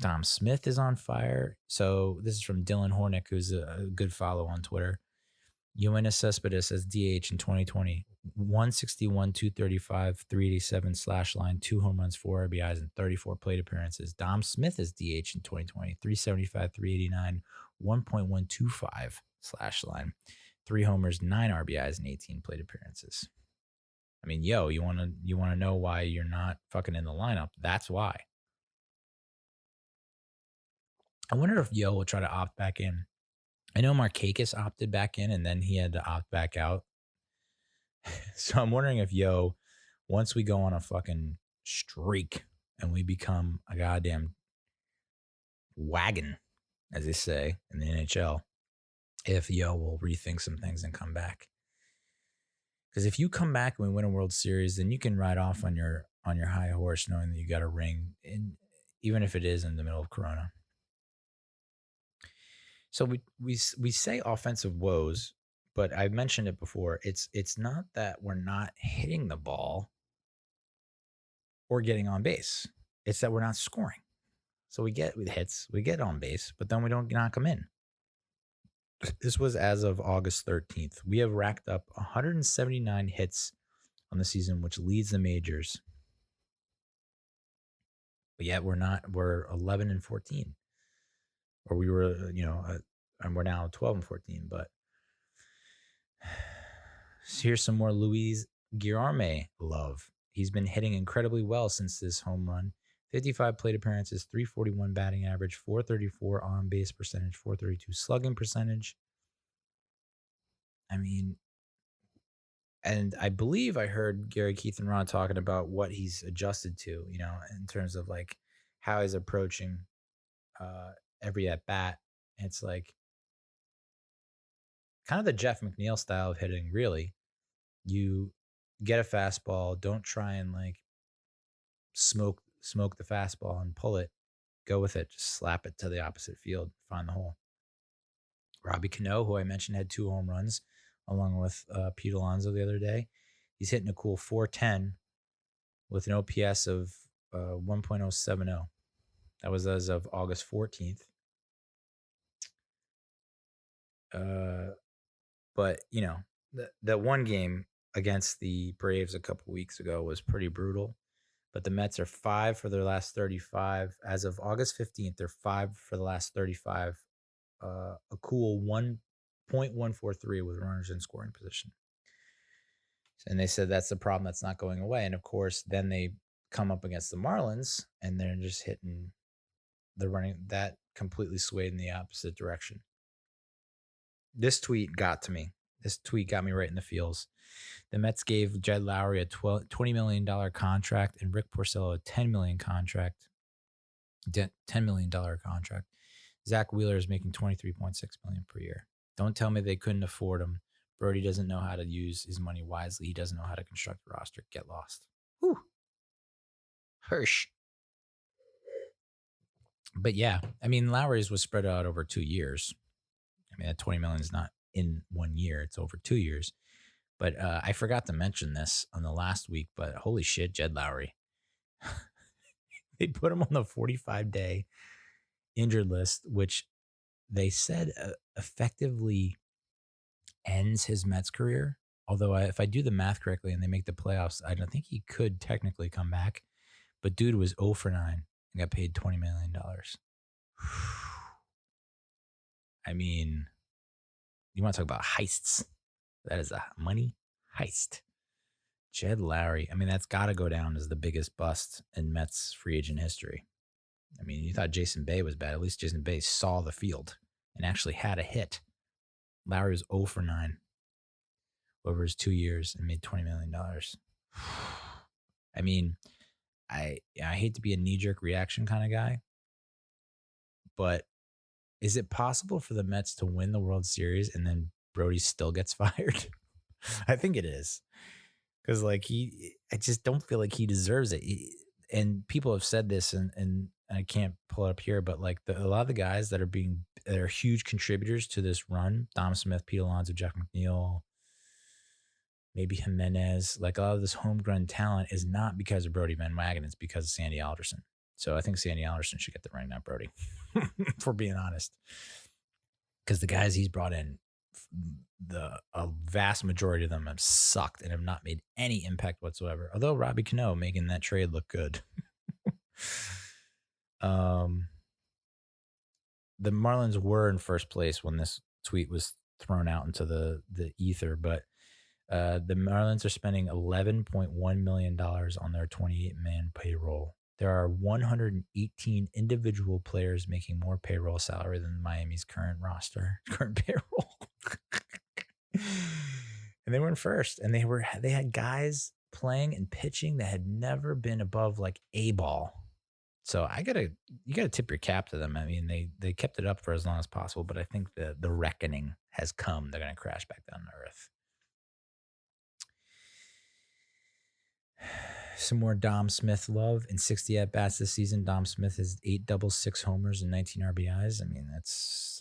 Dom Smith is on fire. So this is from Dylan Hornick, who's a good follow on Twitter. Yoenis Cespedes as DH in 2020, 161, 235, 387 slash line, 2 home runs, 4 RBIs, and 34 plate appearances. Dom Smith as DH in 2020, 375, 389, 1.125 slash line, 3 homers, 9 RBIs, and 18 plate appearances. You want to know why you're not fucking in the lineup? That's why. I wonder if Yo will try to opt back in. I know Markakis opted back in and then he had to opt back out. So I'm wondering if Yo, once we go on a fucking streak and we become a goddamn wagon, as they say in the NHL, if Yo will rethink some things and come back. Because if you come back and we win a World Series, then you can ride off on your high horse knowing that you got a ring, even if it is in the middle of Corona. So we say offensive woes, but I've mentioned it before. It's not that we're not hitting the ball or getting on base. It's that we're not scoring. So we get hits, we get on base, but then we don't knock them in. This was as of August 13th. We have racked up 179 hits on the season, which leads the majors. But yet we're 11 and 14. Or we were, and we're now 12 and 14. But here's some more Luis Guillorme love. He's been hitting incredibly well since this home run. 55 plate appearances, 341 batting average, 434 on base percentage, 432 slugging percentage. And I believe I heard Gary Keith and Ron talking about what he's adjusted to, in terms of like how he's approaching every at bat. It's like kind of the Jeff McNeil style of hitting, really. You get a fastball. Don't try and like smoke the fastball and pull it. Go with it. Just slap it to the opposite field. Find the hole. Robbie Cano, who I mentioned had 2 home runs, along with Pete Alonso the other day. He's hitting a cool 410 with an OPS of 1.070. That was as of August 14th. But, you know, that one game against the Braves a couple weeks ago was pretty brutal. But the Mets are 5 for their last 35. As of August 15th, they're 5 for the last 35. A cool 1.143 with runners in scoring position. And they said that's the problem that's not going away. And of course, then they come up against the Marlins and they're just hitting, they're running that completely swayed in the opposite direction. This tweet got to me. This tweet got me right in the feels. The Mets gave Jed Lowry a $20 million contract and Rick Porcello a $10 million contract. Zack Wheeler is making $23.6 million per year. Don't tell me they couldn't afford him. Brody doesn't know how to use his money wisely. He doesn't know how to construct a roster. Get lost. Whew. Hirsch. But yeah, I mean, Lowry's was spread out over 2 years. I mean, that $20 million is not in 1 year. It's over 2 years. But I forgot to mention this on the last week, but holy shit, Jed Lowry. They put him on the 45-day injured list, which they said effectively ends his Mets career. Although if I do the math correctly and they make the playoffs, I don't think he could technically come back. But dude was 0 for 9 and got paid $20 million. I mean, you want to talk about heists? That is a money heist. Jed Lowry. I mean, that's got to go down as the biggest bust in Mets free agent history. I mean, you thought Jason Bay was bad. At least Jason Bay saw the field and actually had a hit. Lowry was 0 for 9 over his 2 years and made $20 million. I mean, I hate to be a knee-jerk reaction kind of guy, but is it possible for the Mets to win the World Series and then Brody still gets fired? I think it is. Because like I just don't feel like he deserves it. And people have said this, and I can't pull it up here, but like a lot of the guys that are huge contributors to this run, Dom Smith, Pete Alonso, Jack McNeil, maybe Jimenez, like a lot of this homegrown talent is not because of Brody Van Wagen, it's because of Sandy Alderson. So I think Sandy Alderson should get the ring, not Brody, for being honest. Because the guys he's brought in, a vast majority of them have sucked and have not made any impact whatsoever. Although Robbie Cano making that trade look good. The Marlins were in first place when this tweet was thrown out into the ether, but the Marlins are spending $11.1 million on their 28-man payroll. There are 118 individual players making more payroll salary than Miami's current payroll. And they were in first, and they had guys playing and pitching that had never been above like A ball. So you gotta tip your cap to them. I mean, they kept it up for as long as possible, but I think the reckoning has come. They're gonna crash back down to earth. Some more Dom Smith love. In 60 at-bats this season, Dom Smith has 8 doubles, 6 homers, and 19 RBIs. I mean,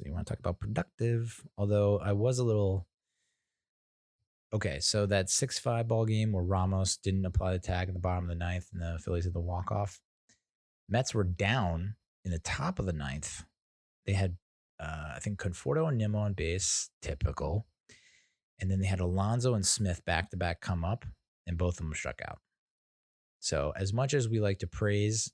you want to talk about productive. Although I was a little... Okay, so that 6-5 ball game where Ramos didn't apply the tag in the bottom of the ninth and the Phillies had the walk-off, Mets were down in the top of the ninth. They had, I think, Conforto and Nimmo on base, typical. And then they had Alonso and Smith back-to-back come up, and both of them struck out. So as much as we like to praise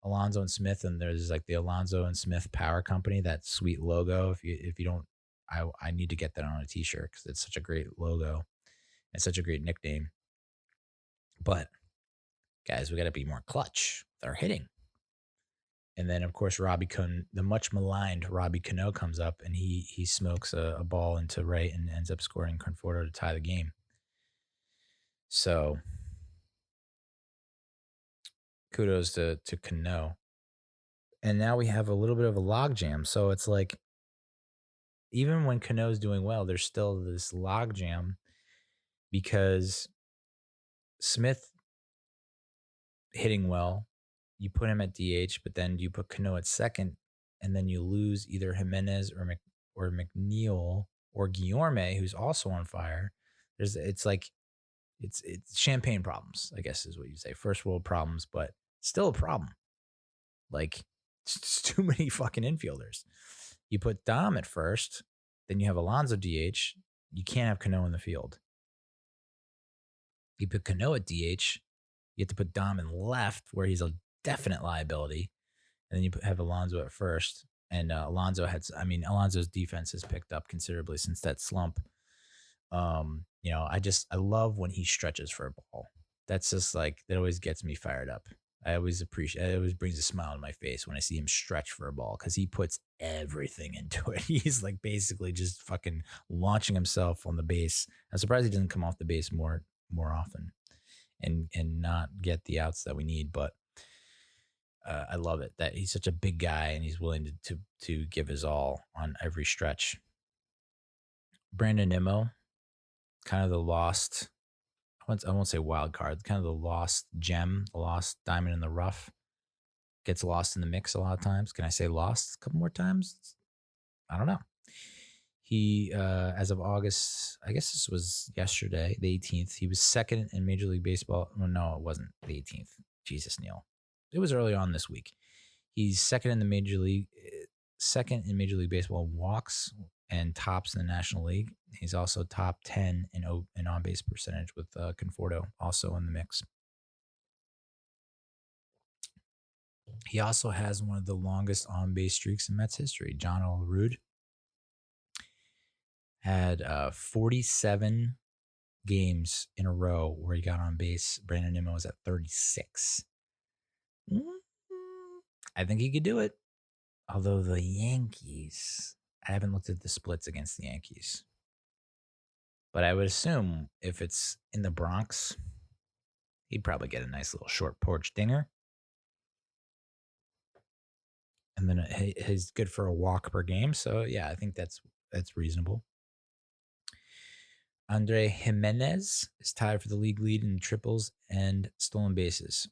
Alonso and Smith, and there's like the Alonso and Smith Power Company, that sweet logo. If you don't, I need to get that on a t-shirt because it's such a great logo and such a great nickname. But guys, we got to be more clutch with our hitting. And then of course the much maligned Robbie Cano comes up and he smokes a ball into right and ends up scoring Conforto to tie the game. So kudos to Cano. And now we have a little bit of a logjam. So it's like, even when Cano's doing well, there's still this logjam because Smith hitting well, you put him at DH, but then you put Cano at second, and then you lose either Jimenez or McNeil or Guillorme, who's also on fire. It's champagne problems, I guess is what you say. First world problems, but still a problem. Like, it's too many fucking infielders. You put Dom at first, then you have Alonso DH. You can't have Cano in the field. You put Cano at DH. You have to put Dom in left, where he's a definite liability. And then you have Alonso at first. And Alonso's defense has picked up considerably since that slump. I love when he stretches for a ball. That's just like, that always gets me fired up. It always brings a smile on my face when I see him stretch for a ball, because he puts everything into it. He's like basically just fucking launching himself on the base. I'm surprised he doesn't come off the base more often and not get the outs that we need. But I love it that he's such a big guy and he's willing to give his all on every stretch. Brandon Nimmo, kind of the lost, I won't say wild card, kind of the lost gem, the lost diamond in the rough. Gets lost in the mix a lot of times. Can I say lost a couple more times? I don't know. He, as of August, I guess this was yesterday, the 18th, he was second in Major League Baseball. Well, no, it wasn't the 18th. Jesus, Neal. It was early on this week. He's second in Major League Baseball in walks and tops in the National League. He's also top 10 in on-base percentage with Conforto also in the mix. He also has one of the longest on-base streaks in Mets history. John Olerud had 47 games in a row where he got on base. Brandon Nimmo was at 36. I think he could do it. Although the Yankees, I haven't looked at the splits against the Yankees. But I would assume if it's in the Bronx, he'd probably get a nice little short porch dinger. And then he's good for a walk per game. So, yeah, I think that's reasonable. Andre Jimenez is tied for the league lead in triples and stolen bases,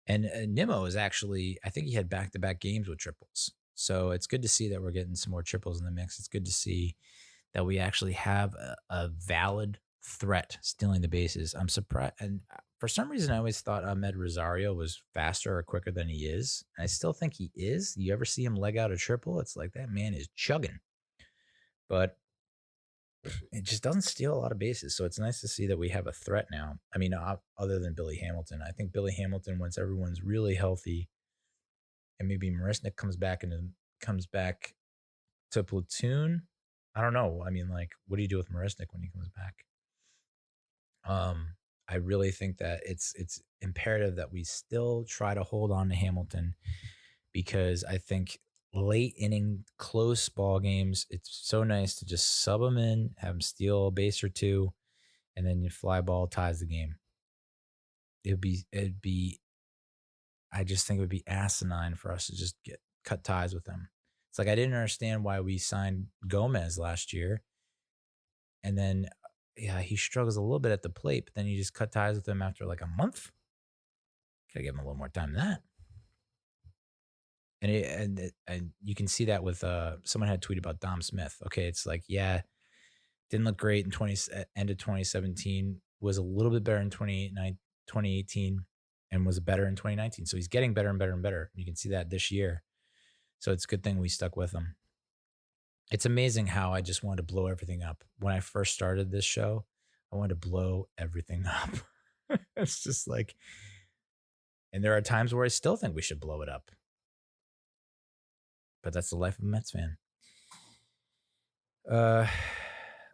and Nimmo is actually, I think he had back-to-back games with triples. So it's good to see that we're getting some more triples in the mix. It's good to see that we actually have a valid threat stealing the bases. I'm surprised. And for some reason, I always thought Ahmed Rosario was faster or quicker than he is. And I still think he is. You ever see him leg out a triple? It's like that man is chugging. But it just doesn't steal a lot of bases. So it's nice to see that we have a threat now. I mean, other than Billy Hamilton. I think Billy Hamilton, once everyone's really healthy and maybe Marisnik comes back to platoon, I don't know. I mean, like, what do you do with Marisnik when he comes back? I really think that it's imperative that we still try to hold on to Hamilton, because I think late inning close ball games, it's so nice to just sub them in, have them steal a base or two, and then your fly ball ties the game. I just think it would be asinine for us to just cut ties with them. It's like, I didn't understand why we signed Gomez last year. And then, yeah, he struggles a little bit at the plate, but then you just cut ties with him after like a month. Gotta give him a little more time than that. And you can see that with someone had tweeted about Dom Smith. Okay, it's like, yeah, didn't look great in end of 2017, was a little bit better in 2018, and was better in 2019. So he's getting better and better and better. You can see that this year. So it's a good thing we stuck with him. It's amazing how I just wanted to blow everything up. When I first started this show, I wanted to blow everything up. It's just like, and there are times where I still think we should blow it up. But that's the life of a Mets fan.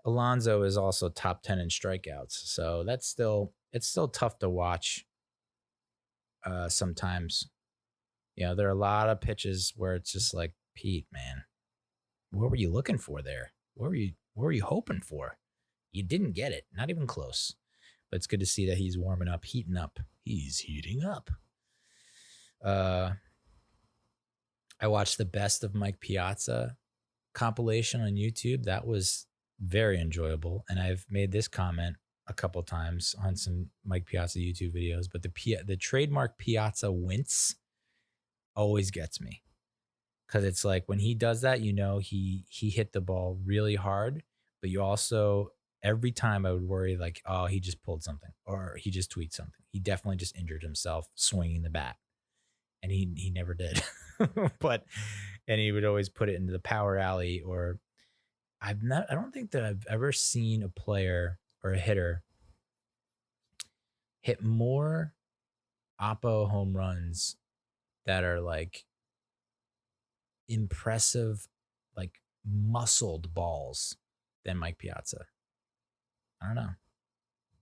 Alonso is also top 10 in strikeouts. So it's still tough to watch sometimes. There are a lot of pitches where it's just like, Pete, man, what were you looking for there? What were you hoping for? You didn't get it. Not even close. But it's good to see that he's warming up, heating up. He's heating up. I watched the Best of Mike Piazza compilation on YouTube. That was very enjoyable. And I've made this comment a couple times on some Mike Piazza YouTube videos, but the trademark Piazza wince always gets me, because it's like when he does that, he hit the ball really hard, but you also, every time I would worry like, oh, he just pulled something or he just tweaked something. He definitely just injured himself swinging the bat, and he never did. And he would always put it into the power alley. Or I don't think that I've ever seen a player or a hitter hit more oppo home runs that are like impressive, like muscled balls than Mike Piazza. I don't know.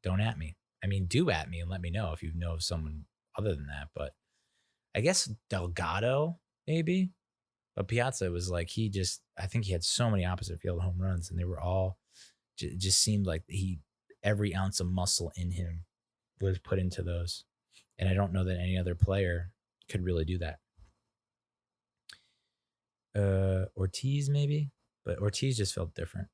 Don't at me. I mean, do at me and let me know if you know of someone other than that. But I guess Delgado, maybe. But Piazza was like, I think he had so many opposite field home runs, and they were all, just seemed like every ounce of muscle in him was put into those. And I don't know that any other player could really do that. Ortiz maybe, but Ortiz just felt different.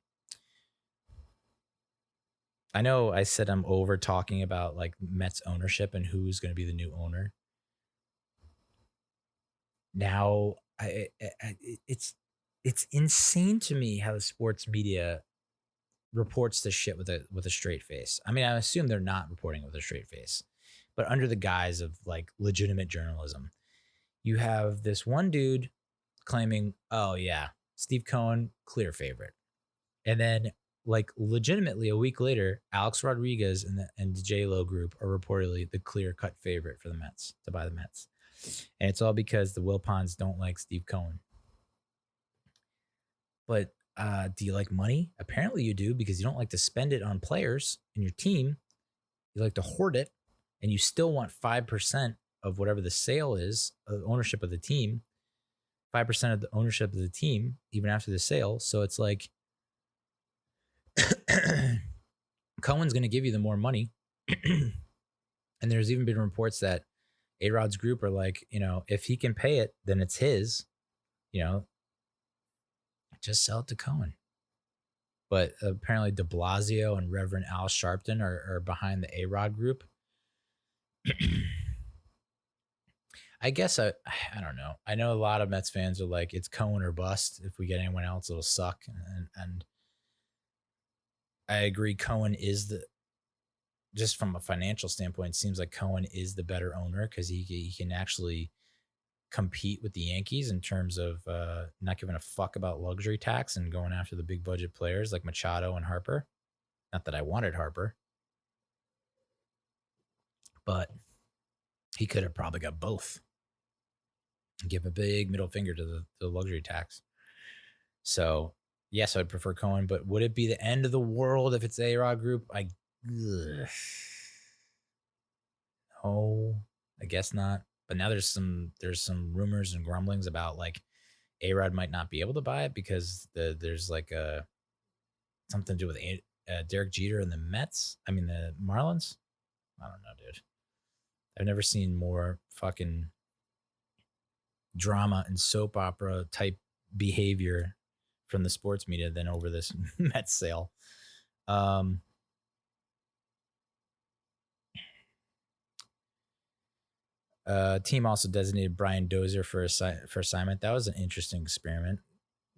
I know I said I'm over talking about like Mets ownership and who's going to be the new owner. Now, it's insane to me how the sports media reports this shit with a straight face. I mean, I assume they're not reporting it with a straight face, but under the guise of like legitimate journalism. You have this one dude claiming, oh yeah, Steve Cohen, clear favorite. And then like legitimately a week later, Alex Rodriguez and the J-Lo group are reportedly the clear cut favorite for the Mets, to buy the Mets. And it's all because the Wilpons don't like Steve Cohen. But do you like money? Apparently you do, because you don't like to spend it on players in your team. You like to hoard it, and you still want 5% of whatever the sale is, ownership of the team, 5% of the ownership of the team, even after the sale. So it's like Cohen's going to give you the more money. And there's even been reports that A-Rod's group are like, if he can pay it, then it's his, just sell it to Cohen. But apparently de Blasio and Reverend Al Sharpton are behind the A-Rod group. I guess I don't know. I know a lot of Mets fans are like, it's Cohen or bust. If we get anyone else, it'll suck. And I agree. Cohen is just from a financial standpoint, it seems like Cohen is the better owner, because he can actually compete with the Yankees in terms of not giving a fuck about luxury tax and going after the big budget players like Machado and Harper. Not that I wanted Harper, but he could have probably got both and give a big middle finger to the luxury tax. So yes, I'd prefer Cohen, but would it be the end of the world if it's A-Rod group? No, I guess not. But now there's some rumors and grumblings about like A-Rod might not be able to buy it because there's like something to do with Derek Jeter and the Mets. I mean the Marlins. I don't know, dude. I've never seen more fucking drama and soap opera type behavior from the sports media than over this Mets sale. Team also designated Brian Dozier for assignment. That was an interesting experiment.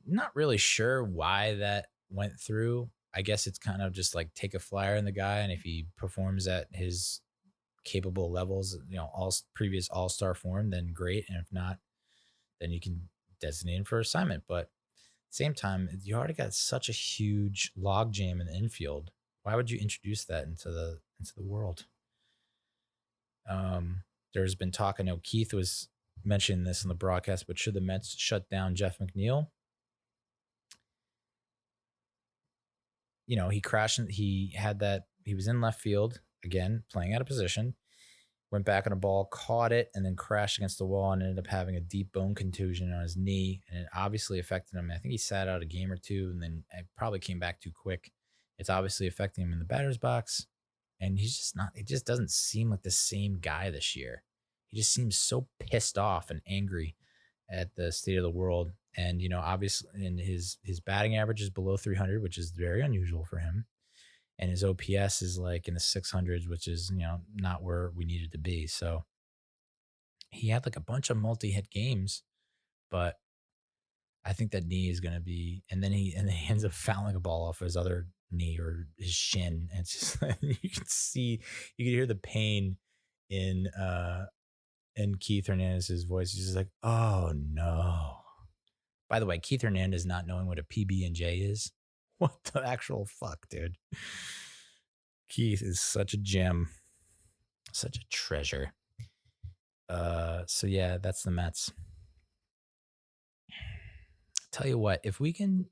Not really sure why that went through. I guess it's kind of just like take a flyer on the guy, and if he performs at his capable levels, previous all-star form, then great. And if not, then you can designate him for assignment. But at the same time, you already got such a huge logjam in the infield. Why would you introduce that into the world? There's been talk, I know Keith was mentioning this in the broadcast, but should the Mets shut down Jeff McNeil? He crashed. He was in left field again, playing out of position, went back on a ball, caught it, and then crashed against the wall and ended up having a deep bone contusion on his knee. And it obviously affected him. I think he sat out a game or two, and then it probably came back too quick. It's obviously affecting him in the batter's box. And he's just not, it just doesn't seem like the same guy this year. He just seems so pissed off and angry at the state of the world. And, obviously, and his batting average is below 300, which is very unusual for him. and his OPS is like in the 600s, which is, not where we needed to be. So he had like a bunch of multi-hit games, but I think that knee is going to be, and then he ends up fouling a ball off his other knee or his shin. And it's just, you can hear the pain in Keith Hernandez's voice. He's just like, oh no. By the way, Keith Hernandez not knowing what a PB&J is. What the actual fuck, dude? Keith is such a gem, such a treasure. So yeah, that's the Mets. Tell you what, if we can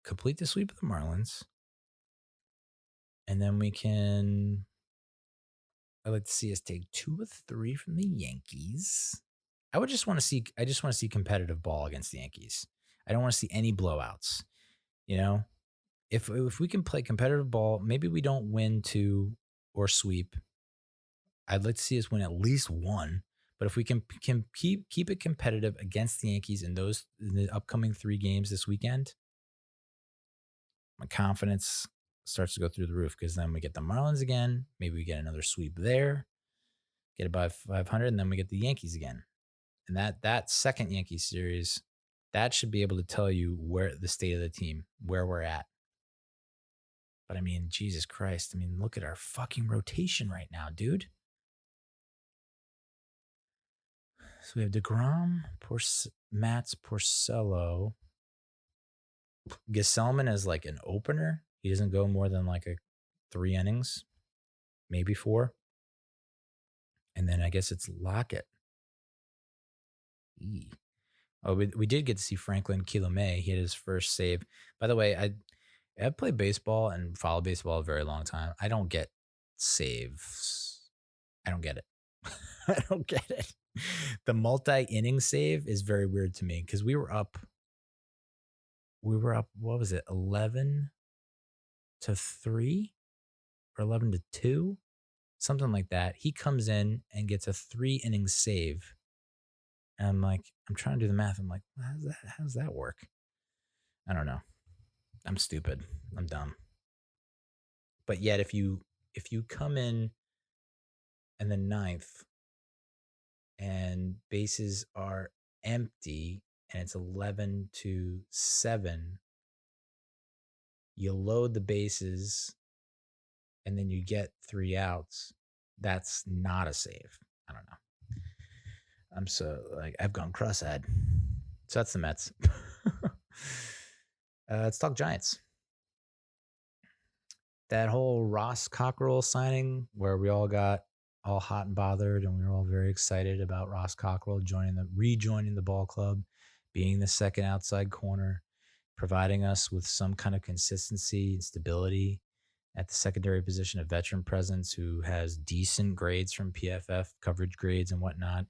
complete the sweep of the Marlins, and then I'd like to see us take 2 or 3 from the Yankees. I just want to see competitive ball against the Yankees. I don't want to see any blowouts. If we can play competitive ball, maybe we don't win 2 or sweep. I'd like to see us win at least 1. But if we can keep it competitive against the Yankees in the upcoming 3 games this weekend, my confidence starts to go through the roof, because then we get the Marlins again. Maybe we get another sweep there, get above 500, and then we get the Yankees again. And that second Yankees series, that should be able to tell you where the state of the team, where we're at. But I mean, Jesus Christ. I mean, look at our fucking rotation right now, dude. So we have DeGrom, Mats, Porcello. Gesellman as like an opener. He doesn't go more than like 3 innings, maybe 4. And then I guess it's Lockett. Oh, we did get to see Franklin Kilome. He had his first save. By the way, I've played baseball and followed baseball a very long time. I don't get saves. I don't get it. I don't get it. The multi-inning save is very weird to me, because we were up, what was it, 11-3 or 11-2? Something like that. He comes in and gets a 3-inning save. And I'm trying to do the math. I'm like, how does that work? I don't know. I'm stupid. I'm dumb. But yet, if you come in the 9th and bases are empty and it's 11-7, you load the bases and then you get 3 outs. That's not a save. I don't know. I'm so I've gone cross-eyed. So that's the Mets. Let's talk Giants. That whole Ross Cockrell signing, where we all got all hot and bothered, and we were all very excited about Ross Cockrell rejoining the ball club, being the second outside corner, providing us with some kind of consistency and stability at the secondary position, a veteran presence who has decent grades from PFF, coverage grades and whatnot,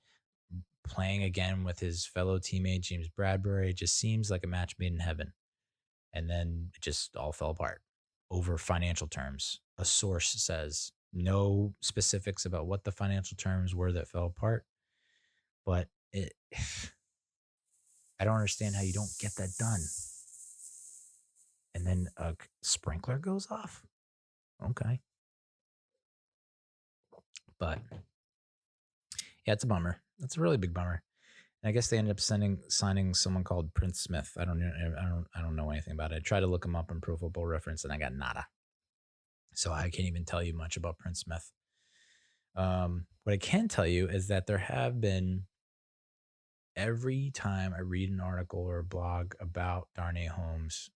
playing again with his fellow teammate, James Bradbury. It just seems like a match made in heaven. And then it just all fell apart over financial terms. A source says no specifics about what the financial terms were that fell apart, but I don't understand how you don't get that done. And then a sprinkler goes off. Okay. But yeah, it's a bummer. It's a really big bummer. And I guess they ended up signing someone called Prince Smith. I don't know anything about it. I tried to look him up in Pro Football Reference and I got nada. So I can't even tell you much about Prince Smith. What I can tell you is that there have been, every time I read an article or a blog about Darnay Holmes,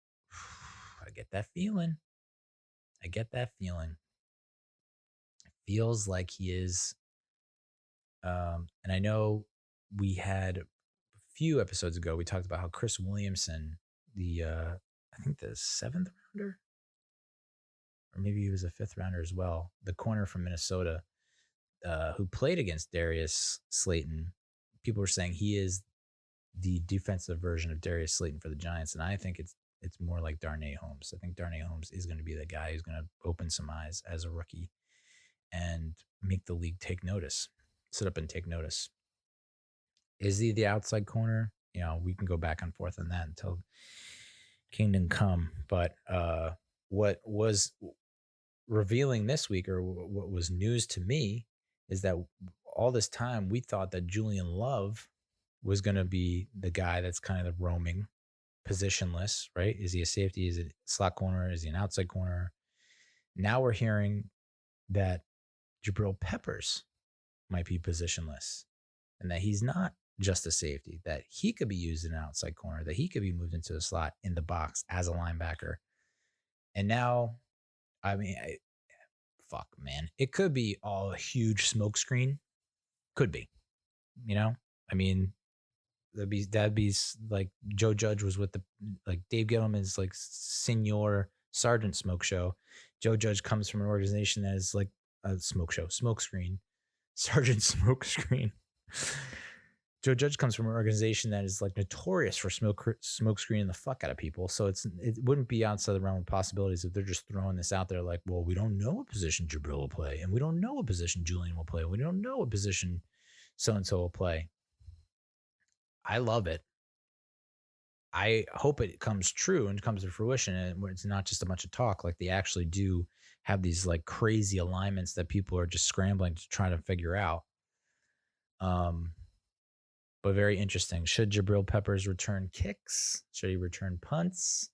I get that feeling. It feels like he is. And I know we had a few episodes ago, we talked about how Chris Williamson, I think the 7th rounder, or maybe he was a 5th rounder as well, the corner from Minnesota, who played against Darius Slayton. People were saying he is the defensive version of Darius Slayton for the Giants, and I think it's more like Darnay Holmes. I think Darnay Holmes is going to be the guy who's going to open some eyes as a rookie and make the league sit up and take notice. Is he the outside corner? We can go back and forth on that until Kingdom Come. But what was revealing this week, or what was news to me, is that all this time we thought that Julian Love was going to be the guy that's kind of roaming, positionless, right? Is he a safety? Is it slot corner? Is he an outside corner? Now we're hearing that Jabril Peppers might be positionless and that he's not just a safety, that he could be used in an outside corner, that he could be moved into the slot in the box as a linebacker. And now, I mean, fuck, man, it could be all a huge smokescreen. Could be, I mean, that'd be like Joe Judge was with Dave Gettleman's like senior sergeant smoke show. Joe Judge comes from an organization that is like a smoke screen, sergeant smoke screen. Joe Judge comes from an organization that is like notorious for smoke screening the fuck out of people. So it wouldn't be outside the realm of possibilities if they're just throwing this out there like, well, we don't know what position Jabril will play, and we don't know what position Julian will play. We don't know what position so-and-so will play. I love it. I hope it comes true and comes to fruition, and where it's not just a bunch of talk. Like they actually do have these like crazy alignments that people are just scrambling to try to figure out. But very interesting. Should Jabril Peppers return kicks? Should he return punts?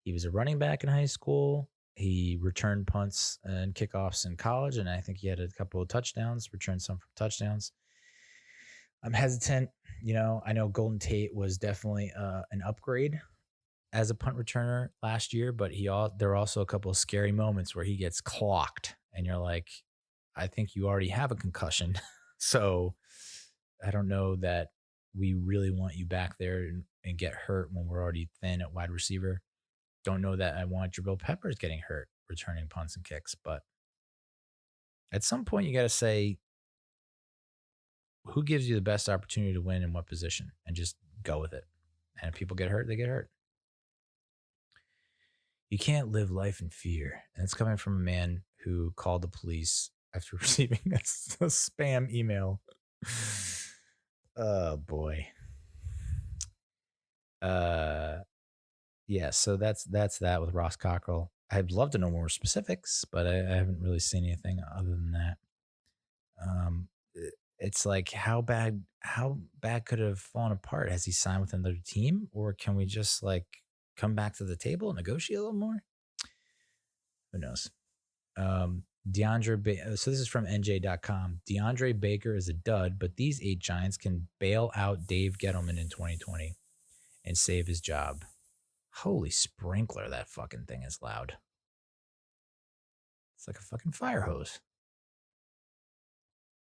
He was a running back in high school. He returned punts and kickoffs in college, and I think he had a couple of touchdowns, returned some from touchdowns. I'm hesitant. I know Golden Tate was definitely an upgrade as a punt returner last year, but there are also a couple of scary moments where he gets clocked, and you're like, I think you already have a concussion. So I don't know that we really want you back there and get hurt when we're already thin at wide receiver. Don't know that I want Jabril Peppers getting hurt returning punts and kicks, but at some point you got to say, who gives you the best opportunity to win in what position, and just go with it. And if people get hurt, they get hurt. You can't live life in fear. And it's coming from a man who called the police after receiving a spam email. Oh boy. Yeah, so that's that with Ross Cockrell. I'd love to know more specifics, but I haven't really seen anything other than that. It's like how bad could it have fallen apart? Has he signed with another team, or can we just like come back to the table and negotiate a little more? Who knows? So this is from NJ.com. DeAndre Baker is a dud, but these 8 Giants can bail out Dave Gettleman in 2020 and save his job. Holy sprinkler, that fucking thing is loud. It's like a fucking fire hose.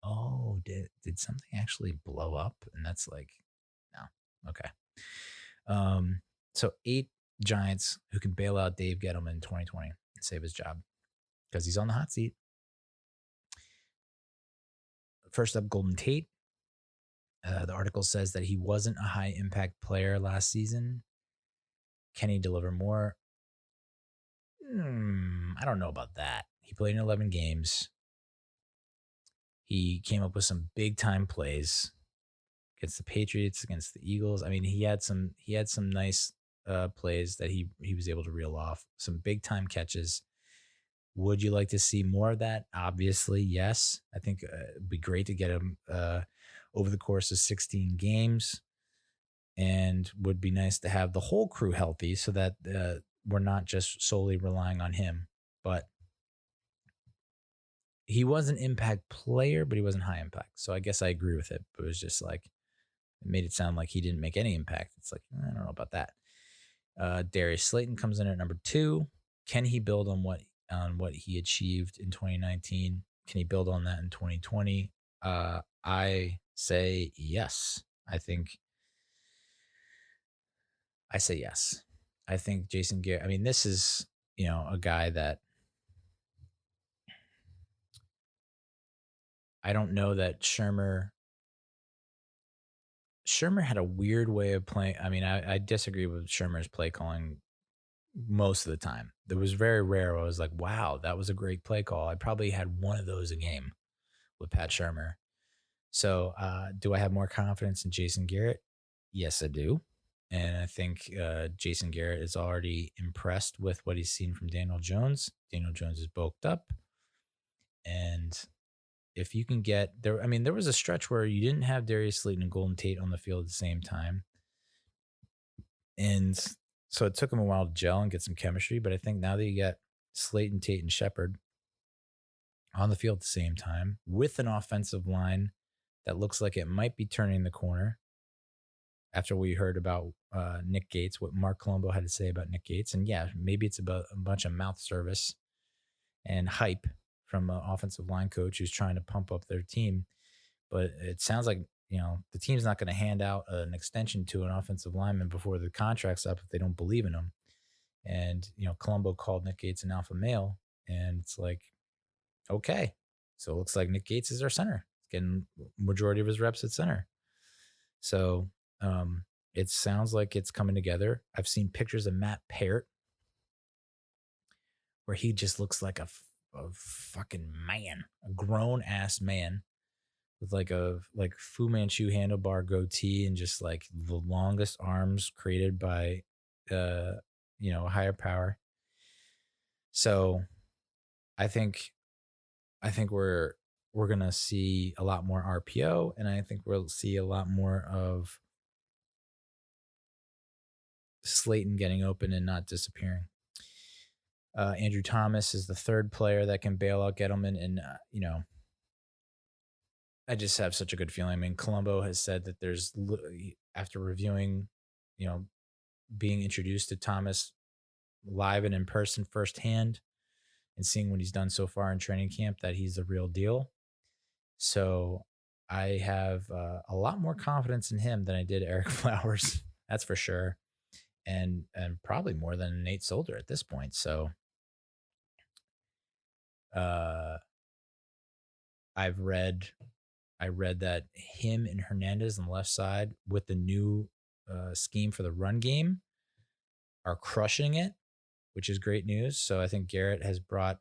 Oh, did something actually blow up? And that's like, no. Okay. So 8 Giants who can bail out Dave Gettleman in 2020 and save his job because he's on the hot seat. First up, Golden Tate. The article says that he wasn't a high impact player last season. Can he deliver more? I don't know about that. He played in 11 games. He came up with some big time plays against the Patriots, against the Eagles. I mean, he had some nice plays that he was able to reel off. Some big time catches. Would you like to see more of that? Obviously, yes. I think it'd be great to get him over the course of 16 games, and would be nice to have the whole crew healthy so that we're not just solely relying on him. But he was an impact player, but he wasn't high impact. So I guess I agree with it. But it was just like, it made it sound like he didn't make any impact. It's like, I don't know about that. Darius Slayton comes in at number 2. Can he build on what he achieved in 2019? Can he build on that in 2020? I say yes. I say yes. I think Jason Garrett, I mean, this is, a guy that I don't know that Shermer had a weird way of playing. I mean, I disagree with Shermer's play calling most of the time. It was very rare where I was like, wow, that was a great play call. I probably had one of those a game with Pat Shermer. So do I have more confidence in Jason Garrett? Yes, I do. And I think Jason Garrett is already impressed with what he's seen from Daniel Jones. Daniel Jones is bulked up. And if you can get there, I mean, there was a stretch where you didn't have Darius Slayton and Golden Tate on the field at the same time. And so it took him a while to gel and get some chemistry. But I think now that you got Slayton, Tate, and Shepard on the field at the same time with an offensive line that looks like it might be turning the corner after we heard about Nick Gates, what Mark Colombo had to say about Nick Gates. And yeah, maybe it's about a bunch of mouth service and hype from an offensive line coach who's trying to pump up their team. But it sounds like, the team's not going to hand out an extension to an offensive lineman before the contract's up if they don't believe in him. And, Colombo called Nick Gates an alpha male. And it's like, okay. So it looks like Nick Gates is our center. He's getting majority of his reps at center. So it sounds like it's coming together. I've seen pictures of Matt Peart where he just looks like a fucking man, a grown ass man with like Fu Manchu handlebar goatee and just like the longest arms created by higher power. So I think we're gonna see a lot more RPO, and I think we'll see a lot more of Slayton getting open and not disappearing. Andrew Thomas is the third player that can bail out Gettleman, and I just have such a good feeling. I mean, Colombo has said that there's, after reviewing, being introduced to Thomas live and in person firsthand and seeing what he's done so far in training camp, that he's the real deal. So I have a lot more confidence in him than I did Eric Flowers. That's for sure. And probably more than Nate Solder at this point. So I read that him and Hernandez on the left side with the new scheme for the run game are crushing it, which is great news. So I think Garrett has brought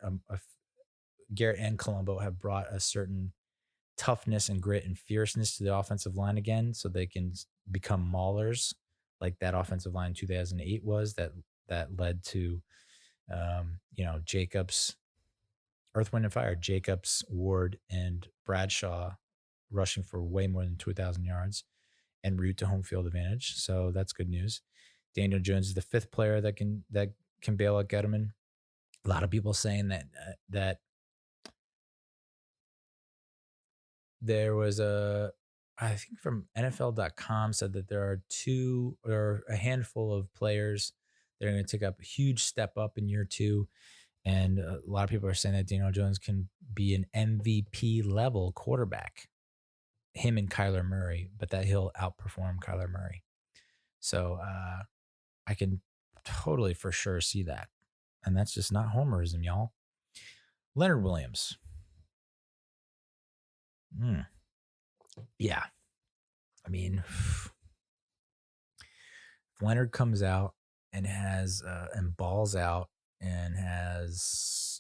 Garrett and Colombo have brought a certain toughness and grit and fierceness to the offensive line again, so they can become maulers like that offensive line in 2008 was, that led to Jacobs, Earth, Wind, and Fire, Jacobs, Ward, and Bradshaw rushing for way more than 2,000 yards en route to home field advantage. So that's good news. Daniel Jones is the fifth player that can bail out Gettleman. A lot of people saying that there was I think from NFL.com said that there are two or a handful of players that are going to take up a huge step up in year two. And a lot of people are saying that Daniel Jones can be an MVP level quarterback, him and Kyler Murray, but that he'll outperform Kyler Murray. So I can totally for sure see that. And that's just not homerism, y'all. Leonard Williams. Yeah. I mean, if Leonard comes out and has and balls out and has,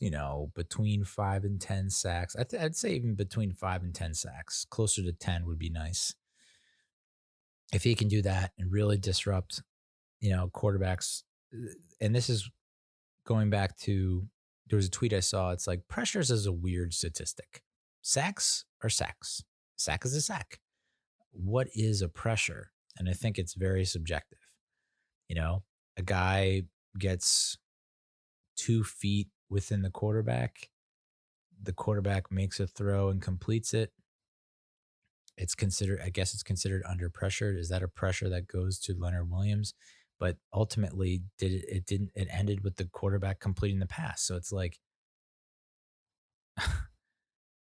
between 5 and 10 sacks, I'd say even between 5 and 10 sacks, closer to 10 would be nice. If he can do that and really disrupt, quarterbacks, and this is going back to, there was a tweet I saw. It's like, pressures is a weird statistic. Sacks are sacks. Sack is a sack. What is a pressure? And I think it's very subjective. A guy gets 2 feet within the quarterback makes a throw and completes it. It's considered under pressure. Is that a pressure that goes to Leonard Williams? But ultimately, it ended with the quarterback completing the pass. So it's like,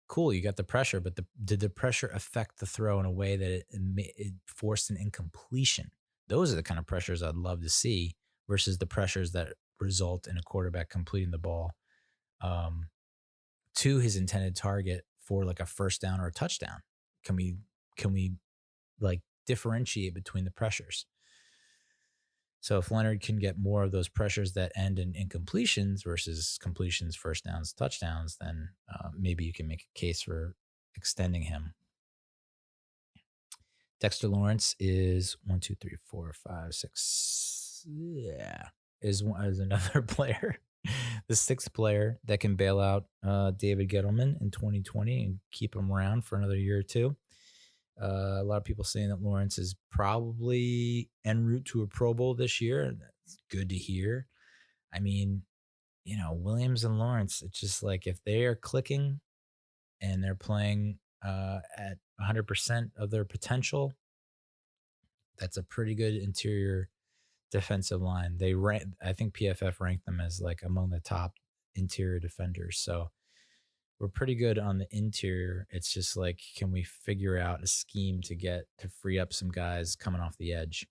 cool, you got the pressure, but did the pressure affect the throw in a way that it forced an incompletion? Those are the kind of pressures I'd love to see versus the pressures that result in a quarterback completing the ball to his intended target for like a first down or a touchdown. Can we like differentiate between the pressures? So if Leonard can get more of those pressures that end in incompletions versus completions, first downs, touchdowns, then maybe you can make a case for extending him. Dexter Lawrence is 1, 2, 3, 4, 5, 6. Yeah, is another player, the sixth player that can bail out David Gettleman in 2020 and keep him around for another year or two. A lot of people saying that Lawrence is probably en route to a Pro Bowl this year, and that's good to hear. I mean, Williams and Lawrence, it's just like if they are clicking and they're playing at 100% of their potential, that's a pretty good interior defensive line. I think PFF ranked them as like among the top interior defenders. So we're pretty good on the interior. It's just like, can we figure out a scheme to free up some guys coming off the edge?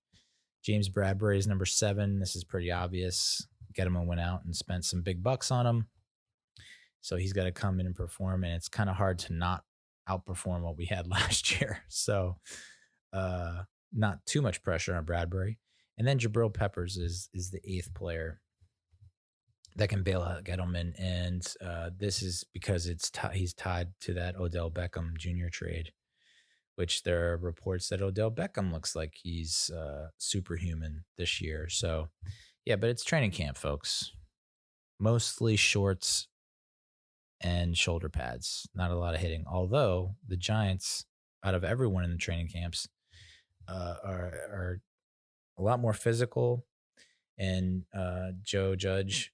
James Bradbury is number 7. This is pretty obvious. Gettleman went out and spent some big bucks on him. So he's got to come in and perform, and it's kind of hard to not outperform what we had last year. So not too much pressure on Bradbury. And then Jabril Peppers is the 8th player that can bail out Gettleman, and this is because he's tied to that Odell Beckham Jr. trade, which there are reports that Odell Beckham looks like he's superhuman this year. So, yeah, but it's training camp, folks. Mostly shorts and shoulder pads, not a lot of hitting. Although the Giants, out of everyone in the training camps, are a lot more physical, and Joe Judge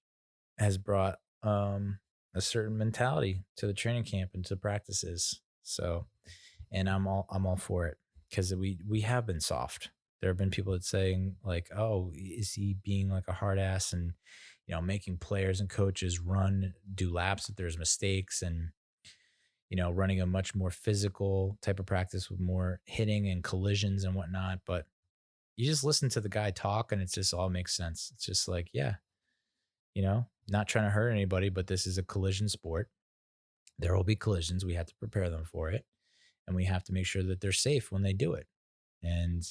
has brought a certain mentality to the training camp and to practices. So, and I'm all for it, because we have been soft. There have been people that saying like, oh, is he being like a hard ass and making players and coaches do laps if there's mistakes, and running a much more physical type of practice with more hitting and collisions and whatnot. But you just listen to the guy talk and it just all makes sense. It's just like, yeah, not trying to hurt anybody, but this is a collision sport. There will be collisions. We have to prepare them for it, and we have to make sure that they're safe when they do it. And,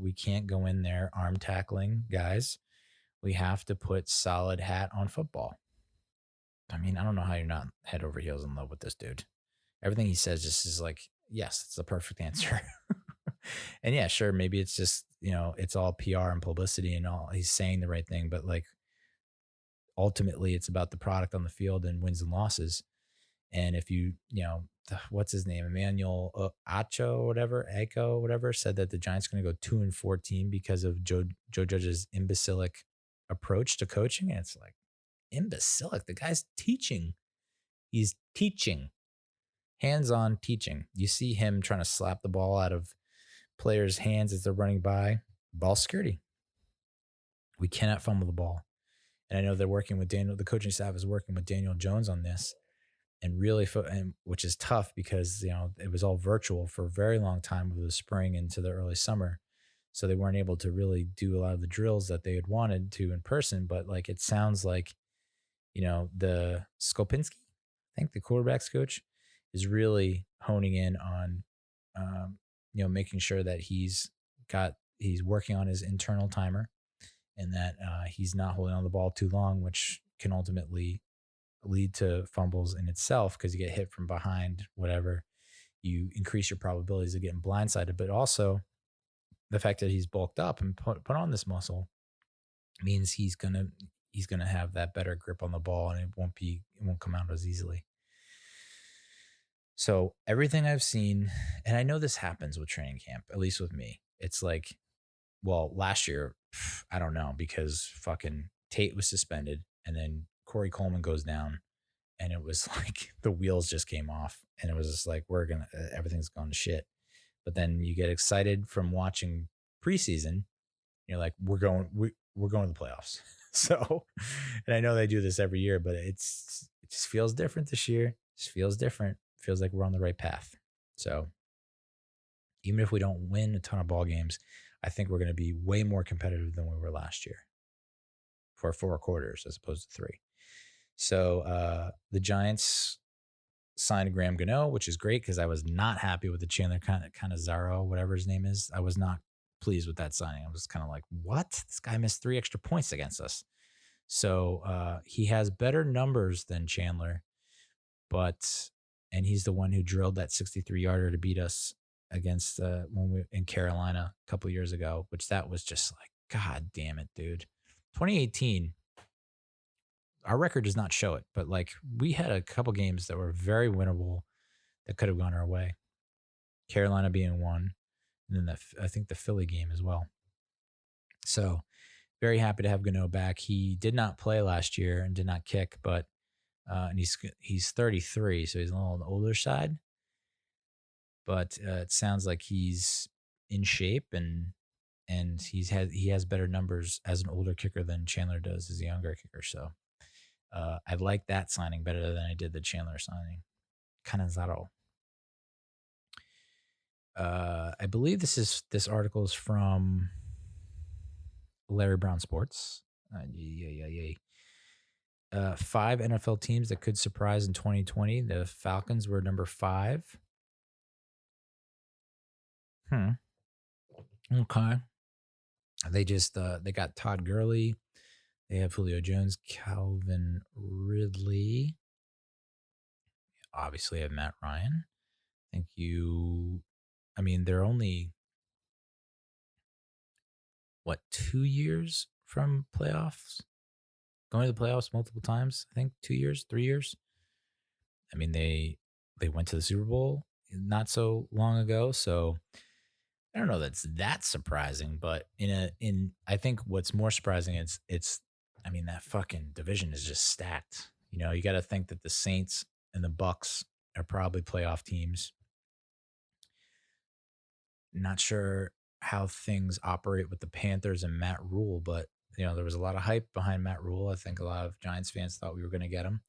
we can't go in there arm tackling guys. We have to put solid hat on football. I mean, I don't know how you're not head over heels in love with this dude. Everything he says just is like, yes, it's the perfect answer. And yeah, sure, maybe it's just, it's all PR and publicity and all. He's saying the right thing, but like ultimately it's about the product on the field and wins and losses. And if what's his name? Emmanuel Acho, whatever, said that the Giants are going to go 2-14 because of Joe Judge's imbecilic approach to coaching. And it's like, imbecilic. The guy's teaching. He's teaching. Hands-on teaching. You see him trying to slap the ball out of players' hands as they're running by. Ball security. We cannot fumble the ball. And I know they're working with the coaching staff is working with Daniel Jones on this, and really, which is tough because, it was all virtual for a very long time over the spring into the early summer. So they weren't able to really do a lot of the drills that they had wanted to in person. But like, it sounds like, the Skopinski, I think the quarterback's coach, is really honing in on, making sure that he's working on his internal timer, and that he's not holding on the ball too long, which can ultimately lead to fumbles in itself, because you get hit from behind, whatever. You increase your probabilities of getting blindsided, but also the fact that he's bulked up and put on this muscle means he's gonna have that better grip on the ball, and it won't come out as easily. So everything I've seen, and I know this happens with training camp, at least with me, it's like, well, last year, I don't know, because fucking Tate was suspended, and then Corey Coleman goes down, and it was like the wheels just came off, and it was just like, everything's gone to shit. But then you get excited from watching preseason. You're like, we're going to the playoffs. So, and I know they do this every year, but it just feels different this year. It just feels different. It feels like we're on the right path. So even if we don't win a ton of ball games, I think we're going to be way more competitive than we were last year for 4 quarters as opposed to 3. So the Giants signed Graham Gano, which is great, because I was not happy with the Chandler Cannizzaro, whatever his name is. I was not pleased with that signing. I was kind of like, what? This guy missed 3 extra points against us. So he has better numbers than Chandler, and he's the one who drilled that 63-yarder to beat us against when we in Carolina a couple years ago, which that was just like, God damn it, dude. 2018, our record does not show it, but like we had a couple games that were very winnable that could have gone our way. Carolina being one, and then I think the Philly game as well. So very happy to have Gano back. He did not play last year and did not kick, but and he's 33, so he's a little on the older side. But it sounds like he's in shape and he has better numbers as an older kicker than Chandler does as a younger kicker. So I like that signing better than I did the Chandler signing. Canizaro. I believe this article is from Larry Brown Sports. 5 NFL teams that could surprise in 2020. The Falcons were number 5. Okay. They just they got Todd Gurley. They have Julio Jones, Calvin Ridley. Obviously, have Matt Ryan. I mean, they're only 2 years from playoffs? Going to the playoffs multiple times. I think 2 years, 3 years. I mean, they went to the Super Bowl not so long ago, so I don't know that's that surprising, but I think what's more surprising it's I mean that fucking division is just stacked. You know, you got to think that the Saints and the Bucks are probably playoff teams. Not sure how things operate with the Panthers and Matt Rule, but there was a lot of hype behind Matt Rule. I think a lot of Giants fans thought we were going to get him.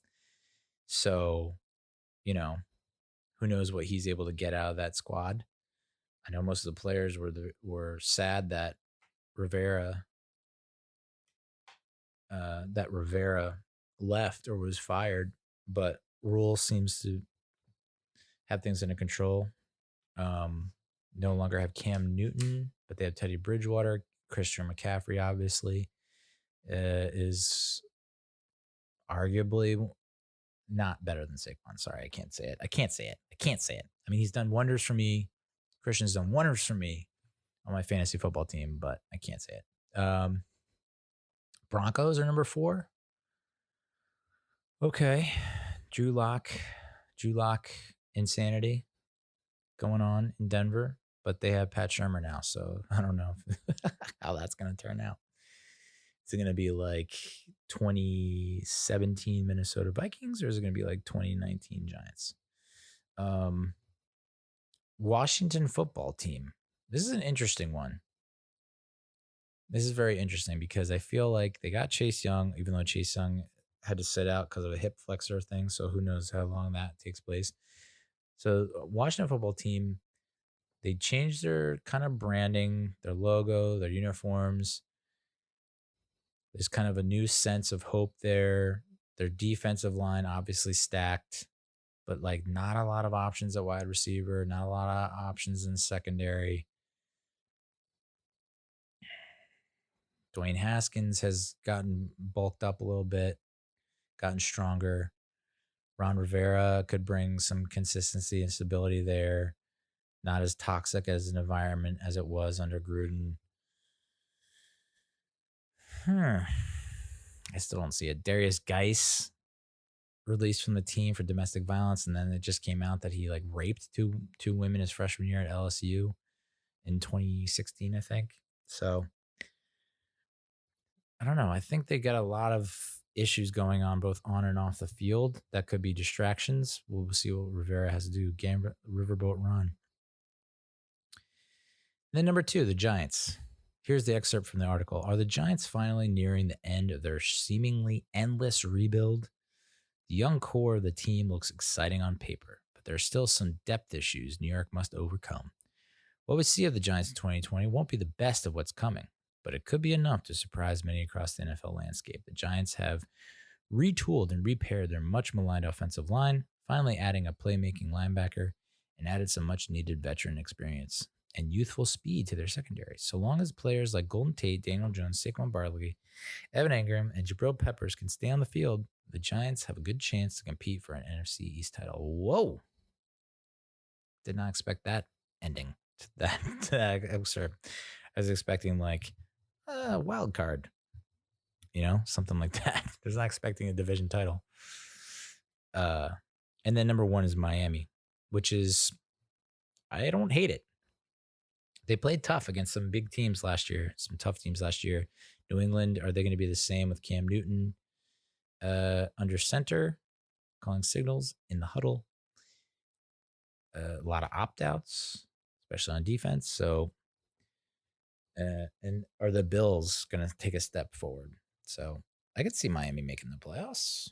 So, who knows what he's able to get out of that squad. I know most of the players were sad that Rivera left or was fired, but Rule seems to have things under control. No longer have Cam Newton, but they have Teddy Bridgewater. Christian McCaffrey, obviously, is arguably not better than Saquon. Sorry, I can't say it. I mean, he's done wonders for me. Christian's done wonders for me on my fantasy football team, but I can't say it. Broncos are number 4. Okay. Drew Lock insanity going on in Denver, but they have Pat Shurmur now, so I don't know how that's going to turn out. Is it going to be like 2017 Minnesota Vikings, or is it going to be like 2019 Giants? Washington football team. This is an interesting one. This is very interesting because I feel like they got Chase Young, even though Chase Young had to sit out because of a hip flexor thing. So who knows how long that takes place. So Washington football team, they changed their kind of branding, their logo, their uniforms. There's kind of a new sense of hope there. Their defensive line obviously stacked, but like not a lot of options at wide receiver, not a lot of options in secondary. Dwayne Haskins has gotten bulked up a little bit, gotten stronger. Ron Rivera could bring some consistency and stability there. Not as toxic as an environment as it was under Gruden. I still don't see it. Darius Geis released from the team for domestic violence, and then it just came out that he like raped two women his freshman year at LSU in 2016, I think. So I don't know. I think they got a lot of issues going on both on and off the field that could be distractions. We'll see what Rivera has to do. Riverboat Run. Then number 2, the Giants. Here's the excerpt from the article. Are the Giants finally nearing the end of their seemingly endless rebuild? The young core of the team looks exciting on paper, but there are still some depth issues New York must overcome. What we see of the Giants in 2020 won't be the best of what's coming, but it could be enough to surprise many across the NFL landscape. The Giants have retooled and repaired their much maligned offensive line, finally adding a playmaking linebacker, and added some much needed veteran experience and youthful speed to their secondary. So long as players like Golden Tate, Daniel Jones, Saquon Barkley, Evan Engram, and Jabril Peppers can stay on the field, the Giants have a good chance to compete for an NFC East title. Whoa. Did not expect that ending to that excerpt. I was expecting like a wild card, something like that. I was not expecting a division title. And then number 1 is Miami, which is, I don't hate it. They played tough against some big teams last year, some tough teams last year. New England, are they going to be the same with Cam Newton under center, calling signals in the huddle? A lot of opt-outs, especially on defense. So, and are the Bills going to take a step forward? So I could see Miami making the playoffs.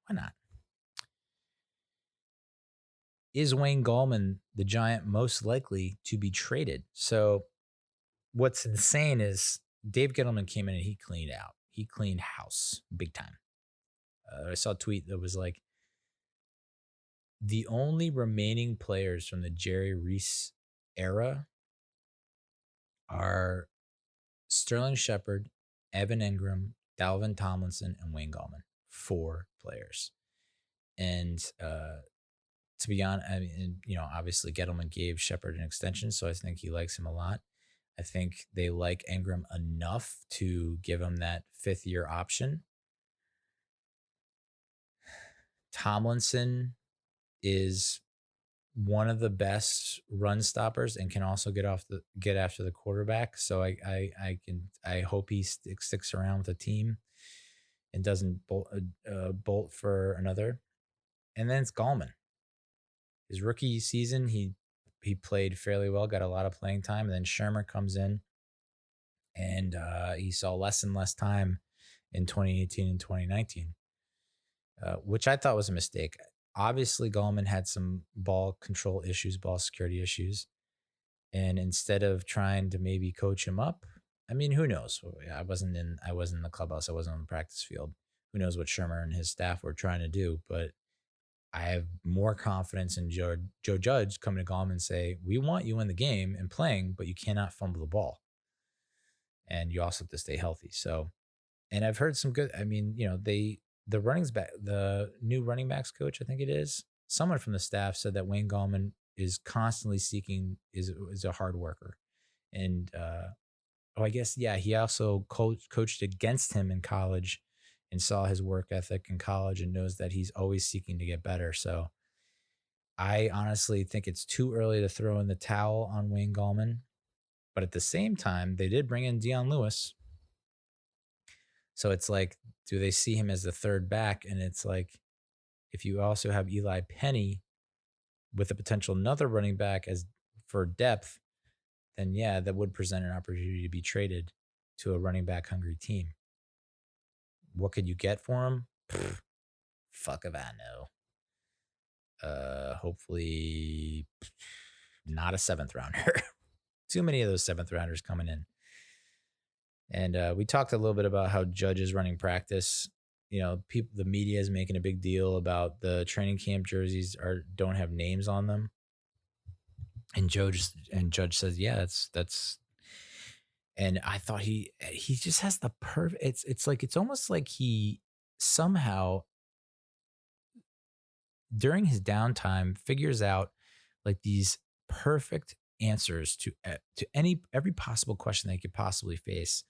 Why not? Is Wayne Gallman, the Giant, most likely to be traded? So what's insane is Dave Gettleman came in and he cleaned out. He cleaned house big time. I saw a tweet that was like, the only remaining players from the Jerry Reese era are Sterling Shepard, Evan Ingram, Dalvin Tomlinson, and Wayne Gallman. 4 players. And to be honest, I mean, obviously Gettleman gave Shepard an extension, so I think he likes him a lot. I think they like Ingram enough to give him that 5th-year option. Tomlinson is one of the best run stoppers and can also get after the quarterback. So I hope he sticks around with the team and doesn't bolt for another. And then it's Gallman. His rookie season, he played fairly well, got a lot of playing time, and then Shermer comes in, and he saw less and less time in 2018 and 2019, which I thought was a mistake. Obviously, Gallman had some ball control issues, ball security issues, and instead of trying to maybe coach him up, I mean, who knows? I wasn't in the clubhouse. I wasn't on the practice field. Who knows what Shermer and his staff were trying to do? But I have more confidence in Joe Judge coming to Gallman and say, we want you in the game and playing, but you cannot fumble the ball. And you also have to stay healthy. So, and I've heard some good, I mean, the new running backs coach, I think it is, someone from the staff said that Wayne Gallman is constantly seeking, is a hard worker. And, I guess, yeah, he also coached against him in college and saw his work ethic in college and knows that he's always seeking to get better. So I honestly think it's too early to throw in the towel on Wayne Gallman. But at the same time, they did bring in Dion Lewis. So it's like, do they see him as the third back? And it's like, if you also have Eli Penny with a potential another running back as for depth, then yeah, that would present an opportunity to be traded to a running back hungry team. What could you get for him? Fuck if I know. Hopefully not a 7th rounder. Too many of those 7th rounders coming in. And we talked a little bit about how Judge is running practice. The media is making a big deal about the training camp jerseys don't have names on them. And Judge says, yeah, that's. And I thought he just has the perfect. It's almost like he somehow during his downtime figures out like these perfect answers to every possible question they could possibly face.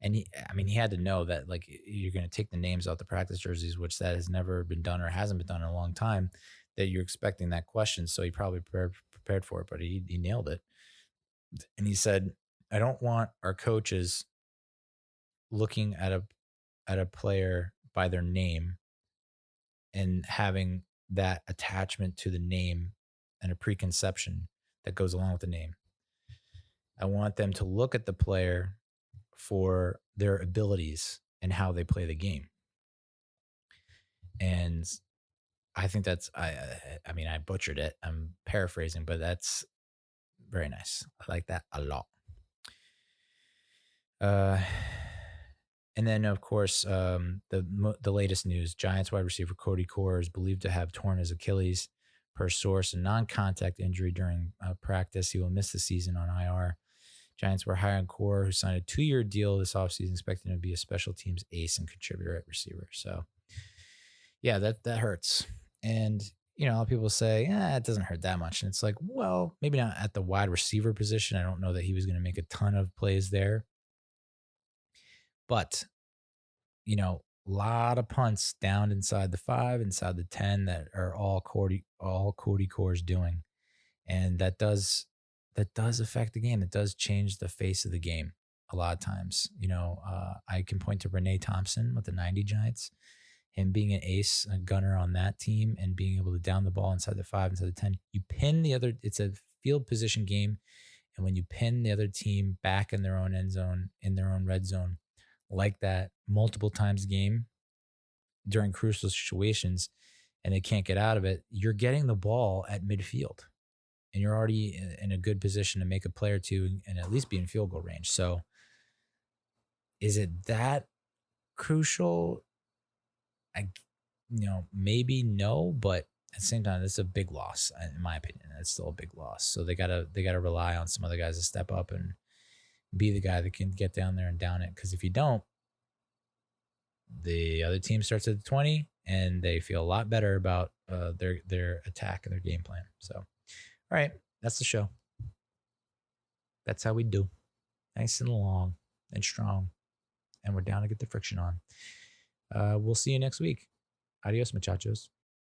And he had to know that like you're going to take the names out the practice jerseys, which that has never been done or hasn't been done in a long time, that you're expecting that question. So he probably prepared for it, but he nailed it. And he said, I don't want our coaches looking at a player by their name and having that attachment to the name and a preconception that goes along with the name. I want them to look at the player for their abilities and how they play the game. And I think that's, I butchered it. I'm paraphrasing, but that's very nice. I like that a lot. And then, of course, the latest news, Giants wide receiver Cody Core is believed to have torn his Achilles per source, a non-contact injury during practice. He will miss the season on IR. Giants were hiring Core, who signed a 2-year deal this offseason, expecting him to be a special teams ace and contributor at receiver. So, yeah, that hurts. And, a lot of people say, it doesn't hurt that much. And it's like, well, maybe not at the wide receiver position. I don't know that he was going to make a ton of plays there. But, a lot of punts down inside the 5, inside the 10 that are all Cody Core's doing. And that does affect the game. It does change the face of the game a lot of times. I can point to Renee Thompson with the 90 Giants, him being an ace, a gunner on that team, and being able to down the ball inside the 5, inside the 10. You pin the other, it's a field position game. And when you pin the other team back in their own end zone, in their own red zone, like that multiple times a game during crucial situations, and they can't get out of it, you're getting the ball at midfield. And you're already in a good position to make a play or two and at least be in field goal range. So is it that crucial? Maybe no, but at the same time, it's a big loss, in my opinion. It's still a big loss. So they gotta rely on some other guys to step up and be the guy that can get down there and down it. Because if you don't, the other team starts at the 20 and they feel a lot better about their attack and their game plan. So, all right, that's the show. That's how we do. Nice and long and strong. And we're down to get the friction on. We'll see you next week. Adios, muchachos.